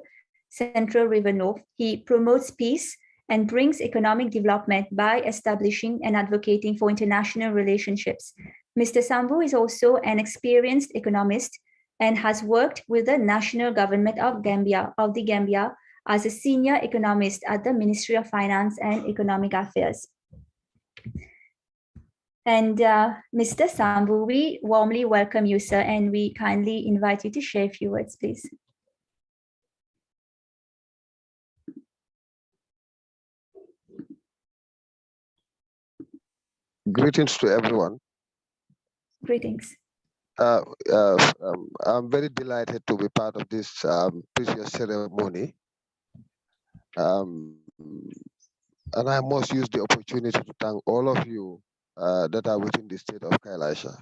Central River North. He promotes peace and brings economic development by establishing and advocating for international relationships. Mr. Sambu is also an experienced economist and has worked with the national government of the Gambia as a senior economist at the Ministry of Finance and Economic Affairs. And Mr. Sambu, we warmly welcome you, sir, and we kindly invite you to share a few words, please. Greetings to everyone. Greetings. I'm very delighted to be part of this precious ceremony. And I must use the opportunity to thank all of you that are within the state of Kailasa.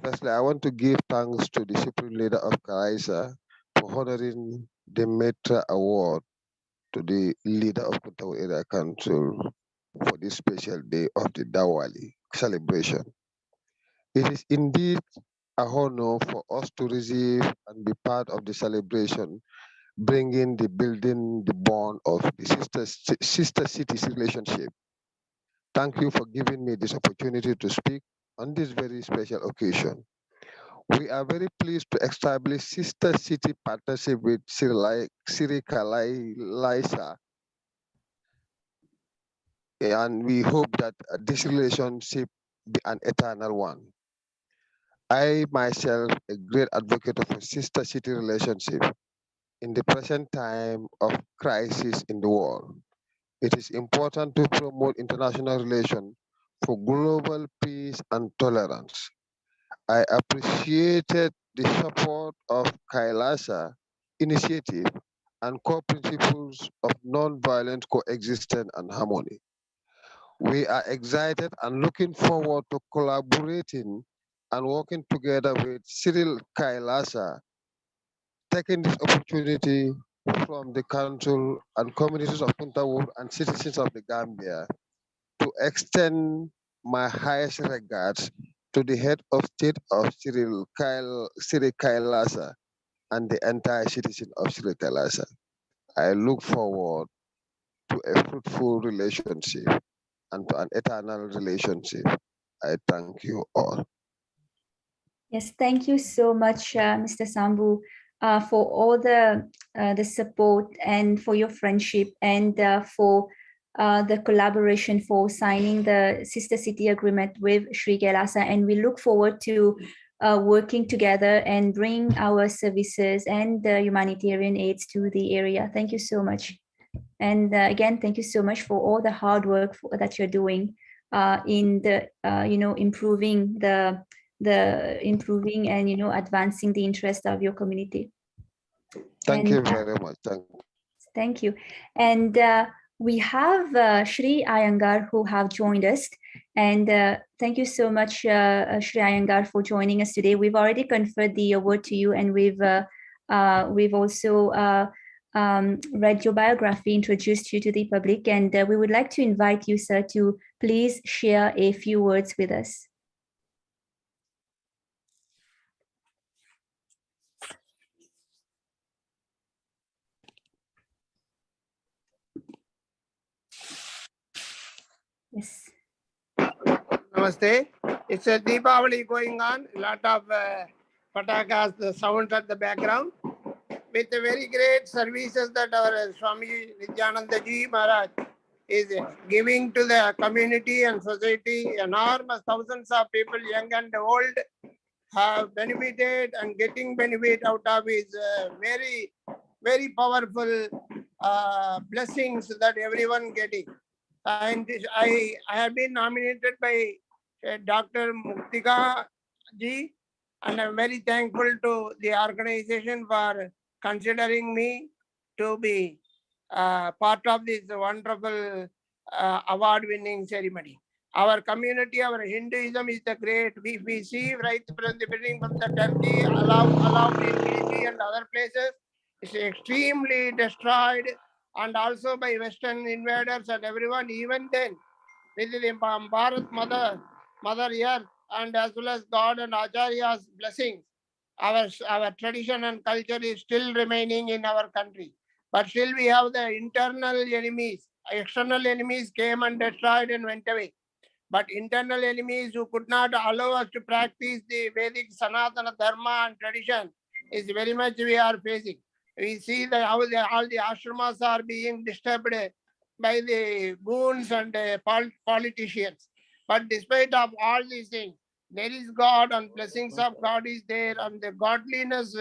Firstly, I want to give thanks to the Supreme Leader of Kailasa for honoring the Metra Award to the leader of Kuntau Area Council for this special day of the Diwali celebration. It is indeed a honor for us to receive and be part of the celebration, bringing the building the bond of the sister cities relationship. Thank you for giving me this opportunity to speak on this very special occasion. We are very pleased to establish sister city partnership with Sri Kailasa, and we hope that this relationship be an eternal one. I myself a great advocate of a sister city relationship in the present time of crisis in the world. It is important to promote international relations for global peace and tolerance. I appreciated the support of Kailasa initiative and core principles of non-violent coexistence and harmony. We are excited and looking forward to collaborating and working together with Cyril Kailasa, taking this opportunity from the council and communities of Puntawur and citizens of the Gambia to extend my highest regards to the head of state of Cyril Kailasa and the entire citizen of Cyril Kailasa. I look forward to a fruitful relationship and to an eternal relationship. I thank you all. Yes, thank you so much, Mr. Sambu, for all the support and for your friendship and for the collaboration for signing the Sister City Agreement with Sri Kailasa. And we look forward to working together and bring our services and humanitarian aids to the area. Thank you so much. And again, thank you so much for all the hard work that you're doing in the, improving improving and advancing the interest of your community. Thank you very much. Thank you. And we have Shri Iyengar who have joined us, and thank you so much, Shri Iyengar, for joining us today. We've already conferred the award to you, and we've also read your biography, introduced you to the public, and we would like to invite you, sir, to please share a few words with us. Yes. Namaste. It's a Deepavali going on. A lot of patakas, the sound at the background. With the very great services that our Swami Nithyananda Ji Maharaj is giving to the community and society, enormous thousands of people, young and old, have benefited and getting benefit out of his very, very powerful blessings that everyone getting. And I have been nominated by Dr. Muktika Ji, and I'm very thankful to the organization for considering me to be part of this wonderful award-winning ceremony. Our community, our Hinduism is the great. We see right from the beginning from the Turkey, allowed in Fiji and other places, it's extremely destroyed, and also by Western invaders and everyone. Even then, with the Bharat Mother Earth, and as well as God and Acharya's blessings, our tradition and culture is still remaining in our country. But still we have the internal enemies. External enemies came and destroyed and went away. But internal enemies who could not allow us to practice the Vedic Sanatana Dharma and tradition is very much we are facing. We see that how all the ashramas are being disturbed by the goons and politicians. But despite of all these things, there is God and blessings of God is there and the godliness,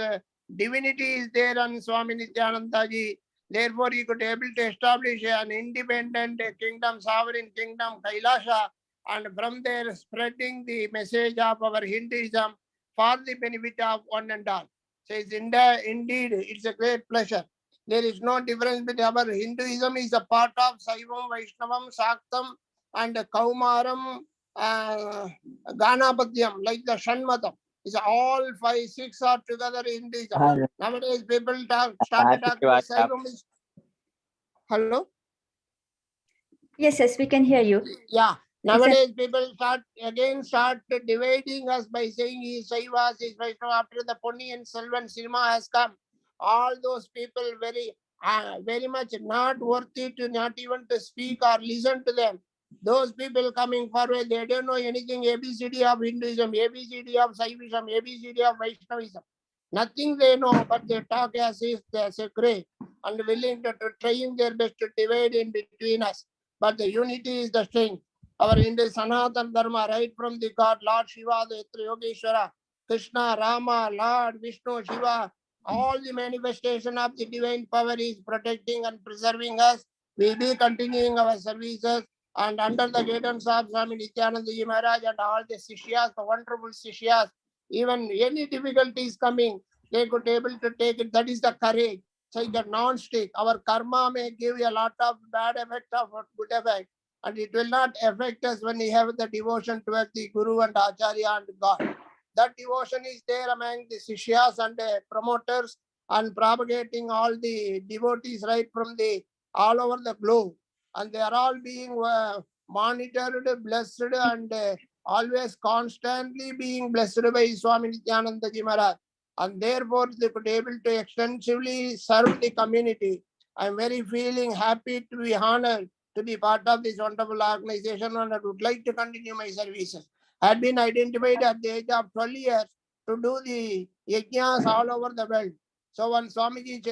divinity is there on Swami Nithyananda Ji. Therefore, he could able to establish an independent kingdom, sovereign kingdom, Kailasa, and from there spreading the message of our Hinduism for the benefit of one and all. So it's indeed, it's a great pleasure. There is no difference between our Hinduism is a part of Saivam, Vaishnavam, Shaktam, and Kaumaram, Ganapatyam, like the Shanmatam. It's all 5, 6 are together in Hinduism. Nowadays people started talking about Saivam. Hello? Yes, yes, we can hear you. Yeah. Nowadays, people start dividing us by saying he is Saivas, he is Vaishnava. After the Ponniyin Selvan cinema has come, all those people very much not worthy to not even to speak or listen to them. Those people coming forward, they don't know anything ABCD of Hinduism, ABCD of Saivism, ABCD of Vaishnavism. Nothing they know, but they talk as if they are sacred and willing to trying their best to divide in between us. But the unity is the strength. Our Indian Sanatana Dharma, right from the God, Lord Shiva, the Yogeshwara, Krishna, Rama, Lord, Vishnu, Shiva, all the manifestation of the divine power is protecting and preserving us. We will be continuing our services and under the guidance of Swami Nithyananda Ji Maharaj and all the Sishyas, the wonderful Sishyas, even any difficulties coming, they could able to take it. That is the courage. So the non-stick, our karma may give you a lot of bad effect of good effect. And it will not affect us when we have the devotion towards the Guru and Acharya and God. That devotion is there among the Sishyas and the promoters and propagating all the devotees right from the all over the globe. And they are all being monitored, blessed, and always constantly being blessed by Swami Nithyananda Ji Maharaj. And therefore they could able to extensively serve the community. I'm very feeling happy to be honored to be part of this wonderful organization, and I would like to continue my services. I had been identified at the age of 12 years to do the yajnas all over the world. So when Swamiji,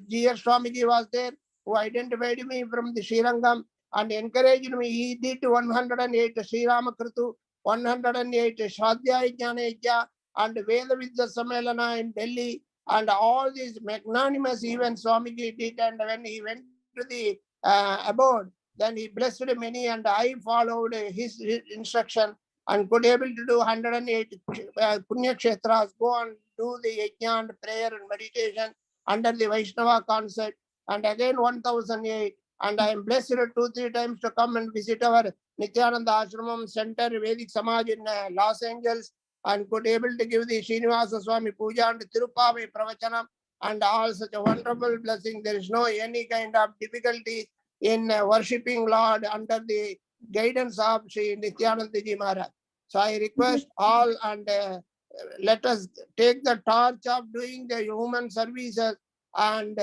G.S. Swamiji was there, who identified me from the Srirangam and encouraged me. He did 108 Sri Ramakritu, 108 Shwadhyaya Jnana Yajna, and Veda Vidya Sammelana in Delhi, and all these magnanimous events Swamiji did. And when he went to the abode, then he blessed many, and I followed his instruction and could able to do 108 Punya Kshetras, go and do the yajna and prayer and meditation under the Vaishnava concept, and again 1008. And I am blessed 2-3 times to come and visit our Nithyananda Ashramam Center, Vedic Samaj in Los Angeles, and could able to give the Srinivasa Swami Puja and Tirupavai Pravachanam and all such a wonderful blessing. There is no any kind of difficulty in worshipping Lord under the guidance of Sri Nithyananda Ji Maharaj. So I request all and let us take the torch of doing the human services and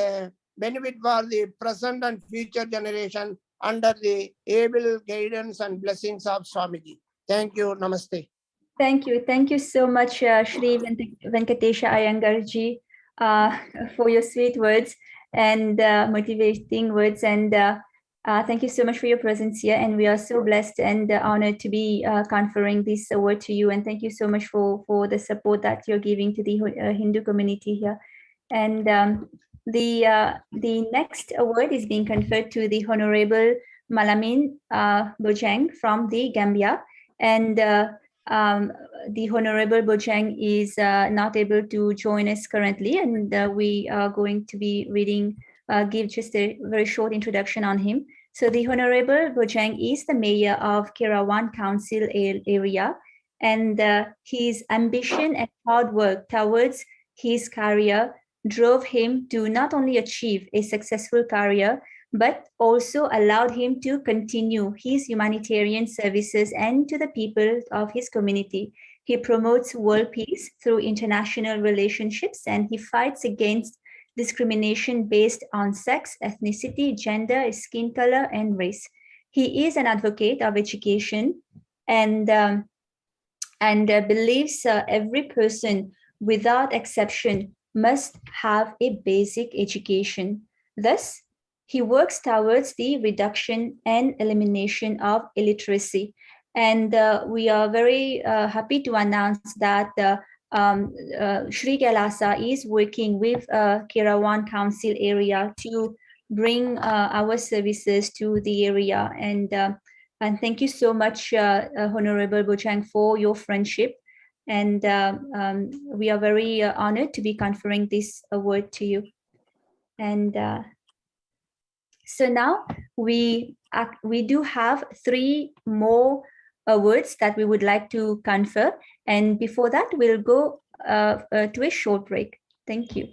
benefit for the present and future generation under the able guidance and blessings of Swamiji. Thank you. Namaste. Thank you. Thank you so much, Shri Venkatesha Iyengar-ji, for your sweet words and motivating words. And thank you so much for your presence here. And we are so blessed and honored to be conferring this award to you. And thank you so much for the support that you're giving to the Hindu community here. And the next award is being conferred to the Honorable Malamin Bojang from the Gambia. And the Honorable Bojang is not able to join us currently, and we are going to be give just a very short introduction on him. So the Honorable Bojang is the mayor of Kerawan Council area, and his ambition and hard work towards his career drove him to not only achieve a successful career, but also allowed him to continue his humanitarian services and to the people of his community. He promotes world peace through international relationships, and he fights against discrimination based on sex, ethnicity, gender, skin color, and race. He is an advocate of education and believes every person, without exception, must have a basic education. Thus, he works towards the reduction and elimination of illiteracy. And we are very happy to announce that Sri Kailasa is working with Kerawan Council area to bring our services to the area. And thank you so much, Honorable Bojang, for your friendship. And we are very honored to be conferring this award to you. And so now we do have 3 more awards that we would like to confer. And before that, we'll go to a short break. Thank you.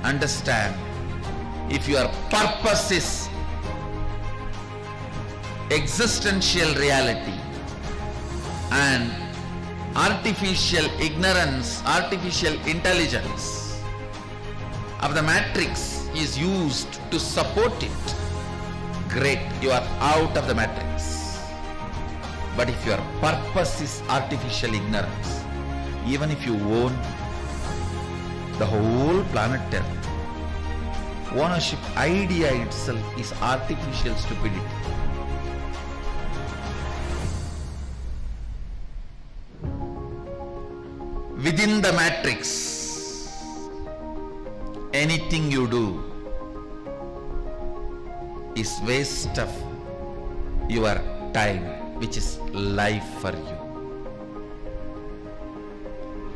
Understand, if your purpose is existential reality and artificial ignorance, artificial intelligence of the matrix is used to support it, great, you are out of the matrix. But if your purpose is artificial ignorance, even if you own the whole planet Earth, ownership idea itself is artificial stupidity. Within the matrix, anything you do is waste of your time, which is life for you.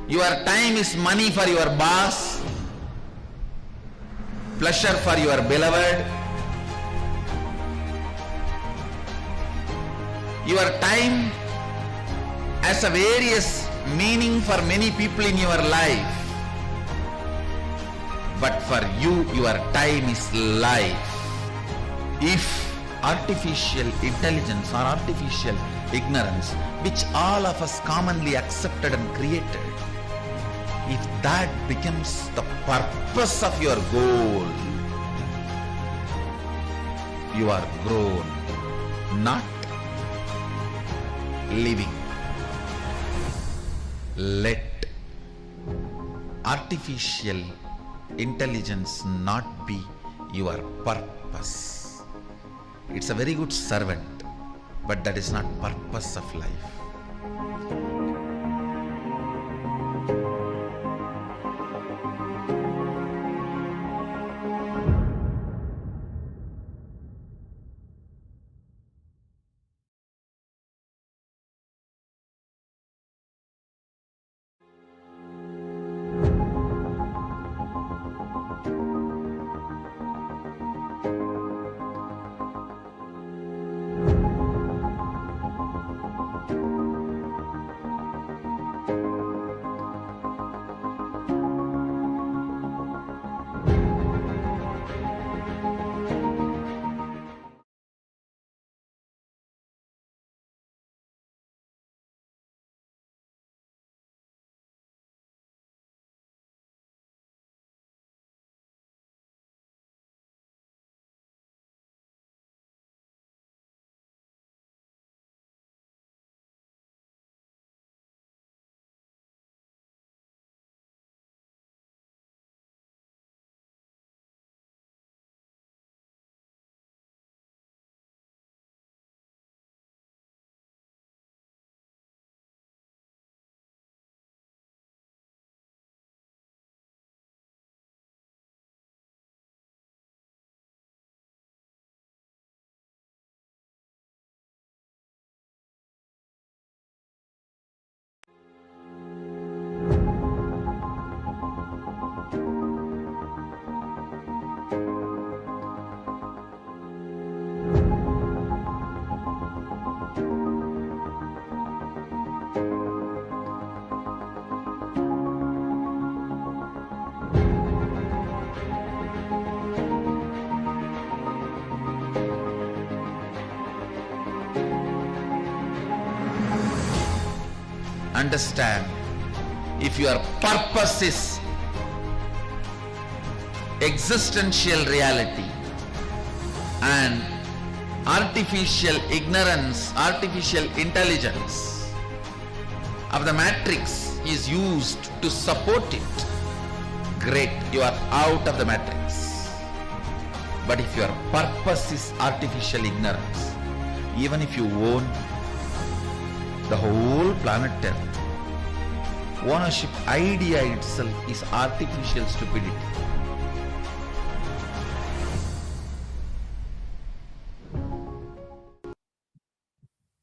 Your time is money for your boss, pleasure for your beloved. Your time has a various meaning for many people in your life. But for you, your time is life. If artificial intelligence or artificial ignorance, which all of us commonly accepted and created, if that becomes the purpose of your goal, you are grown, not living. Let artificial intelligence not be your purpose. It's a very good servant, but that is not purpose of life. understand, if your purpose is existential reality and artificial ignorance, artificial intelligence of the matrix is used to support it, great, you are out of the matrix. But if your purpose is artificial ignorance, even if you own the whole planet Earth, ownership idea itself is artificial stupidity.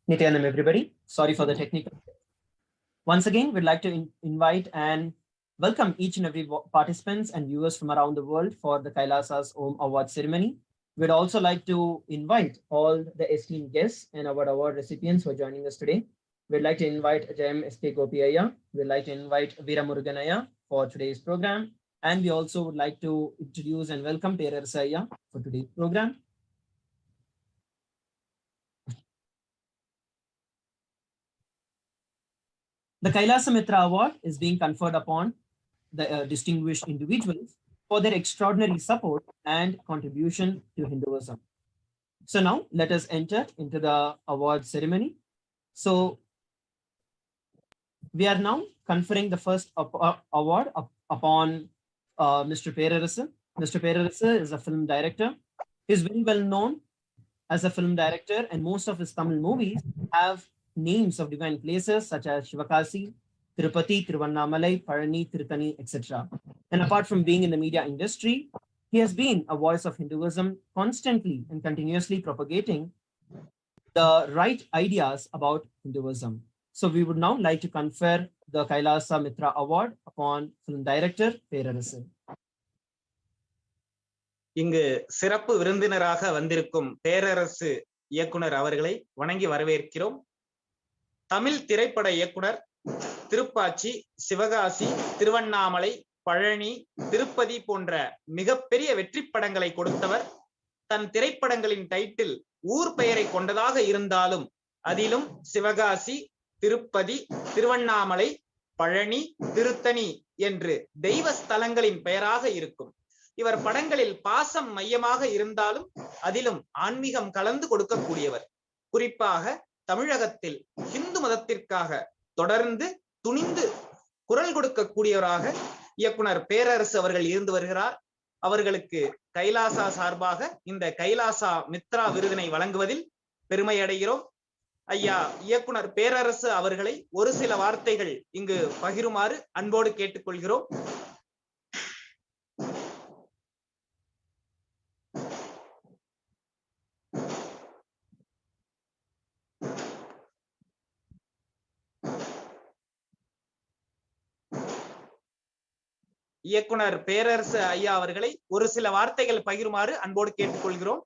Nityanam, everybody. Sorry for the technical. Once again, we'd like to invite and welcome each and every participants and viewers from around the world for the Kailasa's Om Award ceremony. We'd also like to invite all the esteemed guests and our award recipients who are joining us today. We'd like to invite Jayam S.K. Gopiaya. We'd like to invite Veera Muruganaya for today's program. And we also would like to introduce and welcome Perarasaya for today's program. The Kailasa Mitra Award is being conferred upon the distinguished individuals for their extraordinary support and contribution to Hinduism. So now let us enter into the award ceremony. So we are now conferring the first award upon Mr. Perarasa. Mr. Perarasa is a film director. He's very well known as a film director, and most of his Tamil movies have names of divine places such as Shivakasi, Tirupati, Tiruvannamalai, Palani, Tirthani, etc. And apart from being in the media industry, he has been a voice of Hinduism, constantly and continuously propagating the right ideas about Hinduism. So we would now like to confer the Kailasa Mitra Award upon film director Perarasa. இங்கு சிறப்பு விருந்தினராக வந்திருக்கும் பேரரசு இயக்குனர் அவர்களை வணங்கி வரவேற்கிறோம். தமிழ் திரைப்பட இயக்குனர், திருப்பாச்சி, சிவகாசி, திருவண்ணாமலை, பழனி, திருப்பதி போன்ற மிகப்பெரிய வெற்றி படங்களை கொடுத்தவர். தன் திரைப்படங்களின் டைட்டில் ஊர் பெயரை கொண்டதாக இருந்தாலும் அதிலும் சிவகாசி, திருப்பதி, திருவண்ணாமலை, பழனி, திருத்தணி என்று தெய்வ ஸ்தலங்களின் பெயராக இருக்கும். இவர் படங்களில் பாசம் மையமாக இருந்தாலும் அதிலும் ஆன்மீகம் கலந்து கொடுக்கக்கூடியவர். குறிப்பாக தமிழகத்தில் இந்து மதத்திற்காக தொடர்ந்து துணிந்து குரல் கொடுக்கக்கூடியவராக இயக்குனர் பேரரசு அவர்கள் இருந்து வருகிறார். அவர்களுக்கு கைலாசா சார்பாக இந்த கைலாசா மித்ரா விருதினை வழங்குவதில் பெருமை அடைகிறோம். ஐயா இயக்குனர் பேரரசு அவர்களை ஒரு சில வார்த்தைகள் இங்கு பகிருமாறு அன்போடு கேட்டுக்கொள்கிறோம். இயக்குனர் பேரரசு ஐயா அவர்களை ஒரு சில வார்த்தைகள் பகிருமாறு அன்போடு கேட்டுக்கொள்கிறோம்.